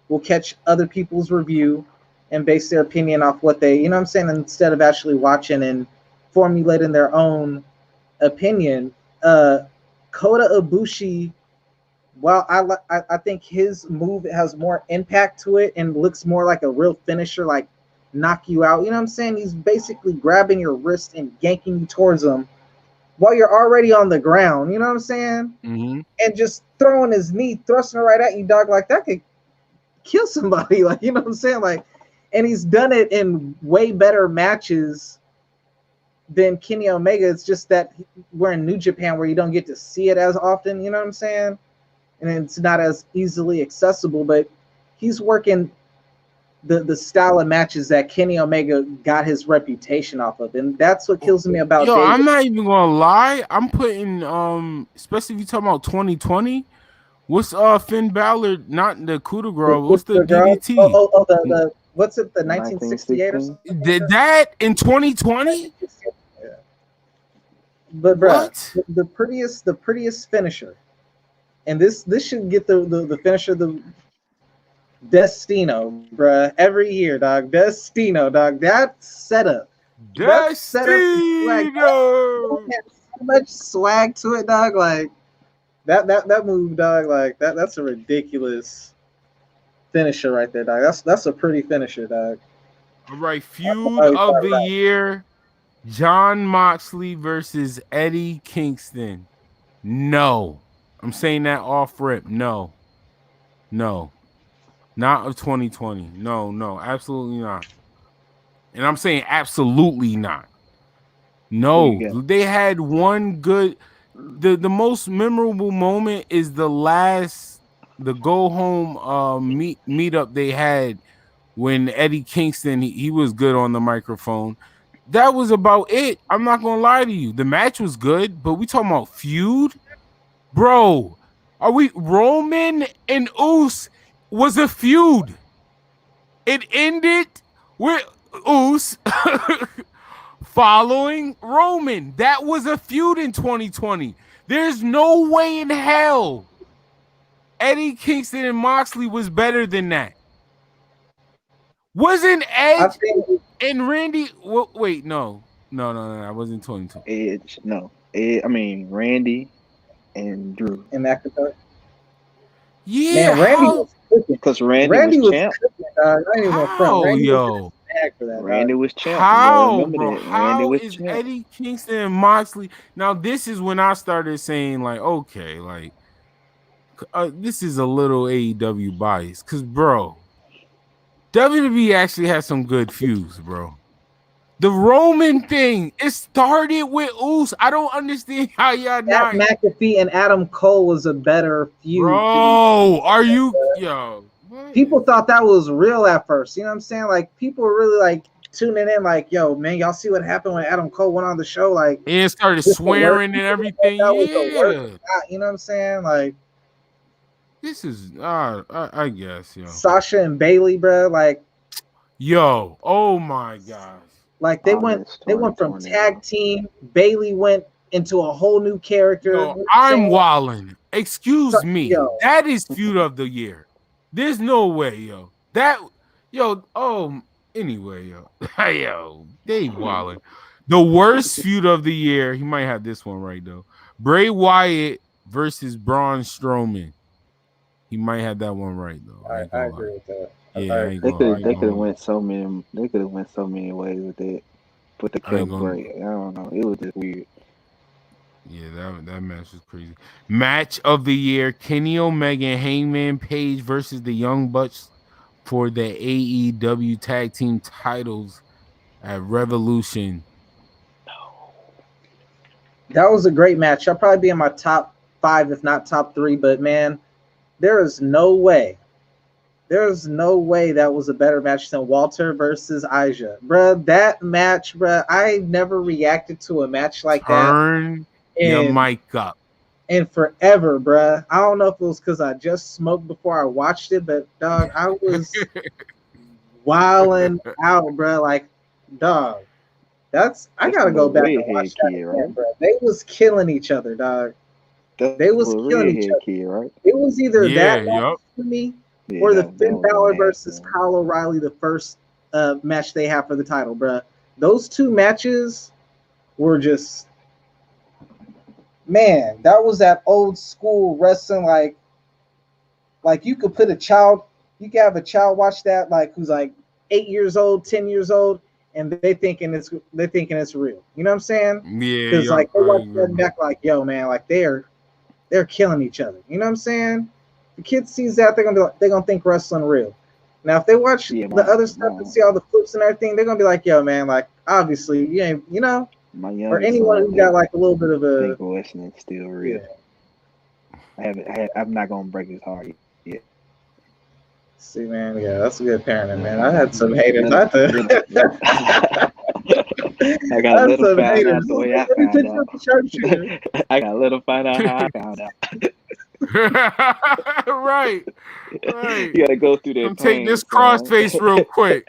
Speaker 7: will catch other people's review and base their opinion off what they, you know what I'm saying, instead of actually watching and formulating their own opinion. Kota Ibushi, well, I think his move has more impact to it and looks more like a real finisher, like knock you out. You know what I'm saying? He's basically grabbing your wrist and yanking you towards him while you're already on the ground. You know what I'm saying?
Speaker 1: Mm-hmm.
Speaker 7: And just throwing his knee, thrusting it right at you, dog. Like that could kill somebody. Like, you know what I'm saying? Like, and he's done it in way better matches than Kenny Omega. It's just that we're in New Japan where you don't get to see it as often. You know what I'm saying? And it's not as easily accessible. But he's working the style of matches that Kenny Omega got his reputation off of, and that's what kills me about
Speaker 1: Yo,
Speaker 7: David.
Speaker 1: I'm not even gonna lie. I'm putting especially if you talking about 2020. What's Finn Balor, not the coup de grace, what's the DDT?
Speaker 7: The what's it, the 1968 or something?
Speaker 1: Did that in 2020?
Speaker 7: Yeah. But bro, the prettiest finisher, and this should get the finisher, the Destino, bruh. Every year, dog. Destino, dog. That setup. That setup is swag. Had so much swag to it, dog. Like that move, dog. Like that's a ridiculous finisher right there, dog. That's a pretty finisher, dog.
Speaker 1: All right, feud of the year: Jon Moxley versus Eddie Kingston. No, I'm saying that off rip. No. Not of 2020. No, absolutely not. And I'm saying absolutely not. No, they had one good. The most memorable moment is the go home meetup they had when Eddie Kingston he was good on the microphone. That was about it. I'm not gonna lie to you. The match was good, but we talking about feud, bro. Are we Roman and Uso? Was a feud. It ended with Uso following Roman. That was a feud in 2020. There's no way in hell Eddie Kingston and Moxley was better than that. Wasn't Edge and Randy? Wait, no. I wasn't 2020.
Speaker 8: Edge, no. I mean Randy and Drew
Speaker 7: and McIntyre.
Speaker 1: Yeah,
Speaker 7: man, Randy was
Speaker 8: because Randy was champ.
Speaker 7: Randy
Speaker 8: was champ.
Speaker 1: How, bro? How is champ. Eddie Kingston and Moxley? Now this is when I started saying like, okay, like this is a little AEW bias, because bro, WWE actually has some good feuds, bro. The Roman thing, it started with Uso. I don't understand how y'all not.
Speaker 7: McAfee and Adam Cole was a better feud.
Speaker 1: Bro, are you yo?
Speaker 7: People thought that was real at first. You know what I'm saying? Like people were really like tuning in, like, yo, man, y'all see what happened when Adam Cole went on the show? Like,
Speaker 1: and started swearing and everything. Yeah,
Speaker 7: you know what I'm saying? Like,
Speaker 1: this is I guess, yo.
Speaker 7: Sasha and Bailey, bro. Like,
Speaker 1: yo, oh my gosh.
Speaker 7: Like they went from tag team. Bailey went into a whole new character.
Speaker 1: Yo, I'm wildin'. Excuse me. Yo. That is feud of the year. There's no way, yo. Anyway, yo. Yo, they wildin'. The worst feud of the year, he might have this one right, though. Bray Wyatt versus Braun Strowman. He might have that one right, though.
Speaker 7: I agree with that.
Speaker 1: Yeah,
Speaker 8: they could have went so many. They could have went so many ways with it. But the kill Bray, I don't know. It was just weird.
Speaker 1: Yeah, that match was crazy. Match of the year: Kenny Omega and Hangman Page versus the Young Bucks for the AEW Tag Team titles at Revolution.
Speaker 7: That was a great match. I'll probably be in my top 5, if not top 3. But man, there is no way. There's no way that was a better match than Walter versus Aja. Bruh, that match, bruh, I never reacted to a match like that.
Speaker 1: Turn your mic up.
Speaker 7: And forever, bruh. I don't know if it was because I just smoked before I watched it, but, dog, I was wilding out, bruh. Like, dog, I got to go back and watch that again, bruh. They was killing each other, dog. They was killing each other. Right? It was either that match to me, or the Finn Balor versus Kyle O'Reilly, the first match they have for the title, bruh. Those two matches were just, man, that was that old school wrestling. Like you could have a child watch that, like who's like 8 years old, 10 years old, and they're thinking it's real. You know what I'm saying?
Speaker 1: Yeah.
Speaker 7: Because like they watch that back, like, yo, man, like they're killing each other. You know what I'm saying? The kid sees that, they're gonna think wrestling real. Now, if they watch the other stuff and see all the flips and everything, they're gonna be like, "Yo, man, like obviously you ain't, you know."
Speaker 8: My
Speaker 7: For
Speaker 8: youngest
Speaker 7: anyone
Speaker 8: son
Speaker 7: who got like a little bit of
Speaker 8: think
Speaker 7: a
Speaker 8: wrestling is still
Speaker 7: yeah.
Speaker 8: real. I'm not gonna break his heart yet.
Speaker 7: See, man, yeah, that's a good parenting, man. I had some haters. I had
Speaker 8: I gotta let him
Speaker 7: some
Speaker 8: find
Speaker 7: haters.
Speaker 8: out the way I
Speaker 7: Let me
Speaker 8: found
Speaker 7: pick you
Speaker 8: out.
Speaker 7: up the sharpshooter.
Speaker 8: I gotta let him find out how I found out.
Speaker 1: Right. Right.
Speaker 8: You gotta go through that
Speaker 1: Come take
Speaker 8: pain,
Speaker 1: this
Speaker 8: son.
Speaker 1: crossface real quick.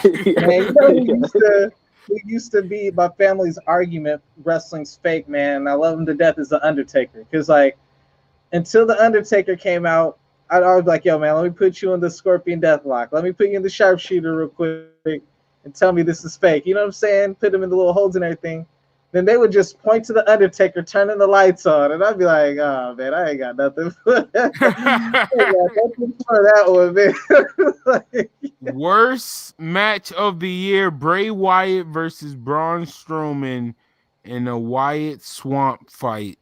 Speaker 7: Man, you know who used to be my family's argument? Wrestling's fake, man. I love him to death. Is the Undertaker, because like until the Undertaker came out, I'd always be like, yo, man, let me put you in the Scorpion Deathlock. Let me put you in the Sharpshooter real quick and tell me this is fake. You know what I'm saying? Put them in the little holes and everything. Then they would just point to the Undertaker, turning the lights on, and I'd be like, oh man, I ain't got nothing. I ain't got nothing for that one, man. Like,
Speaker 1: Worst match of the year: Bray Wyatt versus Braun Strowman in a Wyatt Swamp fight.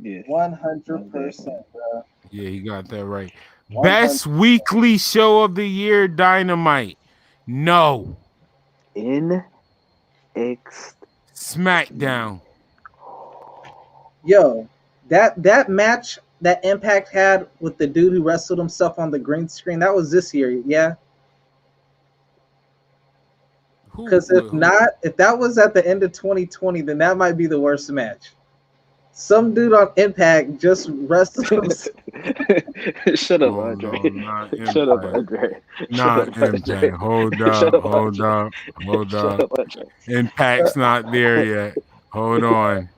Speaker 8: Yes,
Speaker 7: 100%, bro.
Speaker 1: Yeah, he got that right.
Speaker 7: 100.
Speaker 1: Best weekly show of the year: Dynamite. No.
Speaker 8: NXT.
Speaker 1: SmackDown.
Speaker 7: Yo, that match that Impact had with the dude who wrestled himself on the green screen, that was this year, yeah. Because if not, if that was at the end of 2020, then that might be the worst match. Some dude on Impact just wrestled himself.
Speaker 8: Shut up,
Speaker 1: Oh,
Speaker 8: Andre.
Speaker 1: no, not
Speaker 8: Shut up,
Speaker 1: Impact.
Speaker 8: Andre.
Speaker 1: Not Impact. Hold up, hold up, hold
Speaker 8: Shut
Speaker 1: up.
Speaker 8: up, Andre.
Speaker 1: Impact's not there yet. Hold on.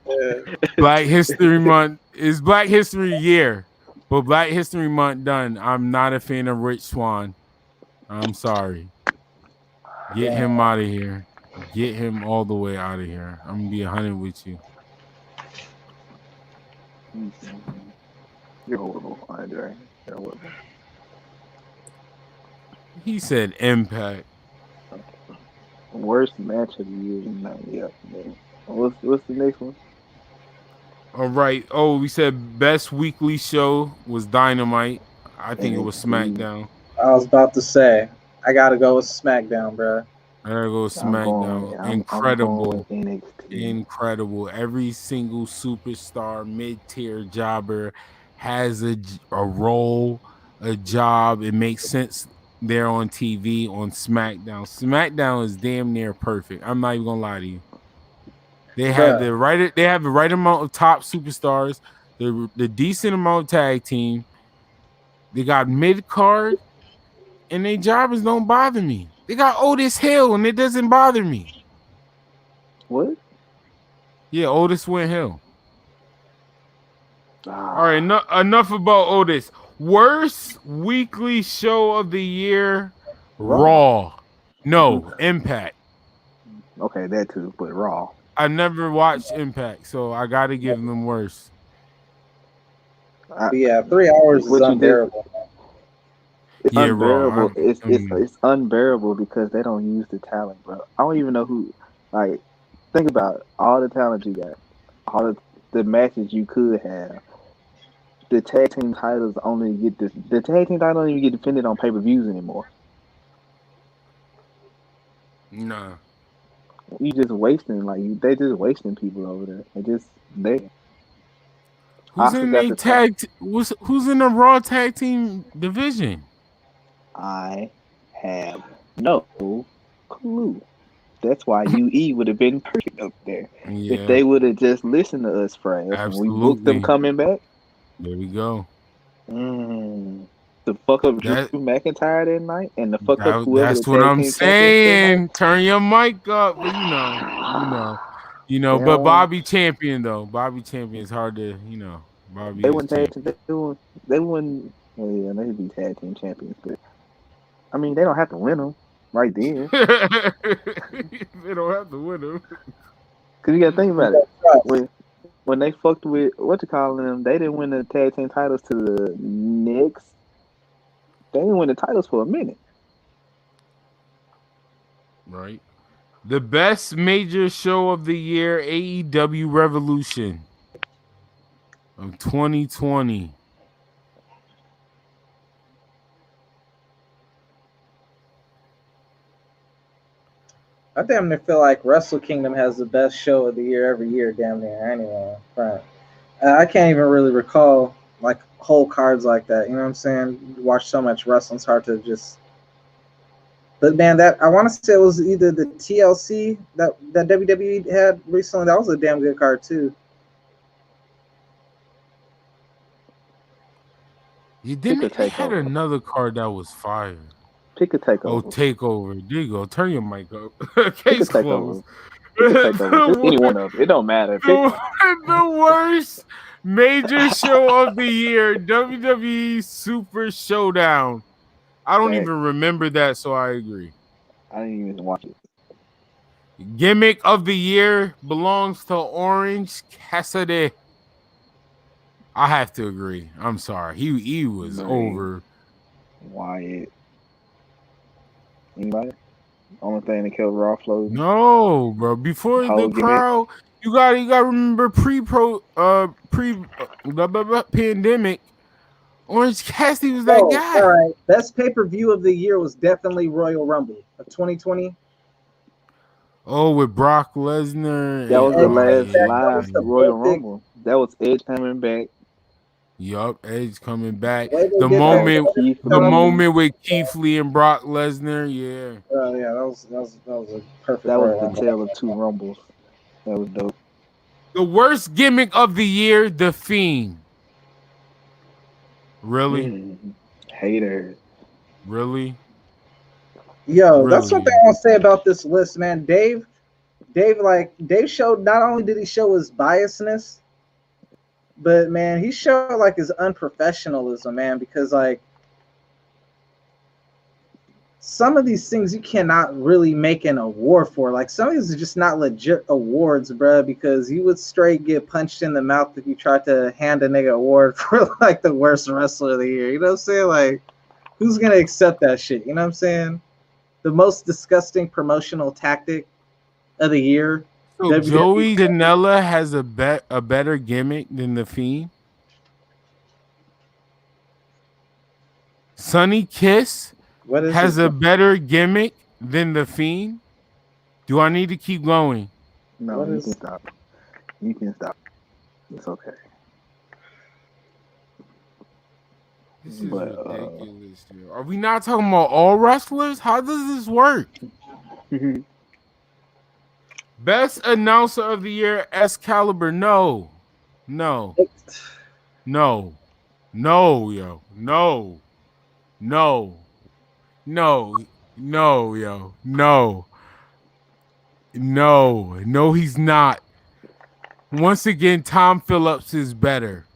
Speaker 1: Black History Month is Black History Year, but Black History Month done. I'm not a fan of Rich Swann. I'm sorry. Get him out of here. Get him all the way out of here. I'm gonna be 100 with you.
Speaker 8: You're horrible, Andre. You're horrible.
Speaker 1: He said Impact.
Speaker 8: Worst match of the year tonight. Yeah, man. What's the next one?
Speaker 1: All right. Oh, we said best weekly show was Dynamite. I think it was
Speaker 8: NXT.
Speaker 1: SmackDown.
Speaker 7: I was about to say, I gotta go with SmackDown, bro.
Speaker 1: There goes SmackDown.
Speaker 8: I'm going
Speaker 1: Incredible.
Speaker 8: with NXT.
Speaker 1: Incredible. Every single superstar, mid-tier jobber has a role, a job. It makes sense they're on TV on SmackDown. SmackDown is damn near perfect. I'm not even gonna lie to you. They have
Speaker 7: Bruh.
Speaker 1: the right amount of top superstars, the decent amount of tag team. They got mid card, and their jobbers don't bother me. They got Otis Hill, and it doesn't bother me.
Speaker 8: What?
Speaker 1: Yeah, Otis went Hill. All right,
Speaker 8: Ah,
Speaker 1: enough about Otis. Worst weekly show of the year:
Speaker 8: Raw.
Speaker 1: Raw. No, Impact.
Speaker 8: Okay, that too, but Raw.
Speaker 1: I never watched Impact, so I got to give them worse.
Speaker 7: But yeah, 3 hours is
Speaker 8: What you did?
Speaker 7: unbearable.
Speaker 8: It's
Speaker 1: Yeah, Raw.
Speaker 8: unbearable. It's unbearable because they don't use the talent, bro. I don't even know who. Like, think about all the talent you got, all the matches you could have. The tag team titles only get the tag team title don't even get defended on pay-per-views anymore.
Speaker 1: Nah.
Speaker 8: You just wasting they just wasting people over there. They
Speaker 1: Who's
Speaker 8: Oscar
Speaker 1: in
Speaker 8: got
Speaker 1: a
Speaker 8: the title.
Speaker 1: who's in the Raw tag team division?
Speaker 8: I have no clue. That's why UE would have been perfect up there. If
Speaker 1: Yeah,
Speaker 8: they would have just listened to us, Fresh, when we booked them
Speaker 1: absolutely.
Speaker 8: coming back.
Speaker 1: There we go.
Speaker 8: The fuck up Drew
Speaker 1: That
Speaker 8: McIntyre that night and the fuck up whoever the
Speaker 1: that's what
Speaker 8: tag
Speaker 1: I'm
Speaker 8: team champions that night.
Speaker 1: saying. Turn your mic up, but
Speaker 8: They
Speaker 1: But
Speaker 8: don't.
Speaker 1: Bobby Champion though, Bobby Champion is hard to,
Speaker 8: They
Speaker 1: Bobby is
Speaker 8: wouldn't tag.
Speaker 1: champion.
Speaker 8: They wouldn't. Well, yeah, they'd be tag team champions, but I mean, they don't have to win them right then.
Speaker 1: They don't have to win him.
Speaker 8: Cause you gotta think
Speaker 7: You
Speaker 8: about it.
Speaker 7: got trust.
Speaker 8: When they fucked with what you calling them, they didn't win the tag team titles to the Knicks. They didn't win the titles for a minute.
Speaker 1: Right. The best major show of the year: AEW Revolution of 2020.
Speaker 7: I damn near feel like Wrestle Kingdom has the best show of the year every year, damn near. Anyway, right. I can't even really recall like whole cards like that. You know what I'm saying? You watch so much wrestling, it's hard to just. But man, that I want to say it was either the TLC that WWE had recently. That was a damn good card too.
Speaker 1: You didn't. They had another card that was fire.
Speaker 8: Pick a takeover.
Speaker 1: Oh, takeover. There you go. Turn your mic up.
Speaker 8: Pick a
Speaker 1: Case closed.
Speaker 8: Pick a takeover. Just any one of them. It don't matter.
Speaker 1: The worst major show of the year, WWE Super Showdown. I don't even remember that, so I agree.
Speaker 8: I didn't even watch it.
Speaker 1: Gimmick of the year belongs to Orange Cassidy. I have to agree. I'm sorry. He was over.
Speaker 8: Wyatt. Anybody? Only thing that killed Raw flow.
Speaker 1: No, bro. Before the crowd, you gotta remember pre-pandemic. Orange Cassidy was that guy.
Speaker 7: All right. Best pay-per-view of the year was definitely Royal Rumble of 2020.
Speaker 1: Oh, with Brock Lesnar.
Speaker 8: That was the last live Royal Rumble. That was Edge coming back.
Speaker 1: Yup, Edge coming back. The moment with Keith Lee and Brock Lesnar. Yeah.
Speaker 7: Yeah, that was a perfect.
Speaker 8: That was the tale of two Rumbles. That was dope.
Speaker 1: The worst gimmick of the year, The Fiend. Really?
Speaker 8: Hater.
Speaker 1: Really?
Speaker 7: Yo, that's one thing I want to say about this list, man. Dave showed, not only did he show his biasness, but man, he showed like his unprofessionalism, man, because like some of these things you cannot really make an award for. Like some of these are just not legit awards, bro, because you would straight get punched in the mouth if you tried to hand a nigga award for like the worst wrestler of the year. You know what I'm saying? Like, who's gonna accept that shit? You know what I'm saying? The most disgusting promotional tactic of the year.
Speaker 1: So Joey Janela has a better gimmick than The Fiend. Sonny Kiss has a better gimmick than The Fiend. Do I need to keep going?
Speaker 8: No, you can stop. You can stop. It's okay.
Speaker 1: This is ridiculous. Are we not talking about all wrestlers? How does this work? Best announcer of the year, Excalibur. No, yo. No, he's not. Once again, Tom Phillips is better.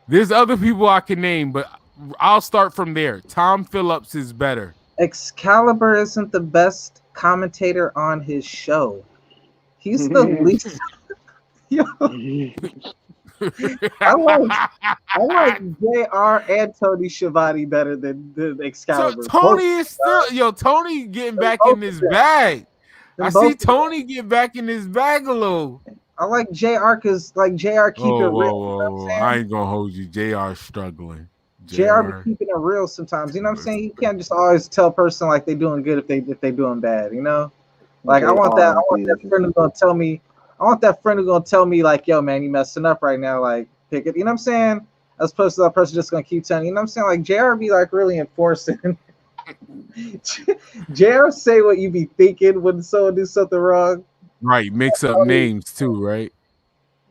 Speaker 1: There's other people I can name, but I'll start from there. Tom Phillips is better.
Speaker 7: Excalibur isn't the best commentator on his show. He's the least. Yo. I like JR and Tony Schiavone better than Excalibur.
Speaker 1: So Tony is still Tony getting back in his bag. I see Tony get back in his bag a little.
Speaker 7: I like JR because like JR keep it real.
Speaker 1: Whoa. I ain't gonna hold you. JR struggling.
Speaker 7: JR be keeping it real sometimes. You know what I'm saying? You can't just always tell a person like they doing good if they doing bad. You know, like I want that friend who's gonna tell me. I want that friend who's gonna tell me like, yo, man, you messing up right now. Like, pick it. You know what I'm saying? As opposed to that person just gonna keep telling you. You know what I'm saying? Like JR be like really enforcing. JR say what you be thinking when someone do something wrong.
Speaker 1: Right, mix up names too, right?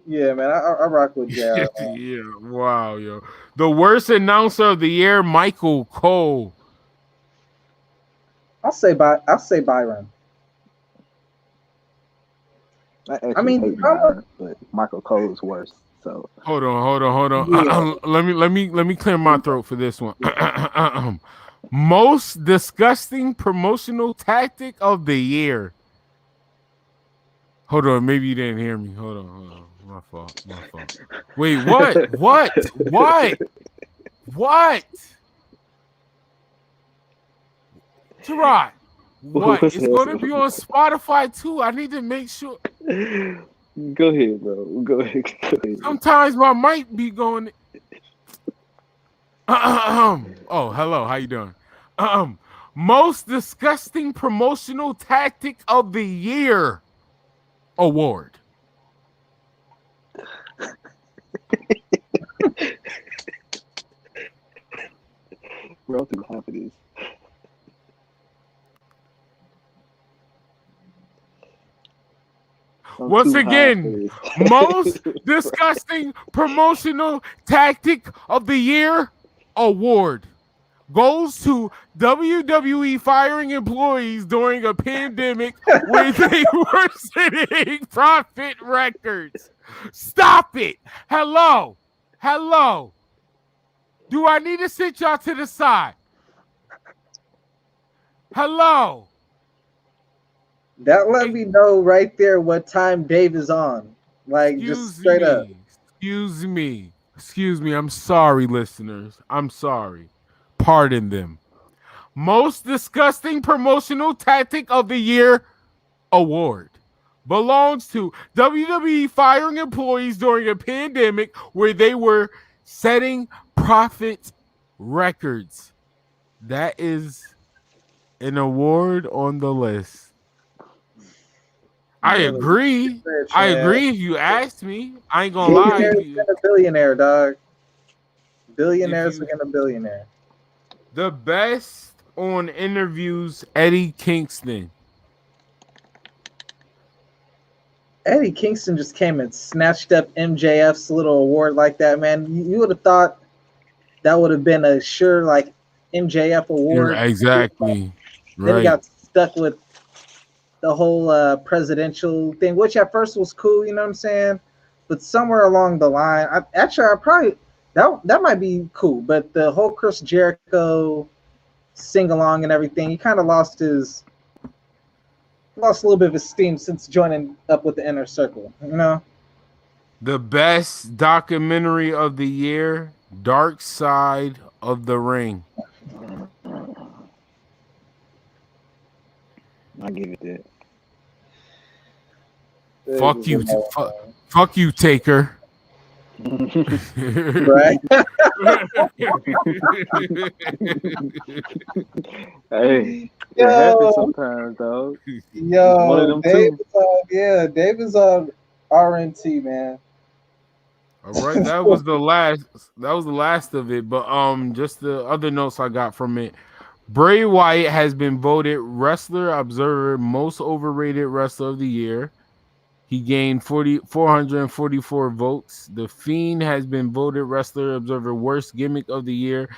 Speaker 7: Yeah, man, I rock with JR.
Speaker 1: Yeah, wow, yo. The worst announcer of the year, Michael Cole.
Speaker 7: I'll say Byron.
Speaker 8: I mean, Byron, but Michael Cole is worse. So
Speaker 1: hold on. Yeah. Let me clear my throat for this one. Most disgusting promotional tactic of the year. Hold on, maybe you didn't hear me. Hold on. My fault. Wait, what? Gerard, what? It's going to be on Spotify too. I need to make sure.
Speaker 8: Go ahead, bro. Go ahead.
Speaker 1: Sometimes my mic be going. Oh, hello. How you doing? Most disgusting promotional tactic of the year award.
Speaker 8: Bro, through half of this.
Speaker 1: Once again, most disgusting promotional tactic of the year award goes to WWE firing employees during a pandemic where they were setting profit records. Stop it. Hello. Do I need to sit y'all to the side? Hello.
Speaker 7: That let me know right there what time Dave is on. Like, just straight up.
Speaker 1: Excuse me. I'm sorry, listeners. I'm sorry. Pardon them. Most disgusting promotional tactic of the year award belongs to WWE firing employees during a pandemic where they were setting profit records. That is an award on the list. I agree. I agree if you asked me. I ain't gonna lie.
Speaker 7: Billionaires and a billionaire, dog. Billionaires and a billionaire.
Speaker 1: The best on interviews, Eddie Kingston.
Speaker 7: Eddie Kingston just came and snatched up MJF's little award like that, man. You would have thought that would have been a sure like MJF award.
Speaker 1: Yeah, exactly.
Speaker 7: Then he got stuck with the whole presidential thing, which at first was cool, you know what I'm saying? But somewhere along the line, I probably that might be cool. But the whole Chris Jericho sing along and everything, he kind of lost a little bit of his steam since joining up with the Inner Circle, you know?
Speaker 1: The best documentary of the year, Dark Side of the Ring.
Speaker 8: I give it that.
Speaker 1: Fuck you, fuck you, Taker.
Speaker 7: Right?
Speaker 8: Hey, it happens sometimes, dog.
Speaker 7: Yo,
Speaker 8: one of them
Speaker 7: Dave is on RNT, man.
Speaker 1: All right, that was the last of it. But just the other notes I got from it. Bray Wyatt has been voted Wrestler Observer Most Overrated Wrestler of the Year. He gained 444 votes. The Fiend has been voted Wrestler Observer Worst Gimmick of the Year.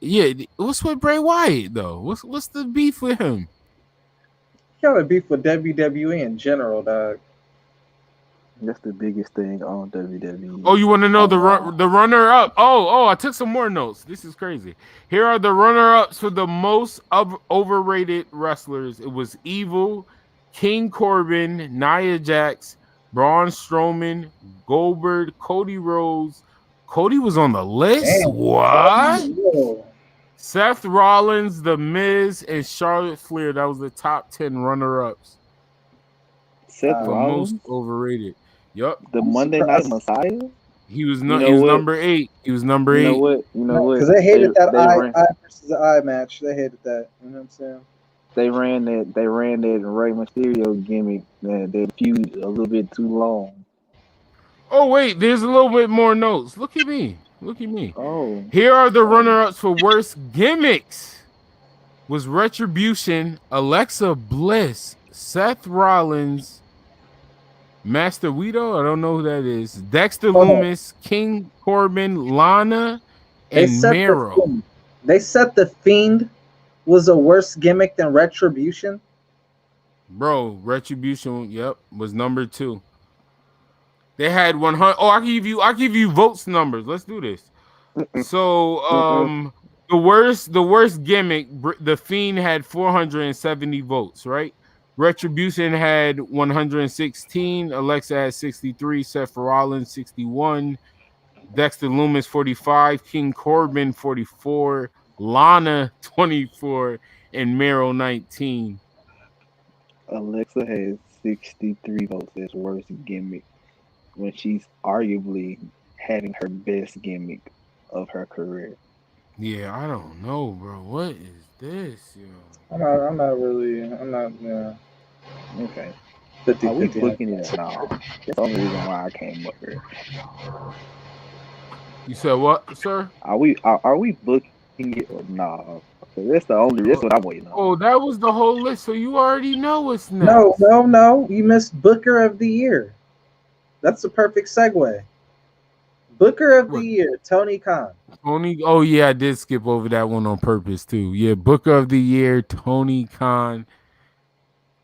Speaker 1: Yeah, what's with Bray Wyatt though? What's the beef with him?
Speaker 7: He got a beef with WWE in general, dog.
Speaker 8: That's the biggest thing on WWE.
Speaker 1: Oh, you want to know the runner-up? Oh, I took some more notes. This is crazy. Here are the runner-ups for the most overrated wrestlers. It was Evil, King Corbin, Nia Jax, Braun Strowman, Goldberg, Cody Rhodes. Cody was on the list? Damn. What? Seth Rollins, The Miz, and Charlotte Flair. That was the top 10 runner-ups.
Speaker 8: Seth Rollins?
Speaker 1: Most overrated. Yup.
Speaker 8: The Monday Night Messiah?
Speaker 1: He was number 8. He was number 8.
Speaker 8: You know what?
Speaker 7: Because they hated that eye versus eye match. They hated that. You know what I'm saying?
Speaker 8: They ran that Rey Mysterio gimmick, that feud a little bit too long.
Speaker 1: Oh wait, there's a little bit more notes. Look at me.
Speaker 8: Oh.
Speaker 1: Here are the runner-ups for worst gimmicks. Was Retribution, Alexa Bliss, Seth Rollins, Master Guido, I don't know who that is, Dexter Lumis, King Corbin, Lana, and Miro.
Speaker 7: They said the Fiend was a worse gimmick than Retribution.
Speaker 1: Bro, Retribution, was number 2. They had 100. Oh, I'll give you votes numbers. Let's do this. So, the worst gimmick, the Fiend had 470 votes, right? Retribution had 116, Alexa had 63, Seth Rollins 61, Dexter Lumis 45, King Corbin 44, Lana 24, and Miro 19.
Speaker 8: Alexa has 63 votes as worst gimmick when she's arguably having her best gimmick of her career.
Speaker 1: Yeah, I don't know, bro. What is this, yo?
Speaker 7: I'm not really. I'm not. Yeah.
Speaker 8: Okay.
Speaker 7: 50
Speaker 8: Are we
Speaker 7: 50.
Speaker 8: booking it or no? That's the only reason why I came up here.
Speaker 1: You said what, sir?
Speaker 8: Are we booking it or no? So that's what I'm waiting on.
Speaker 1: Oh, that was the whole list. So you already know what's
Speaker 7: No,
Speaker 1: next.
Speaker 7: no, no. You missed Booker of the Year. That's the perfect segue. Booker of the
Speaker 1: What?
Speaker 7: Year, Tony Khan.
Speaker 1: Tony. Oh yeah, I did skip over that one on purpose too. Yeah, Booker of the Year, Tony Khan.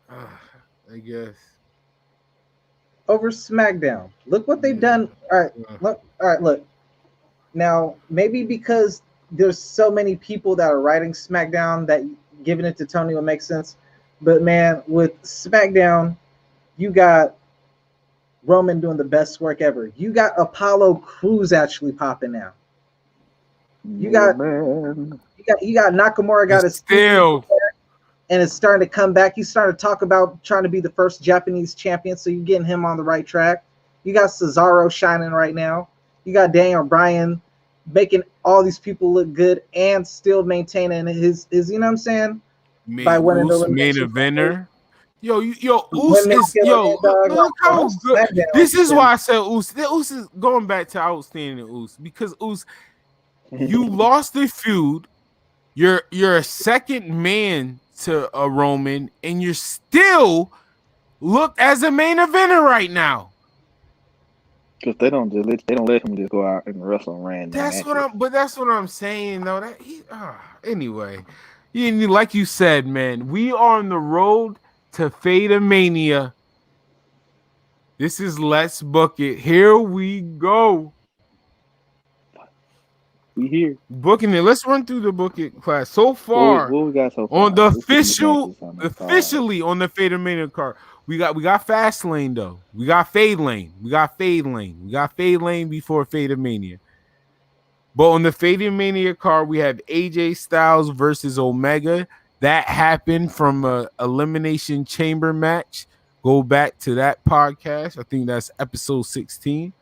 Speaker 1: I guess.
Speaker 7: Over SmackDown. Look what they've
Speaker 1: Yeah.
Speaker 7: done. All right, look. All right, look. Now, maybe because there's so many people that are writing SmackDown that giving it to Tony will make sense. But man, with SmackDown, you got Roman doing the best work ever. You got Apollo Crews actually popping now. You
Speaker 8: Yeah,
Speaker 7: got
Speaker 8: man.
Speaker 7: you got Nakamura got his
Speaker 1: Still.
Speaker 7: and it's starting to come back. He's starting to talk about trying to be the first Japanese champion, so you're getting him on the right track. You got Cesaro shining right now. You got Daniel Bryan making all these people look good and still maintaining his you know what I'm saying? By winning the
Speaker 1: Main
Speaker 7: elimination.
Speaker 1: eventer. Yo, Us
Speaker 7: Women
Speaker 1: is
Speaker 7: killing it, dog.
Speaker 1: look how
Speaker 7: Oh,
Speaker 1: good.
Speaker 7: SmackDown
Speaker 1: This is
Speaker 7: been-
Speaker 1: why I said Us. Us is going back to outstanding Us because Us, you lost the feud. You're a second man to a Roman, and you're still looked as a main eventer right now.
Speaker 8: Because they don't let him just go out and wrestle random matches.
Speaker 1: That's what I'm saying though. That anyway, like you said, man, we are on the road to Fade-A-Mania. This is Let's Book It. Here we go.
Speaker 8: We here.
Speaker 1: Booking it. Let's run through the book it class. So far,
Speaker 8: What we got so far?
Speaker 1: on the
Speaker 8: Let's see these matches on the card.
Speaker 1: officially on the Fade-A-Mania card. We got Fast Lane though. We got Fade Lane. We got Fade Lane. We got Fade Lane before Fade-A-Mania. But on the Fade-A-Mania card, we have AJ Styles versus Omega. That happened from a elimination chamber match. Go back to that podcast. I think that's episode 16.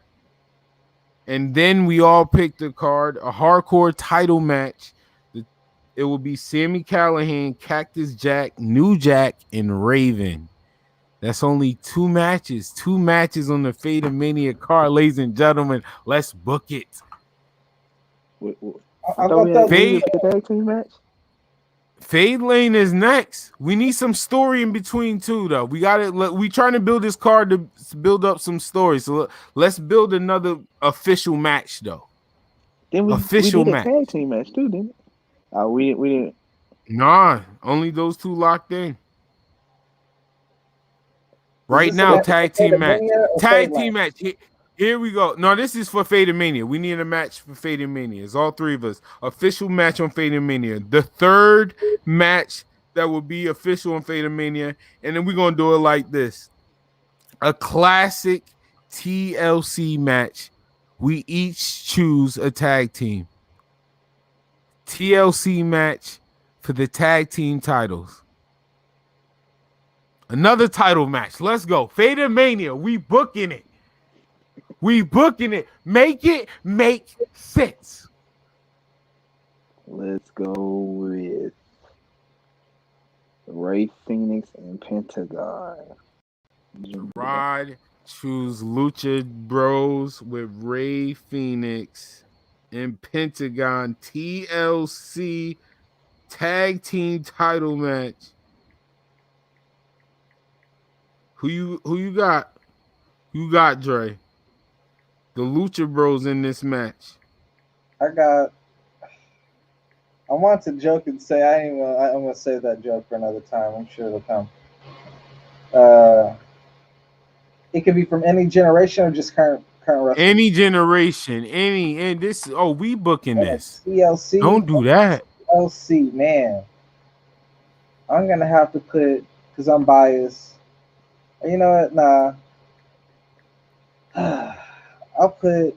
Speaker 1: And then we all picked a card, a hardcore title match. It will be Sami Callihan, Cactus Jack, New Jack, and Raven. That's only two matches. Two matches on the Fade-A-Mania card, ladies and gentlemen. Let's book it.
Speaker 8: I thought we had the tag team match.
Speaker 1: Fade Lane is next. We need some story in between too, though. We got it. We trying to build this card to build up some story. So let's build another official match, though.
Speaker 8: Then we did a tag team match too, didn't it? We didn't.
Speaker 1: Nah, only those two locked in. Right now, tag team match. Tag team match. Here we go. No, this is for Fade-A-Mania. We need a match for Fade-A-Mania. It's all three of us. Official match on Fade-A-Mania. The third match that will be official on Fade-A-Mania. And then we're going to do it like this. A classic TLC match. We each choose a tag team. TLC match for the tag team titles. Another title match. Let's go. Fade-A-Mania. We booking it. We booking it. Make it make sense.
Speaker 8: Let's go with Ray Phoenix and Pentagon.
Speaker 1: Rod choose Lucha Bros with Ray Phoenix and Pentagon TLC tag team title match. Who you got? You got Dre. The Lucha Bros in this match.
Speaker 7: I want to joke and say I'm gonna save that joke for another time. I'm sure it'll come. It could be from any generation or just current wrestling.
Speaker 1: Any generation, and this. Oh, we booking this.
Speaker 7: TLC.
Speaker 1: Don't do that.
Speaker 7: TLC, man. I'm gonna have to put because I'm biased. You know what? Nah. I'll put.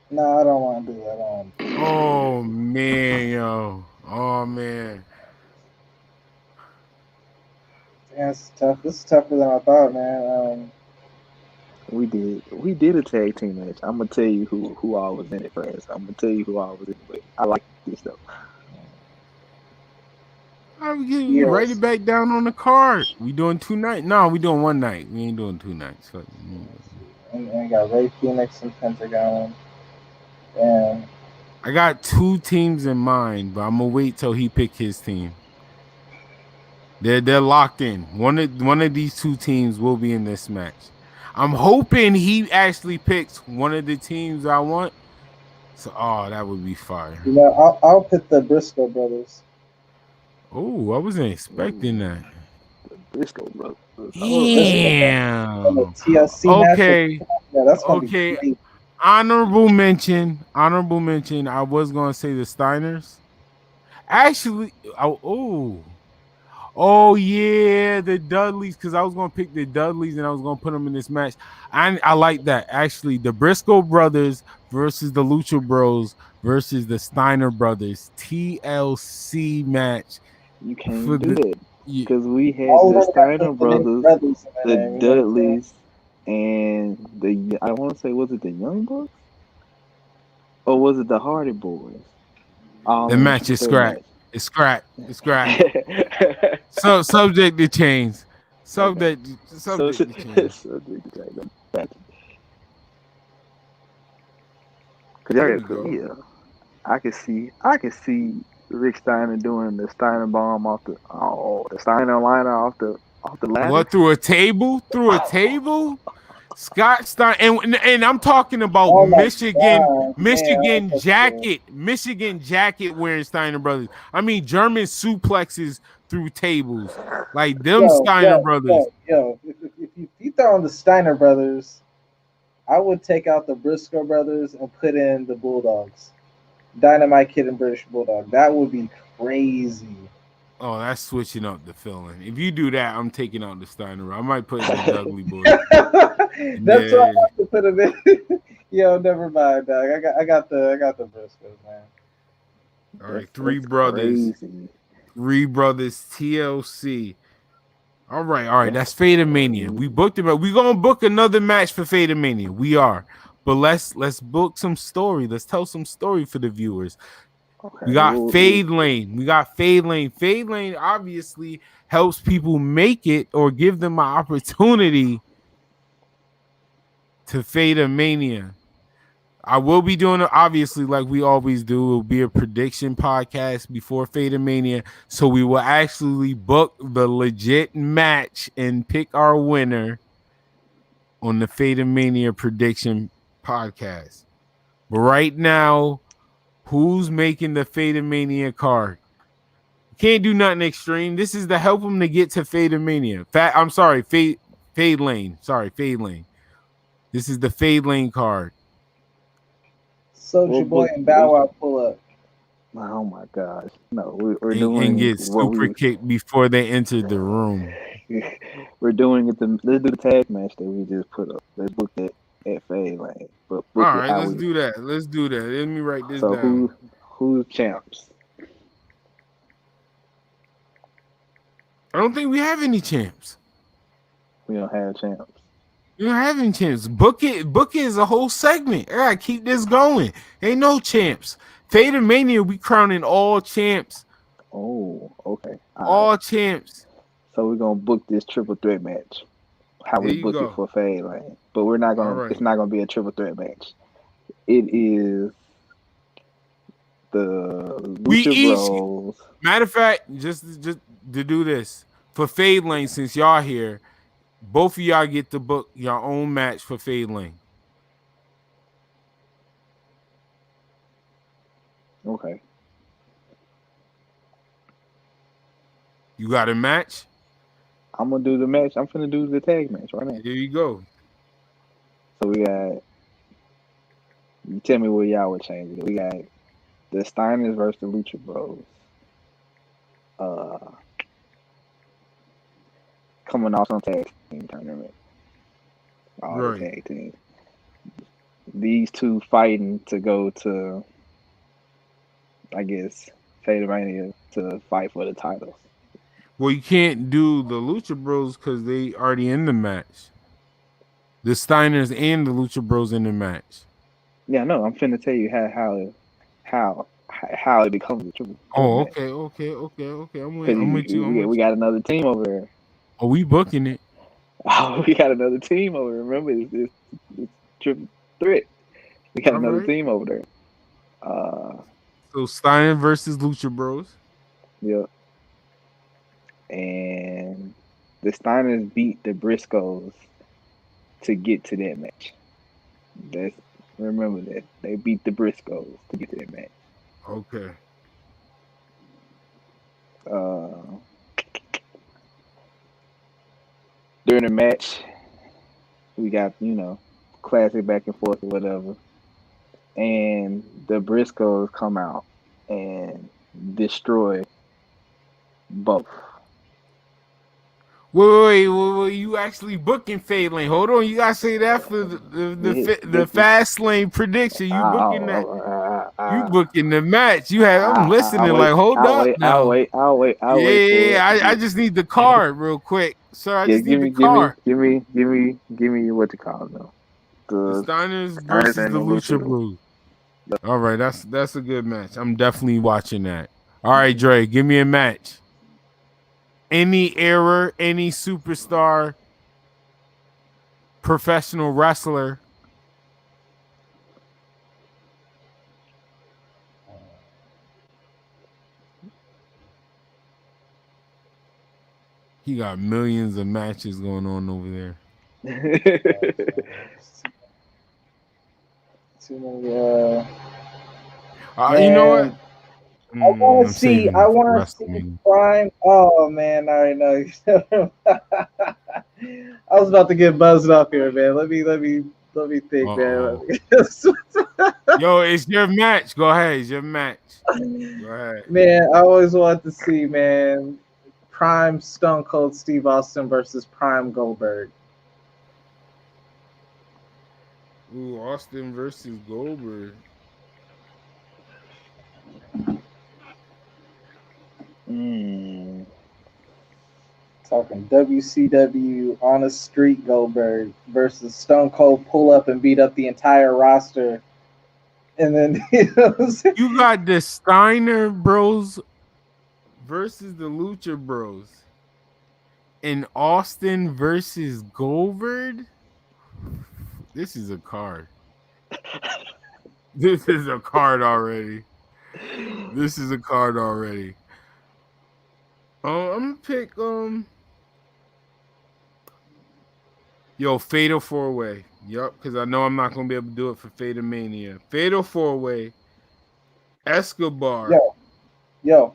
Speaker 7: No, I don't want to do that.
Speaker 1: Oh man, yo. Oh man.
Speaker 7: Yeah, it's tough. This is tougher than I thought, man.
Speaker 8: We did a tag team match. I'm gonna tell you who all was in it first. I'm gonna tell you who all was in it. But I like this though.
Speaker 1: You write it back down on the card. We doing 2 nights? No, we doing 1 night. We ain't doing 2 nights. Fuck.
Speaker 7: And got Ray Phoenix and Pentagon. And
Speaker 1: I got 2 teams in mind, but I'm gonna wait till he pick his team. They're locked in. One of these 2 teams will be in this match. I'm hoping he actually picks one of the teams I want. So, that would be fire.
Speaker 7: You know, I'll pick the Briscoe brothers.
Speaker 1: Oh, I wasn't expecting that.
Speaker 8: The Briscoe brothers.
Speaker 1: Damn.
Speaker 7: TLC
Speaker 1: okay.
Speaker 7: Match. Yeah, that's gonna be great.
Speaker 1: Honorable mention. I was gonna say the Steiners. Actually, oh yeah, the Dudleys, because I was gonna pick the Dudleys and I was gonna put them in this match. I like that. Actually, the Briscoe brothers versus the Lucha Bros versus the Steiner brothers TLC match.
Speaker 8: You can't do that because we had the Steiner brothers, the Dudleys, and I want to say, was it the Young Bucks or was it the Hardy Boys?
Speaker 1: The match is scrapped. It's scrapped. So subject to change. Subject to change.
Speaker 8: I can see Rick Steiner doing the Steiner bomb off the Steiner liner off the ladder.
Speaker 1: What, through a table? Through a table? Scott Steiner, and I'm talking about Michigan jacket wearing Steiner brothers. I mean German suplexes through tables, like them Steiner brothers.
Speaker 7: If you throw on the Steiner brothers, I would take out the Briscoe brothers and put in the Bulldogs, Dynamite Kid and British Bulldog. That would be crazy.
Speaker 1: Oh, that's switching up the feeling. If you do that, I'm taking out the Steiner. I might put in the Dudley boys.
Speaker 7: That's why I have to put him in. Yo, never mind, dog. I got the Briscoes, man.
Speaker 1: All right, three brothers, TLC. All right. That's Fade Mania. We booked it. We're gonna book another match for Fade Mania. We are, but let's book some story. Let's tell some story for the viewers. Okay. We got Fade Lane. Fade Lane obviously helps people make it or give them an opportunity to Fade Mania. I will be doing it, obviously, like we always do. It will be a prediction podcast before Fade Mania. So we will actually book the legit match and pick our winner on the Fade Mania prediction podcast. But right now, who's making the Fade Mania card? Can't do nothing extreme. This is to help them to get to Fade Mania. Fade Lane. Sorry, Fade Lane. This is the Fade Lane card.
Speaker 7: Soulja Boy and Bow Wow pull up.
Speaker 8: Oh my gosh! No, we're doing
Speaker 1: and get super kicked before they entered the room.
Speaker 8: We're doing it. Let's do the tag match that we just put up. Let's book that at Fade Lane. But
Speaker 1: all right, let's do that. Let me write this down.
Speaker 8: So who's champs?
Speaker 1: I don't think we have any champs.
Speaker 8: We don't have champs.
Speaker 1: You don't have any champs. Book it is a whole segment. I gotta keep this going. Ain't no champs. Fade Mania, we crowning all champs.
Speaker 8: Oh, okay.
Speaker 1: All champs.
Speaker 8: So we're gonna book this triple threat match. How we book it for Fade Lane. But we're not gonna it's not gonna be a triple threat match. It is the Lucha Bros.
Speaker 1: Matter of fact, just to do this for Fade Lane, since y'all here, both of y'all get to book your own match for Fade Lane.
Speaker 8: Okay.
Speaker 1: You got a match?
Speaker 8: I'm gonna do the match. I'm finna do the tag match right now.
Speaker 1: There you go.
Speaker 8: So we got. You tell me where y'all would change it. We got the Steiners versus the Lucha Bros. Coming off some tag team tournament. All the tag teams. These two fighting to go to, I guess, Fade Mania to fight for the titles.
Speaker 1: Well, you can't do the Lucha Bros because they already in the match. The Steiners and the Lucha Bros in the match.
Speaker 8: Yeah, no, I'm finna tell you how it becomes a triple threat
Speaker 1: Oh,
Speaker 8: match.
Speaker 1: okay.
Speaker 8: Because
Speaker 1: I'm with you. I'm
Speaker 8: we
Speaker 1: with you.
Speaker 8: got another team over there.
Speaker 1: Oh, we booking it.
Speaker 8: Oh, we got another team over there. Remember, it's triple threat. We got
Speaker 1: All
Speaker 8: another
Speaker 1: right.
Speaker 8: team over there. Uh,
Speaker 1: So Steiner versus Lucha Bros.
Speaker 8: yeah. And the Steiners beat the Briscoes to get to that match. That's remember that they beat the Briscoes to get to that match.
Speaker 1: Okay.
Speaker 8: Uh, During the match, we got classic back and forth or whatever, and the Briscoes come out and destroy both.
Speaker 1: Wait, you actually booking Fade Lane. Hold on, you gotta say that for the fast lane prediction. You booking that. You booking the match. I'm listening like, hold up now.
Speaker 8: I'll wait for it.
Speaker 1: I just need the card real quick. Sir, I
Speaker 8: Yeah,
Speaker 1: just need the card.
Speaker 8: give me what to call them.
Speaker 1: The
Speaker 8: The
Speaker 1: Steiners
Speaker 8: Steiners
Speaker 1: versus
Speaker 8: and
Speaker 1: the
Speaker 8: the
Speaker 1: Lucha
Speaker 8: Lucha.
Speaker 1: Bros. All right, that's a good match. I'm definitely watching that. All right,
Speaker 8: Mhm.
Speaker 1: Dre, give me a match. Any era, any superstar, professional wrestler. He got millions of matches going on over there.
Speaker 7: Too many,
Speaker 1: You know what?
Speaker 7: man.
Speaker 1: I'm saving
Speaker 7: I
Speaker 1: it for
Speaker 7: want to see
Speaker 1: WrestleMania.
Speaker 7: Prime. Oh man, I already know. I was about to get buzzed up here, man. Let me think, man.
Speaker 1: Uh-oh. Yo, it's your match. Go ahead. It's your match. Go ahead.
Speaker 7: Man, I always wanted to see, man, Prime Stone Cold Steve Austin versus Prime Goldberg.
Speaker 1: Ooh, Austin versus Goldberg.
Speaker 8: Mm.
Speaker 7: Talking WCW on a street Goldberg versus Stone Cold pull up and beat up the entire roster. And then
Speaker 1: You got the Steiner Bros versus the Lucha Bros. And Austin versus Goldberg. This is a card. This is a card already. This is a card already. I'm gonna pick Fatal 4-Way. Yup, because I know I'm not gonna be able to do it for Fatal Mania. Fatal 4-Way, Escobar.
Speaker 7: yo,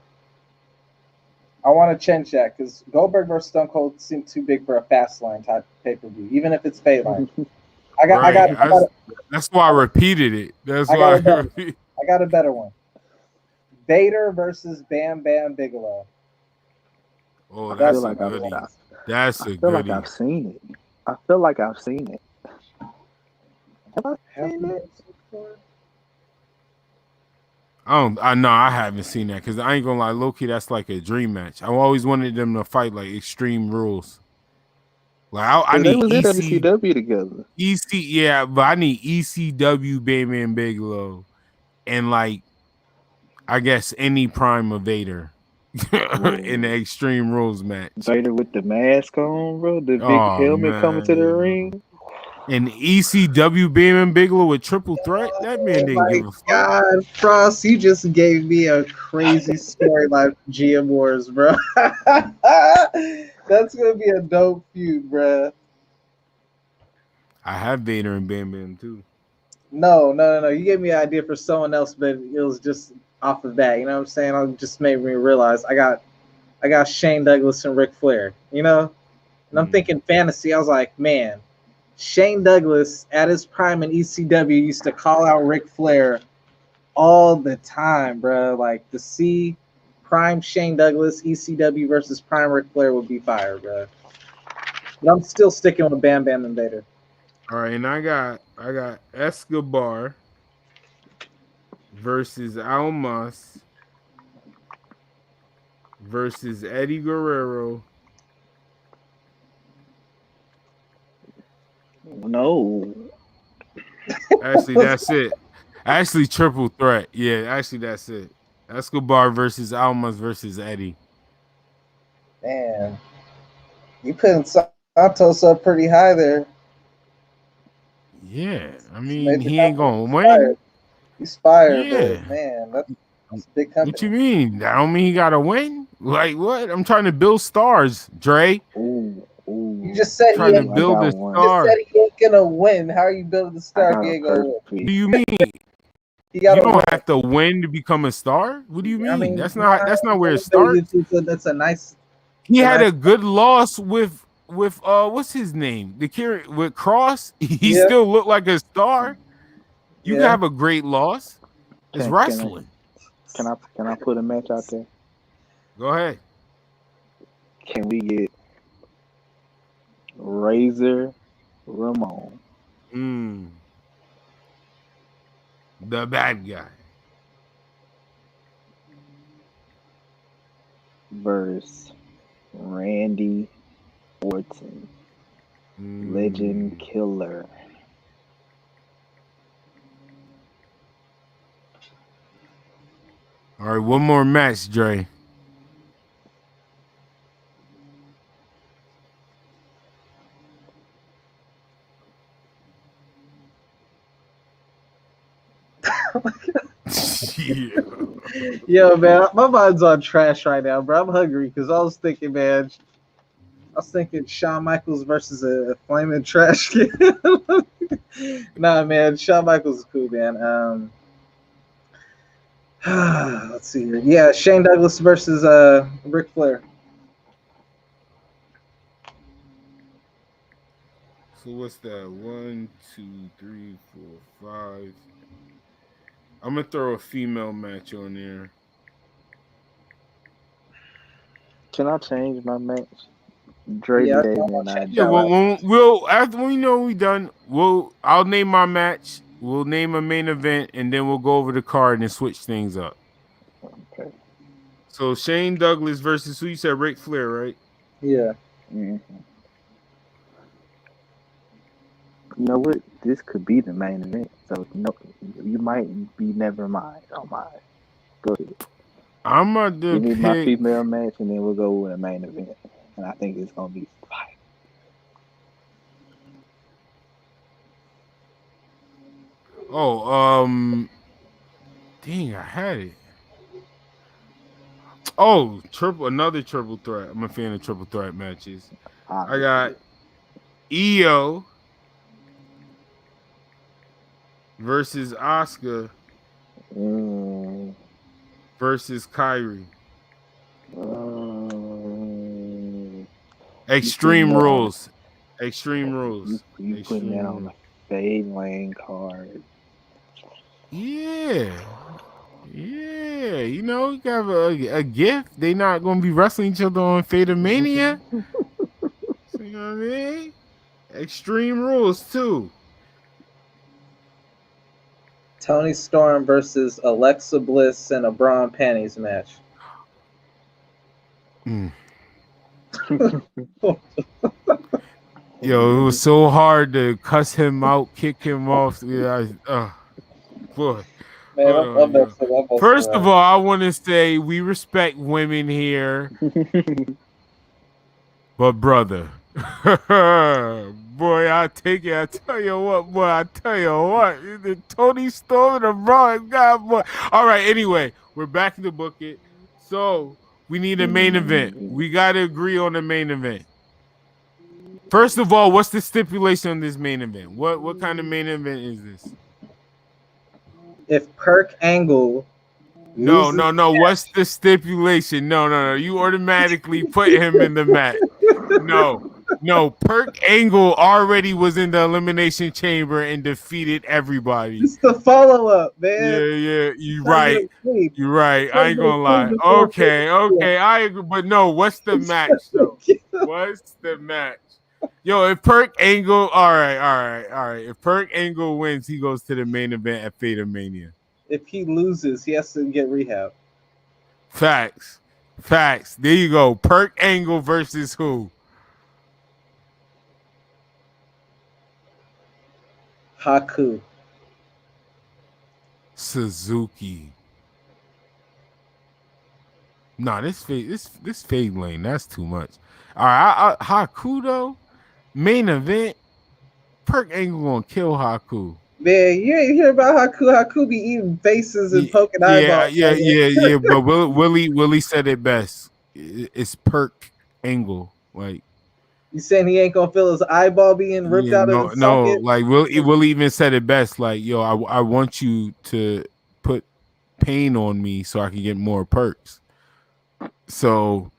Speaker 7: I want to change that because Goldberg versus Stone Cold seemed too big for a fast line type pay per view, even if it's fade line.
Speaker 1: That's why I repeated it. That's
Speaker 7: I got
Speaker 1: why
Speaker 7: a better, I got a better one. Vader versus Bam Bam Bigelow.
Speaker 1: Oh,
Speaker 8: I feel
Speaker 1: that's a
Speaker 8: like
Speaker 1: goodie. That's
Speaker 8: I
Speaker 1: a
Speaker 8: feel like
Speaker 1: goodie.
Speaker 8: I've seen it. I feel like I've seen it. Have I seen it?
Speaker 1: I know I haven't seen that because I ain't gonna lie, low-key, that's like a dream match. I always wanted them to fight like Extreme Rules. Like I
Speaker 8: Because they
Speaker 1: need
Speaker 8: was in WCW together.
Speaker 1: yeah, but I need ECW Baby and Bigelow and like I guess any Prime of Vader in the
Speaker 8: Ooh.
Speaker 1: Extreme Rules match.
Speaker 8: Vader with the mask on, bro. The big
Speaker 1: Oh
Speaker 8: helmet coming to the
Speaker 1: man.
Speaker 8: ring.
Speaker 1: And ECW Baby and Bigelow with triple threat. That man
Speaker 7: Oh
Speaker 1: didn't
Speaker 7: my
Speaker 1: give a fuck.
Speaker 7: God, Frost, you just gave me a crazy storyline for GM Wars, bro. That's gonna be a dope feud, bro.
Speaker 1: I have Vader and Bam Bam too.
Speaker 7: No. You gave me an idea for someone else, but it was just off of that. You know what I'm saying? It just made me realize I got Shane Douglas and Ric Flair. You know, and I'm thinking fantasy. I was like, man, Shane Douglas at his prime in ECW used to call out Ric Flair all the time, bro. Like to see prime Shane Douglas ECW versus prime Ric Flair would be fire, bro. But I'm still sticking with Bam Bam and Vader.
Speaker 1: All right, and I got Escobar versus Almas versus Eddie Guerrero
Speaker 8: No.
Speaker 1: Actually, that's it. Actually, triple threat. Yeah, actually, that's it. Escobar versus Almas versus Eddie.
Speaker 7: Man, you putting Santos up pretty high there.
Speaker 1: Yeah, I mean,
Speaker 7: Maybe
Speaker 1: he
Speaker 7: not
Speaker 1: ain't gonna
Speaker 7: inspired.
Speaker 1: win.
Speaker 7: He's fired,
Speaker 1: Yeah.
Speaker 7: but man, that's a big
Speaker 1: What you
Speaker 7: company.
Speaker 1: mean? That don't mean he gotta win. Like what? I'm trying to build stars, Dre.
Speaker 8: Ooh,
Speaker 7: You
Speaker 8: ooh.
Speaker 7: just said he
Speaker 1: Trying to
Speaker 7: ain't.
Speaker 8: I
Speaker 1: build
Speaker 8: got
Speaker 1: a
Speaker 8: one.
Speaker 7: You just said
Speaker 1: star.
Speaker 7: he ain't gonna win. How are you building the
Speaker 8: I
Speaker 7: star if
Speaker 8: got
Speaker 7: he
Speaker 8: a
Speaker 7: ain't gonna win?
Speaker 8: perfect
Speaker 1: What
Speaker 8: pick.
Speaker 1: do you mean?
Speaker 7: He
Speaker 1: You
Speaker 7: gotta
Speaker 1: don't
Speaker 7: win.
Speaker 1: have to win to become a star? What do you
Speaker 7: I
Speaker 1: mean?
Speaker 7: mean,
Speaker 1: That's not where it starts.
Speaker 7: That's a nice.
Speaker 1: He
Speaker 7: It's a
Speaker 1: had
Speaker 7: nice.
Speaker 1: a good loss with what's his name? The carry with Cross. He
Speaker 7: Yeah,
Speaker 1: still looked like a star. You can
Speaker 7: yeah.
Speaker 1: have a great loss. It's
Speaker 8: Can can I
Speaker 1: wrestling.
Speaker 8: can I put a match out there?
Speaker 1: Go ahead.
Speaker 8: Can we get Razor Ramon
Speaker 1: Mm, the bad guy.
Speaker 8: versus Randy Orton, Legend
Speaker 1: Mm.
Speaker 8: Killer?
Speaker 1: All right, one more match, Dre. Yeah.
Speaker 7: Yo, man, my mind's on trash right now, bro. I'm hungry because I was thinking, man. I was thinking Shawn Michaels versus a flaming trash can. Nah, man, Shawn Michaels is cool, man. Let's see here. Yeah, Shane Douglas versus Ric Flair.
Speaker 1: So what's that? 1, 2, 3, 4, 5. I'm gonna throw a female match on there.
Speaker 8: Can I change my match? Dre
Speaker 7: Yeah, I
Speaker 8: gave me
Speaker 7: want
Speaker 8: an
Speaker 7: to change
Speaker 1: Yeah,
Speaker 7: that
Speaker 8: idea.
Speaker 1: well,
Speaker 7: last.
Speaker 1: we'll after we know we done. I'll name my match. We'll name a main event, and then we'll go over the card and switch things up.
Speaker 8: Okay.
Speaker 1: So Shane Douglas versus who you said Ric Flair, right?
Speaker 7: Yeah.
Speaker 8: Mhm. You know what? This could be the main event. So no, you might be never mind. Oh my. Go ahead.
Speaker 1: I'm gonna
Speaker 8: Give me my
Speaker 1: pick.
Speaker 8: female match, and then we'll go with a main event. And I think it's gonna be fire.
Speaker 1: Oh, dang, I had it. Oh, another triple threat. I'm a fan of triple threat matches. I got
Speaker 8: Obviously.
Speaker 1: EO versus Oscar
Speaker 8: Mm,
Speaker 1: versus Kyrie.
Speaker 8: um, you putting
Speaker 1: Extreme
Speaker 8: that on
Speaker 1: rules. Extreme rules.
Speaker 8: you putting that
Speaker 1: Extreme
Speaker 8: on
Speaker 1: rules.
Speaker 8: a fade lane card.
Speaker 1: Yeah. Yeah. You know, you got a gift. They not gonna be wrestling each other on Fate of Mania. So, you know what I mean? Extreme rules too.
Speaker 7: Tony Storm versus Alexa Bliss in a bra and panties match.
Speaker 1: Mm. Yo, it was so hard to cuss him out, kick him off. Yeah, boy.
Speaker 7: Man,
Speaker 1: Hold on,
Speaker 7: I'm
Speaker 1: yo.
Speaker 7: messing. I'm messing
Speaker 1: First of
Speaker 7: around.
Speaker 1: all, I want to say we respect women here, but brother, boy, I take it. I tell you what, boy. I tell you what. The Tony Storm and the Braun God, boy. All right. Anyway, we're back in the bucket. So we need a main event. We got to agree on the main event. First of all, what's the stipulation on this main event? What kind of main event is this?
Speaker 7: If Perk Angle
Speaker 1: No,
Speaker 7: loses,
Speaker 1: no, no. What's the stipulation? No, no, no. You automatically put him in the match. No, no. Perk Angle already was in the elimination chamber and defeated everybody.
Speaker 7: it's the follow up, man.
Speaker 1: Yeah, yeah.
Speaker 7: It's
Speaker 1: You
Speaker 7: not
Speaker 1: right.
Speaker 7: gonna sleep.
Speaker 1: You right.
Speaker 7: It's
Speaker 1: I
Speaker 7: not
Speaker 1: ain't
Speaker 7: gonna
Speaker 1: gonna
Speaker 7: sleep
Speaker 1: lie.
Speaker 7: before
Speaker 1: Okay, okay. I agree. But no, what's the match though?
Speaker 7: Perk.
Speaker 1: What's the match? Yo, if Perk Angle, all right, all right, all right. If Perk Angle wins, he goes to the main event at Fate of Mania.
Speaker 7: If he loses, he has to get rehab.
Speaker 1: Facts. Facts. There you go. Perk Angle versus who?
Speaker 7: Haku.
Speaker 1: Suzuki. Nah, this fade lane, that's too much. All right, Haku though, main event. Perk Angle gonna kill Haku.
Speaker 7: Man, you ain't hear about Haku. Haku be eating faces and poking eyeballs.
Speaker 1: Yeah. But Willie said it best. It's Perk Angle. Like,
Speaker 7: you saying he ain't gonna feel his eyeball being ripped out of his socket?
Speaker 1: Like Willie even said it best. Like, yo, I want you to put pain on me so I can get more perks. So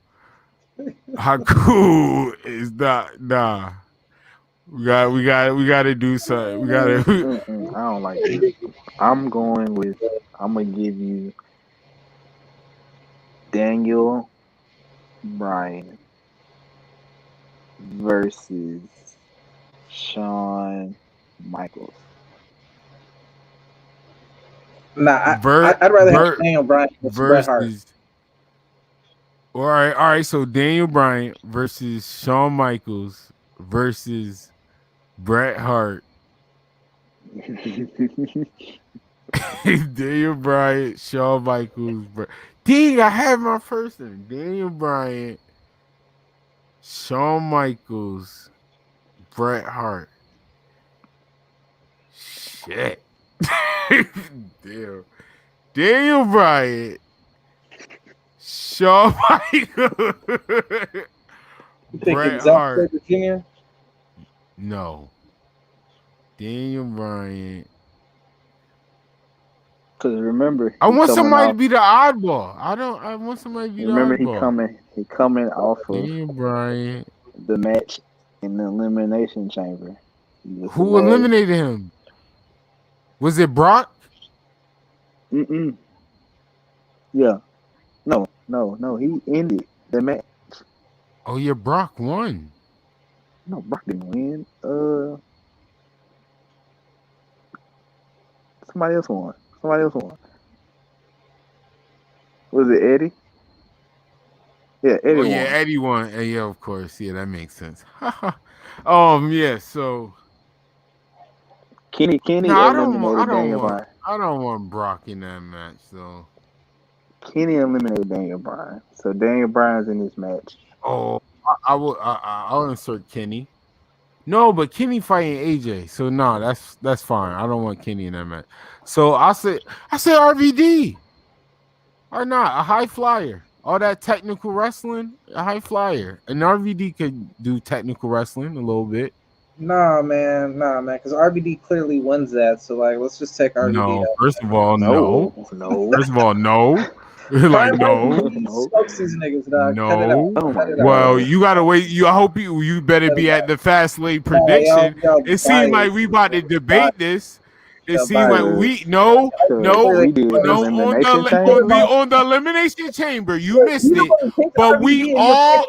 Speaker 1: Haku is nah. We got to do something. We got to.
Speaker 8: I don't like it. I'm gonna give you Daniel Bryan versus Shawn Michaels.
Speaker 7: Nah, I'd rather have Daniel Bryan versus Bret Hart.
Speaker 1: All right. So Daniel Bryan versus Shawn Michaels versus Bret Hart. Daniel Bryan, Shawn Michaels. Dang, I have my first name. Daniel Bryan, Shawn Michaels, Bret Hart. Shit. Damn. Daniel Bryan, Shawn Michaels, Bret Hart.
Speaker 7: Jr.?
Speaker 1: No. Daniel Bryan.
Speaker 8: Because remember,
Speaker 1: I want somebody to be the oddball. I want somebody to be the oddball.
Speaker 8: Remember, he coming off of
Speaker 1: Daniel Bryan.
Speaker 8: The match in the Elimination Chamber.
Speaker 1: Who eliminated him? Was it Brock?
Speaker 8: Yeah. No. He ended the match.
Speaker 1: Oh yeah, Brock won.
Speaker 8: No, Brock didn't win. Somebody else won. Was it Eddie? Yeah, Eddie won.
Speaker 1: Yeah, Eddie won. Yeah, of course. Yeah, that makes sense. Yeah, so
Speaker 8: Kenny eliminated Daniel Bryan.
Speaker 1: I don't want Brock in that match, though.
Speaker 8: Kenny eliminated Daniel Bryan. So Daniel Bryan's in this match.
Speaker 1: Oh, I'll insert Kenny. No, but Kenny fighting AJ. So no, that's fine. I don't want Kenny in that match. So I say RVD. Or not, a high flyer. All that technical wrestling, a high flyer. And RVD could do technical wrestling a little bit.
Speaker 7: Nah, man, because RVD clearly wins that. So like, let's just take RVD.
Speaker 1: No,
Speaker 7: out.
Speaker 1: first of all, no. First of all, no. Like no.
Speaker 7: These niggas, dog.
Speaker 1: No. Well, you gotta wait. I hope you better be at the fast lane prediction. It seems like we about to debate this. It seems like we on the elimination chamber. You missed it, but we all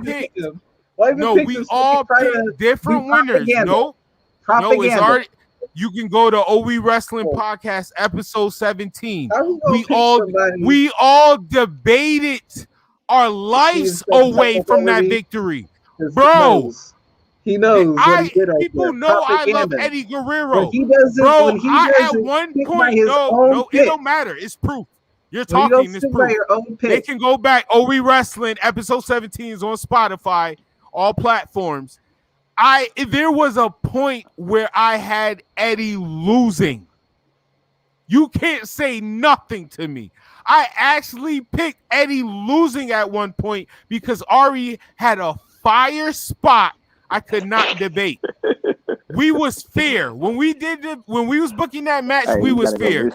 Speaker 1: picked. We all picked different winners. No, it's already. You can go to OE Wrestling Podcast episode 17. We all debated our lives away from that victory, bro.
Speaker 7: He knows.
Speaker 1: People know I love Eddie Guerrero.
Speaker 7: He doesn't,
Speaker 1: bro. At one point, it don't matter. It's proof. You're talking. It's proof. They can go back. OE Wrestling episode 17 is on Spotify, all platforms. There was a point where I had Eddie losing. You can't say nothing to me. I actually picked Eddie losing at one point because Ari had a fire spot I could not debate. We was fair. When we was booking that match, we was fair.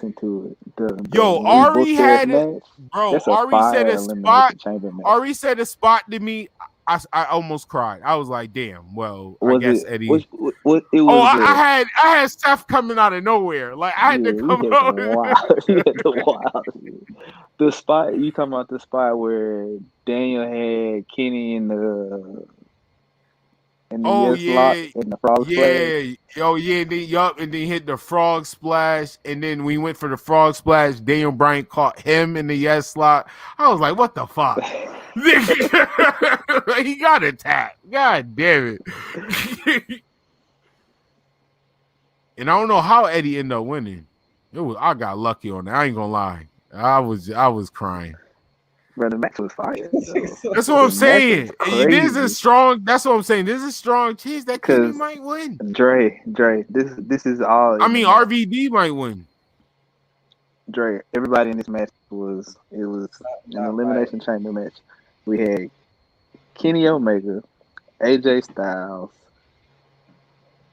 Speaker 1: Ari had it. Bro, Ari said a spot. Ari said a spot to me. I almost cried. I was like, damn, well, I guess Eddie. I had stuff coming out of nowhere. Like I had to come out.
Speaker 8: The spot you talking about, the spot where Daniel had Kenny in the the frog splash.
Speaker 1: And then hit the frog splash, and then we went for the frog splash. Daniel Bryan caught him in the yes slot. I was like, what the fuck? He got attacked. God damn it. And I don't know how Eddie ended up winning. I got lucky on that. I ain't gonna lie. I was crying.
Speaker 8: Bro, the match was fire.
Speaker 1: That's what I'm saying. There's a
Speaker 8: Crazy.
Speaker 1: strong. That's what I'm saying. There's a strong chance that Kenny
Speaker 8: Because
Speaker 1: might win.
Speaker 8: Dre, this is all.
Speaker 1: I mean, RVD might win.
Speaker 8: Dre, everybody in this match was an elimination chamber match. We had Kenny Omega, AJ Styles,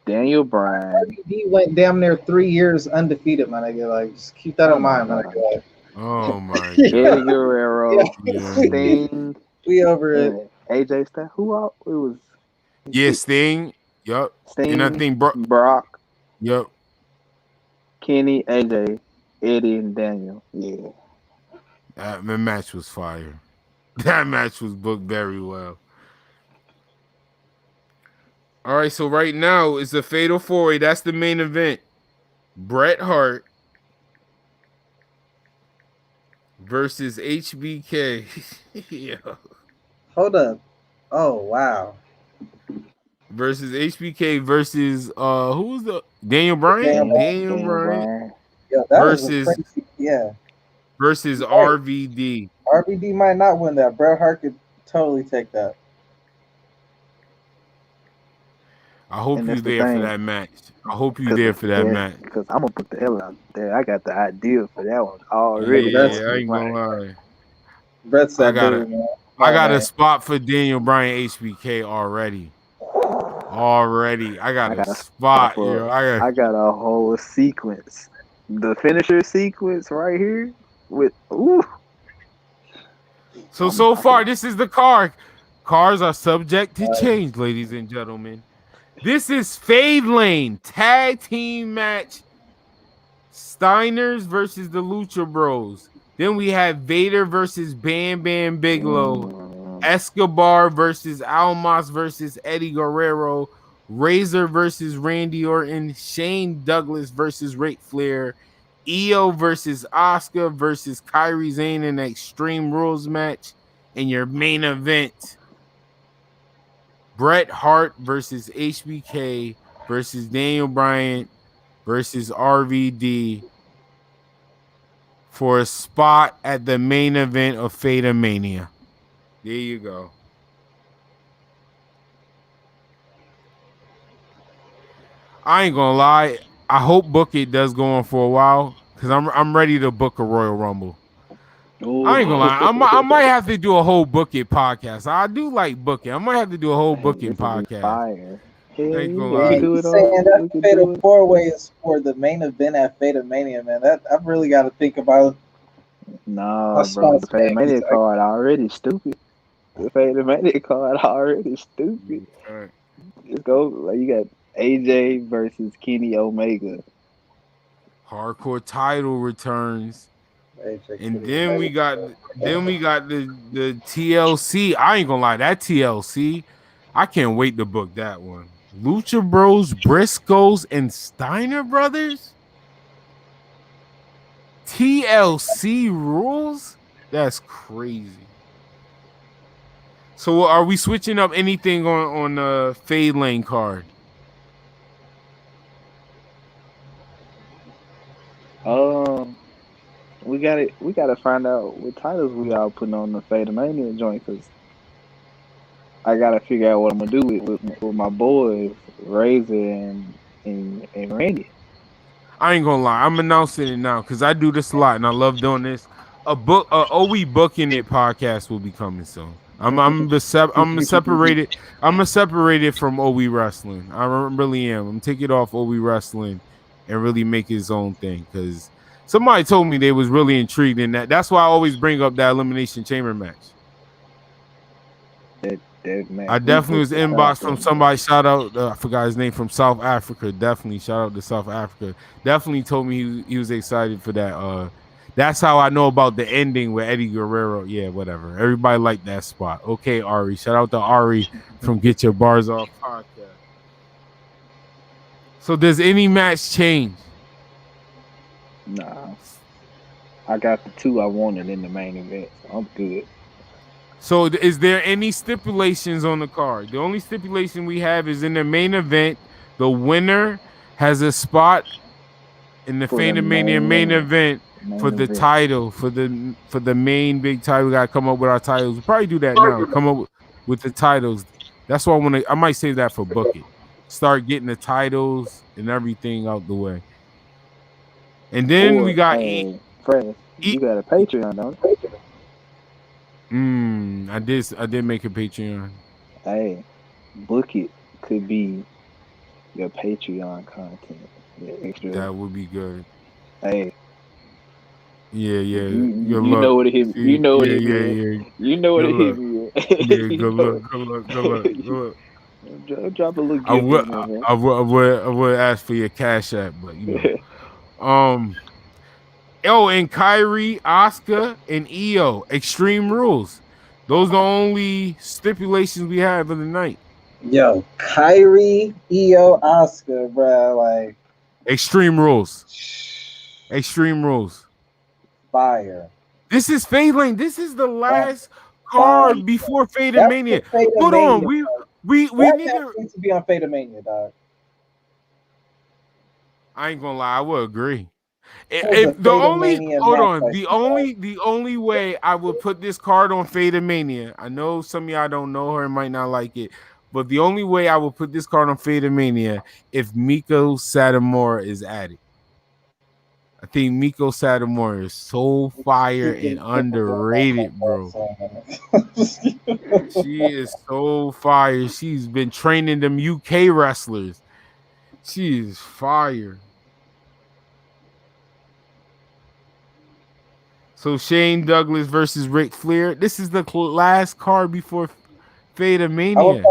Speaker 8: Daniel Bryan.
Speaker 7: He went damn near 3 years undefeated, my nigga. Like, just keep that in mind, my nigga.
Speaker 1: Oh my
Speaker 8: Eddie
Speaker 1: god.
Speaker 8: Guerrero, Sting,
Speaker 7: we over it.
Speaker 8: AJ Styles. Who all? It was.
Speaker 1: Yeah, Sting. Yup.
Speaker 8: Sting.
Speaker 1: And I think
Speaker 8: Brock.
Speaker 1: Yup.
Speaker 8: Kenny, AJ, Eddie, and Daniel. Yeah.
Speaker 1: That match was fire. That match was booked very well. All right, so right now it's a fatal 4-way. That's the main event. Bret Hart versus HBK. Yeah.
Speaker 7: Hold up. Oh wow.
Speaker 1: Versus HBK versus who was the Daniel Bryan? Daniel Bryan.
Speaker 7: Yeah, that
Speaker 1: versus
Speaker 7: was crazy. Yeah.
Speaker 1: Versus RVD.
Speaker 7: RVD might not win that. Bret Hart could totally take that.
Speaker 1: I hope you're there for that match. I hope you're there for that match.
Speaker 8: Because I'm gonna put the hell out there. I got the idea for that one already.
Speaker 1: Yeah, I ain't gonna lie.
Speaker 7: Brett's that
Speaker 1: I got a spot for Daniel Bryan HBK already. I got a spot.
Speaker 8: I got a whole sequence. The finisher sequence right here with
Speaker 1: So far, this is the card. Cars are subject to change, ladies and gentlemen. This is Fade Lane tag team match. Steiners versus the Lucha Bros. Then we have Vader versus Bam Bam Bigelow. Escobar versus Almas versus Eddie Guerrero. Razor versus Randy Orton. Shane Douglas versus Ric Flair. Io versus Asuka versus Kairi Sane in an Extreme Rules match. And your main event, Bret Hart versus HBK versus Daniel Bryan versus RVD for a spot at the main event of Fate Mania. There you go. I ain't gonna lie. I hope Book It does go on for a while because I'm ready to book a Royal Rumble. Ooh. I ain't gonna lie. I might have to do a whole Book It podcast. I do like booking. I might have to do a whole booking podcast.
Speaker 8: Fire.
Speaker 7: Saying that Fatal 4-way is for the main event at Fate Mania, man. That I've really got to think about.
Speaker 8: No, bro, the Fate Mania card already stupid. The Fate Mania card already stupid.
Speaker 1: Right.
Speaker 8: Let's go. Like, you got AJ versus Kenny Omega.
Speaker 1: Hardcore title returns. And then we got the TLC. I ain't gonna lie, that TLC, I can't wait to book that one. Lucha Bros, Briscoes, and Steiner Brothers. TLC rules? That's crazy. So are we switching up anything on the Fade Lane card?
Speaker 8: We gotta find out what titles we all putting on the Fate Mania joint, because I gotta figure out what I'm gonna do with my boys Razor and Randy.
Speaker 1: I ain't gonna lie, I'm announcing it now because I do this a lot and I love doing this. A OE Booking It podcast will be coming soon. I'm gonna separate it from OE Wrestling. I really am. I'm taking it off OE Wrestling and really make his own thing, because somebody told me they was really intrigued in that. That's why I always bring up that Elimination Chamber match. I definitely was inboxed from somebody. Shout out, I forgot his name, from South Africa. Definitely shout out to South Africa. Definitely told me he was excited for that. That's how I know about the ending with Eddie Guerrero. Yeah, whatever. Everybody liked that spot. Okay, Ari. Shout out to Ari from Get Your Bars Off podcast. So does any match change?
Speaker 8: Nah. I got the two I wanted in the main event. So I'm good.
Speaker 1: So is there any stipulations on the card? The only stipulation we have is in the main event, the winner has a spot in the
Speaker 8: For the
Speaker 1: Fate of Mania main event for the
Speaker 8: event.
Speaker 1: title, for the main big title. We gotta come up with our titles. We'll probably do that now. Come up with the titles. That's why I might save that for Book It. Start getting the titles and everything out the way. And then we got
Speaker 8: Fresh. You got a Patreon, don't you?
Speaker 1: I did make a Patreon.
Speaker 8: Hey, Book It could be your Patreon content. Extra.
Speaker 1: That would be good.
Speaker 8: Hey.
Speaker 1: Yeah.
Speaker 8: You know what it hit me. You know what it hit me. You know what it hit me.
Speaker 1: Yeah, good luck.
Speaker 8: Drop a little gift.
Speaker 1: I would ask for your Cash App, but you know. And Kyrie, Oscar, and EO, Extreme Rules. Those are the only stipulations we have of the night.
Speaker 7: Yo, Kyrie, EO, Oscar, bro, like
Speaker 1: Extreme Rules. Extreme Rules.
Speaker 7: Fire.
Speaker 1: This is Fade Lane. This is the last card before Fade and Mania. Hold on, we need
Speaker 7: to be on Fade and Mania, dog.
Speaker 1: I ain't gonna lie, I would agree. The only way I would put this card on Fade and Mania, I know some of y'all don't know her and might not like it, but the only way I would put this card on Fade and Mania if Miko Satomura is added. I think Miko Satomura is so fire and underrated, bro. She is so fire. She's been training them UK wrestlers. She is fire. So Shane Douglas versus Ric Flair. This is the last card before Fade of Mania.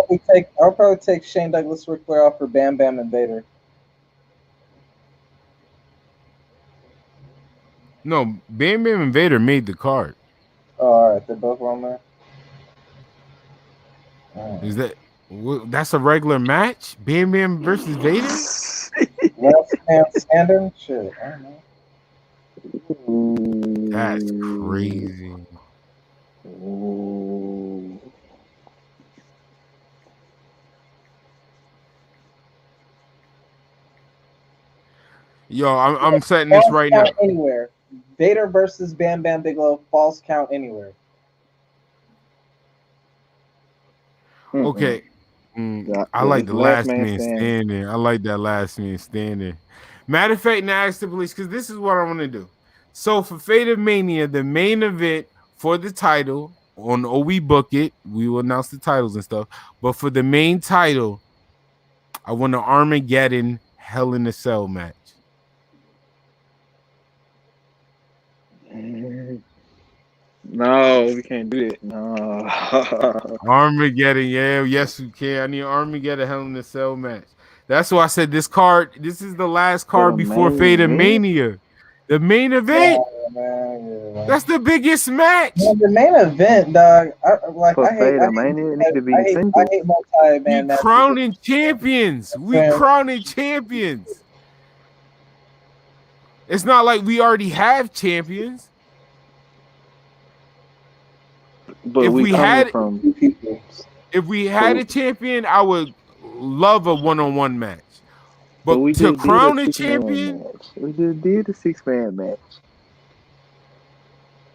Speaker 7: I'll probably take Shane Douglas, Ric Flair off for Bam Bam and Vader.
Speaker 1: No, Bam Bam and Vader made the card.
Speaker 7: Oh, all right, they're both on there.
Speaker 1: Is that's a regular match? Bam Bam versus Vader?
Speaker 7: Last man standing? Shit, I don't know.
Speaker 1: That's crazy.
Speaker 8: Ooh.
Speaker 1: Yo, I'm setting this right now.
Speaker 7: Anywhere. Vader versus Bam Bam Bigelow, false count anywhere.
Speaker 1: Okay. I like the last man standing. I like that last man standing. Matter of fact, now stipulations, because this is what I want to do. So for Fate of Mania, the main event for the title on OE Book It, we will announce the titles and stuff. But for the main title, I want an Armageddon Hell in a Cell match.
Speaker 8: No, we can't do it. No.
Speaker 1: Armageddon, yes, we can. I need Armageddon Hell in a Cell match. That's why I said this is the last card before Fate of Mania. The main event. That's the biggest match.
Speaker 7: Yeah, the main event, dog. I hate multi-man matches.
Speaker 1: Crowning champions. We crowning champions. It's not like we already have champions.
Speaker 8: But
Speaker 1: if we had a champion, I would love a one-on-one match. But to crown a champion,
Speaker 8: we just did a 6-man match.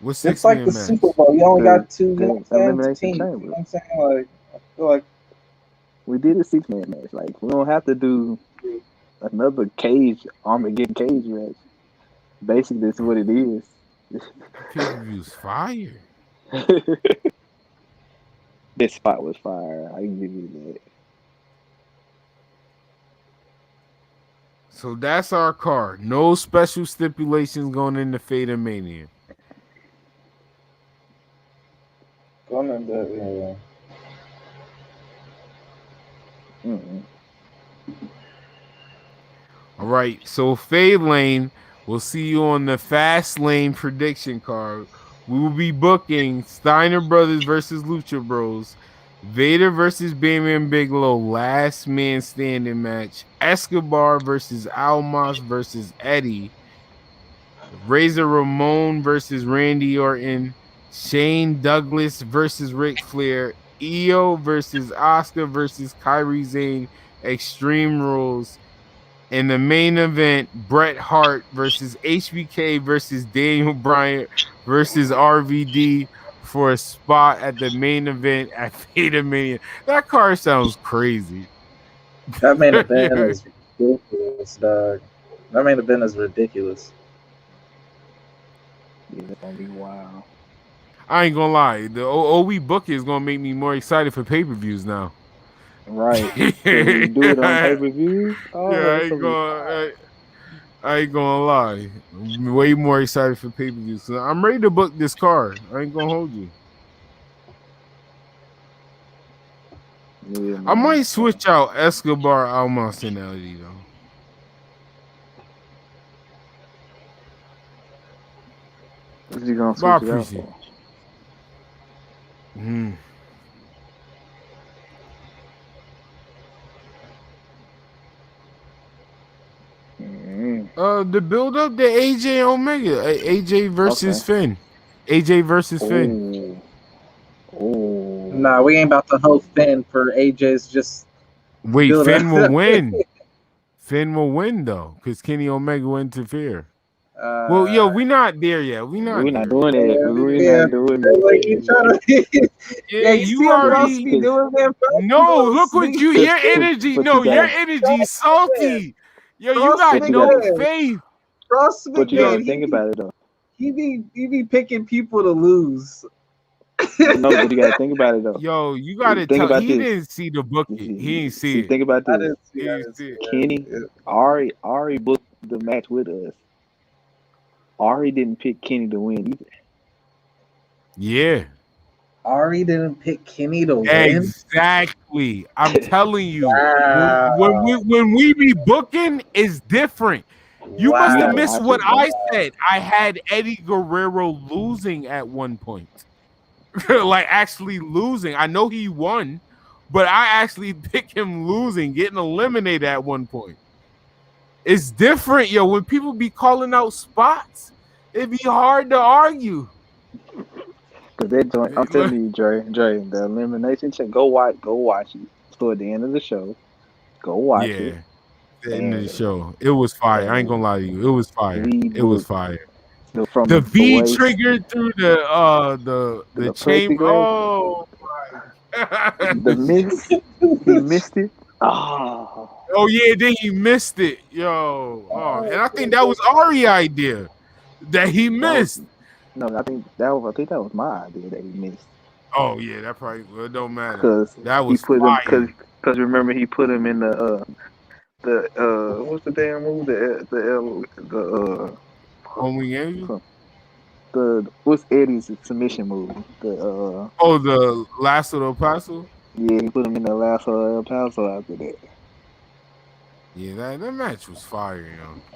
Speaker 1: What's 6-man
Speaker 7: it's like the
Speaker 1: match?
Speaker 7: Super Bowl. You only got two teams. You know
Speaker 8: Chamber.
Speaker 7: what I'm saying? Like, I feel like
Speaker 8: we did a 6-man match. Like, we don't have to do another Armageddon cage match. Basically, that's what it is.
Speaker 1: Pay-per-view's fire.
Speaker 8: This spot was fire. I can give you that.
Speaker 1: So that's our card. No special stipulations going into Fate of Mania.
Speaker 7: going into
Speaker 1: All right. So Fade Lane, we'll see you on the Fast Lane prediction card. We will be booking Steiner Brothers versus Lucha Bros, Vader versus Bam Bam Bigelow, last man standing match, Escobar versus Almas versus Eddie, Razor Ramon versus Randy Orton, Shane Douglas versus Ric Flair, EO versus Oscar versus Kyrie Zane, Extreme Rules, In the main event, Bret Hart versus HBK versus Daniel Bryan versus RVD for a spot at the main event at Fate Mania. That card sounds crazy.
Speaker 7: That main event
Speaker 1: Yeah.
Speaker 7: is ridiculous, dog. That main event is ridiculous.
Speaker 8: Yeah, it's gonna be wild.
Speaker 1: I ain't gonna lie. The OE book is gonna make me more excited for pay-per-views now.
Speaker 8: Right. Can we do it on pay-per-view? Oh,
Speaker 1: Yeah, I ain't gonna lie. I'm way more excited for pay-per-views. So I'm ready to book this card. I ain't gonna hold you.
Speaker 8: Yeah,
Speaker 1: I
Speaker 8: man.
Speaker 1: might switch out Escobar Almas and LD though.
Speaker 8: What you gonna
Speaker 1: But I
Speaker 8: switch it out
Speaker 1: appreciate
Speaker 8: for?
Speaker 1: it. The build up the AJ Omega, AJ versus Finn, AJ versus Finn.
Speaker 8: Oh,
Speaker 7: Nah, we ain't about to host Finn for AJ's just.
Speaker 1: Wait,
Speaker 7: build
Speaker 1: Finn
Speaker 7: up.
Speaker 1: will win. Finn will win though, because Kenny Omega will interfere. Well, yo, we not there yet. We're not
Speaker 8: doing it. We're not doing it.
Speaker 7: Like you trying to.
Speaker 1: Yeah, you already.
Speaker 7: doing that.
Speaker 1: No, look what you. Your energy. No, your energy salty. Yo, you got no faith.
Speaker 7: Ross
Speaker 8: But you gotta
Speaker 7: McMahon,
Speaker 8: think about it though.
Speaker 7: he be picking people to lose.
Speaker 8: No, but you gotta think about it though.
Speaker 1: Yo, you gotta
Speaker 8: Think
Speaker 1: tell.
Speaker 8: about
Speaker 1: He
Speaker 8: this.
Speaker 1: didn't see the book. He ain't see it.
Speaker 8: Think about
Speaker 7: I
Speaker 8: this.
Speaker 7: didn't see
Speaker 1: He
Speaker 7: it.
Speaker 1: didn't see it.
Speaker 8: Kenny, Ari booked the match with us. Ari didn't pick Kenny to win either.
Speaker 1: Yeah.
Speaker 7: Ari didn't pick Kenny to win.
Speaker 1: Exactly. I'm telling you.
Speaker 7: Wow.
Speaker 1: When we be booking, it's different. You must have
Speaker 8: Wow.
Speaker 1: missed what I said. I had Eddie Guerrero losing at one point. Like actually losing. I know he won, but I actually picked him losing, getting eliminated at one point. It's different, yo. When people be calling out spots, it'd be hard to argue.
Speaker 8: Cause that joint, I'm telling you, Dre, the elimination check. Go watch it. So at the end of the show, go watch it.
Speaker 1: The end of the show. It was fire. I ain't gonna lie to you. It was fire. It was fire.
Speaker 8: From
Speaker 1: the V
Speaker 8: way,
Speaker 1: triggered through the chamber. Oh my god.
Speaker 8: The miss. He missed it.
Speaker 1: Oh yeah, then he missed it. Yo. Oh, and I think that was Ari's idea that he missed.
Speaker 8: No, I think that was my idea that he missed.
Speaker 1: Oh yeah, that probably it don't matter.
Speaker 8: Because
Speaker 1: that was
Speaker 8: he put
Speaker 1: fire.
Speaker 8: him because remember he put him in the what's the damn move the
Speaker 1: Homing Angel?
Speaker 8: What's Eddie's submission move?
Speaker 1: The Lasso del Paso?
Speaker 8: Yeah, he put him in the Lasso del Paso after that.
Speaker 1: Yeah, that match was fire,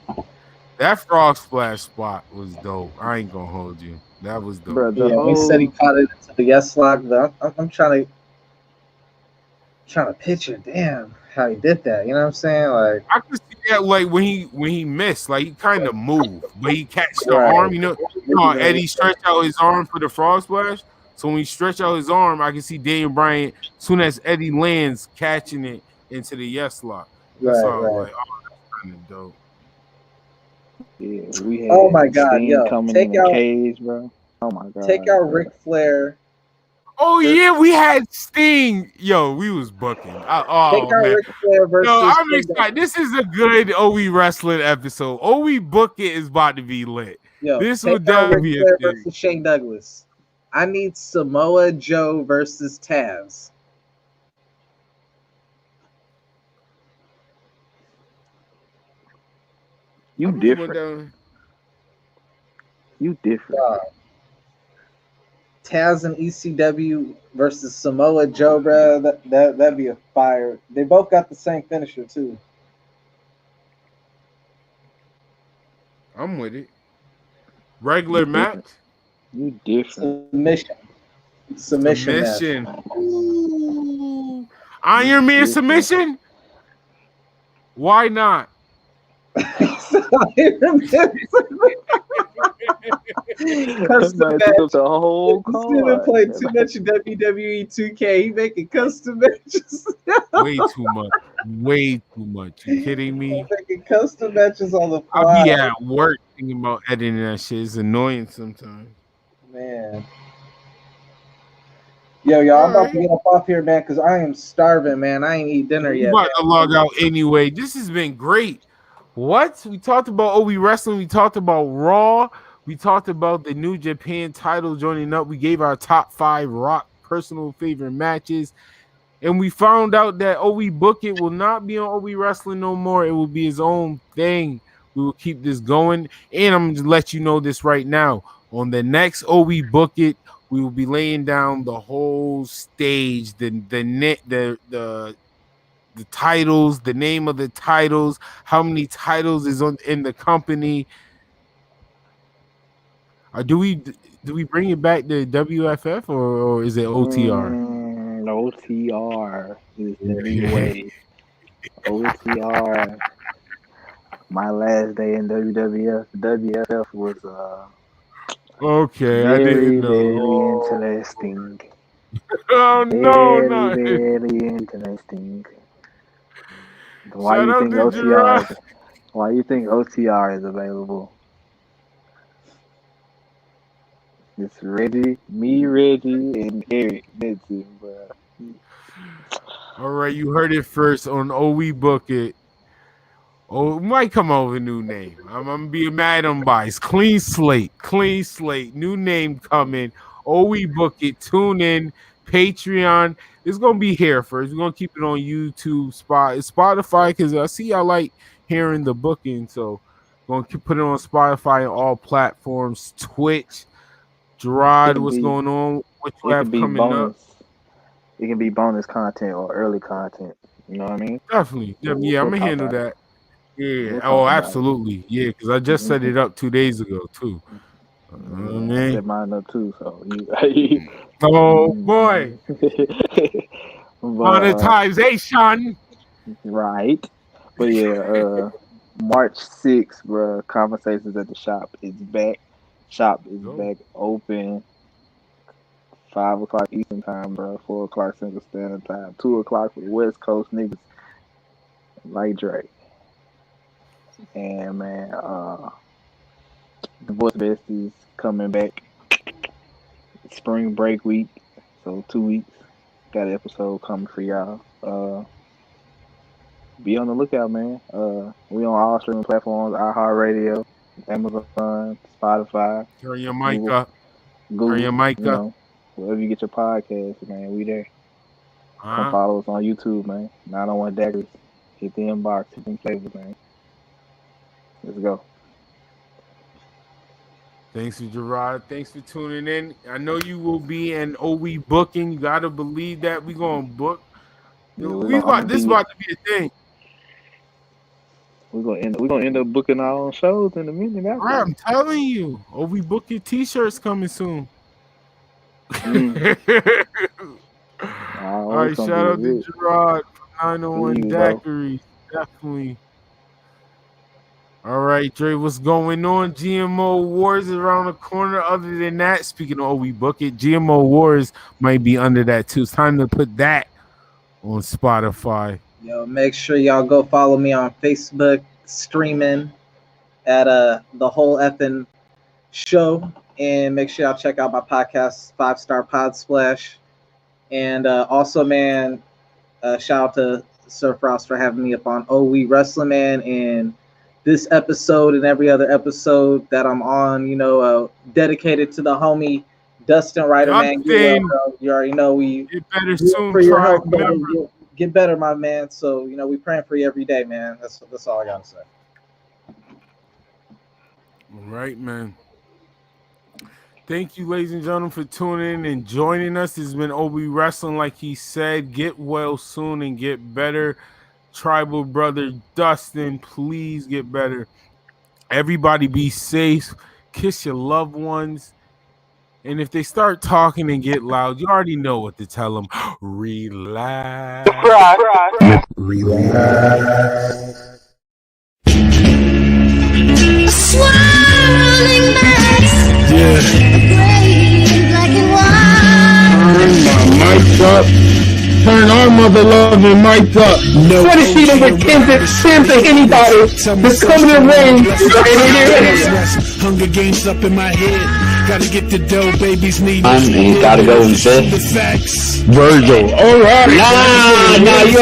Speaker 1: yo. That frog splash spot was dope. I ain't gonna hold you. That was dope.
Speaker 7: Bro, he said he caught it into the yes lock, but I'm trying to picture, damn, how he did that. You know what I'm saying? Like
Speaker 1: I could see that, like when he missed, like he kind of moved, but he catch the arm. You know, Eddie stretched out his arm for the frog splash. So when he stretched out his arm, I can see Daniel Bryan, as soon as Eddie lands, catching it into the yes lock. That's all. Like, oh, that's kind of dope.
Speaker 8: Yeah, we had
Speaker 7: oh my god,
Speaker 8: Sting
Speaker 7: yo,
Speaker 8: coming
Speaker 7: take
Speaker 8: in
Speaker 7: out,
Speaker 8: the cage, bro. Oh my god,
Speaker 7: take out Ric Flair.
Speaker 1: Oh yeah, we had Sting. Yo, we was booking.
Speaker 7: Take out Ric Flair versus.
Speaker 1: No, I'm excited. This is a good OE wrestling episode. OE book it is about to be lit.
Speaker 7: Yo,
Speaker 1: this
Speaker 7: take
Speaker 1: would
Speaker 7: out
Speaker 1: definitely
Speaker 7: Ric
Speaker 1: be
Speaker 7: Flair
Speaker 1: a thing.
Speaker 7: versus Shane Douglas. I need Samoa Joe versus Taz.
Speaker 8: You different. You different.
Speaker 7: Taz and ECW versus Samoa Joe, bro. That'd be a fire. They both got the same finisher too.
Speaker 1: I'm with it. Regular match.
Speaker 8: You different.
Speaker 7: Submission.
Speaker 1: Ooh. Iron Man submission. Why not?
Speaker 7: Custom
Speaker 8: Man took up the whole
Speaker 7: This nigga
Speaker 8: card.
Speaker 7: played too much WWE 2K. He making custom matches.
Speaker 1: Way too much. Way too much. You kidding me?
Speaker 7: Making custom matches on the
Speaker 1: I'll
Speaker 7: fly.
Speaker 1: be at work thinking about editing that shit. It's annoying sometimes.
Speaker 7: Man. Yo, I'm about to get up off here, man, because I am starving, man. I ain't eat dinner
Speaker 1: You
Speaker 7: yet.
Speaker 1: about to log out anyway. This has been great. What? We talked about OB Wrestling. We talked about Raw. We talked about the New Japan title joining up. We gave our top 5 Rock personal favorite matches. And we found out that OB Book It will not be on OB Wrestling no more. It will be his own thing. We will keep this going. And I'm going to let you know this right now. On the next OB Book It, we will be laying down the whole stage, the titles, the name of the titles, how many titles is in the company. Do we bring it back to WFF or is it OTR?
Speaker 8: OTR is the new way. OTR. My last day in WFF was
Speaker 1: okay.
Speaker 8: very,
Speaker 1: I didn't know.
Speaker 8: Very interesting.
Speaker 1: Oh no, no.
Speaker 8: Very interesting. Why
Speaker 1: Shout
Speaker 8: you
Speaker 1: out
Speaker 8: think
Speaker 1: to
Speaker 8: OTR?
Speaker 1: Gerard.
Speaker 8: Why you think OTR is available? It's Reggie, and Eric. That's it, bro.
Speaker 1: All right, you heard it first on OE Book It. Oh, it might come out with a new name. I'm gonna be mad on bias. Clean slate, new name coming. OE Book It. Tune in. Patreon. It's gonna be here first. We're gonna keep it on YouTube, Spotify, because I see y'all like hearing the booking. So we're gonna put it on Spotify and all platforms. Twitch. Gerard, what's going on? What you have coming up?
Speaker 8: It can be bonus content or early content. You know what I mean?
Speaker 1: Definitely. Yeah, I'm gonna handle that. Yeah.
Speaker 8: We'll
Speaker 1: absolutely. Yeah, because I just set it up 2 days ago too.
Speaker 8: I set mine up too. So
Speaker 1: oh boy. Monetization.
Speaker 8: Right. But yeah, March 6th, bro. Conversations at the Shop is back. Shop is back open. 5 o'clock Eastern time, bro. 4 o'clock Central Standard Time. 2 o'clock for the West Coast niggas like Drake. And man, the Voice Besties coming back. Spring break week, so 2 weeks. Got an episode coming for y'all. Be on the lookout, man. We on all streaming platforms: iHeartRadio, Amazon, Spotify.
Speaker 1: Turn your mic up.
Speaker 8: Google, wherever you get your podcast, man, we there. Come follow us on YouTube, man. 901 Daggers. Hit the inbox, hit them flavors, man. Let's go.
Speaker 1: Thanks for Gerard. Thanks for tuning in. I know you will be an OE booking. You gotta believe that we gonna book. This about to be a thing.
Speaker 8: We're gonna end up booking our own shows in a minute.
Speaker 1: Right, I'm telling you. OE booking t-shirts coming soon. All right, shout out to Gerard from 901 Daiquiri. Definitely. All right, Dre, what's going on? GMO Wars is around the corner. Other than that, speaking of OE Book It, GMO Wars might be under that too. It's time to put that on Spotify.
Speaker 7: Yo, make sure y'all go follow me on Facebook, streaming at the whole effing show. And make sure y'all check out my podcast, 5-Star Pod Splash. And also, man, shout out to Sir Frost for having me up on OE Wrestling, man. And this episode and every other episode that I'm on, dedicated to the homie Dustin Ryder, man. You already know we
Speaker 1: get better soon.
Speaker 7: For your help, get better, my man. So we praying for you every day, man. That's all I gotta say.
Speaker 1: All right, man. Thank you, ladies and gentlemen, for tuning in and joining us. This has been OB Wrestling, like he said. Get well soon and get better. Tribal brother Dustin, please get better. Everybody be safe. Kiss your loved ones. And if they start talking and get loud, you already know what to tell them. Relax.
Speaker 2: Swirling mass. Black and white.
Speaker 3: Turn my mics up. Turn our mother loving mics up. What is she with Kim to anybody that's coming in range?
Speaker 4: Hunger Games up in my head. Gotta get the dough, babies need.
Speaker 5: Gotta go in fifth.
Speaker 4: The facts.
Speaker 3: Virgil. All right.
Speaker 5: Nah, you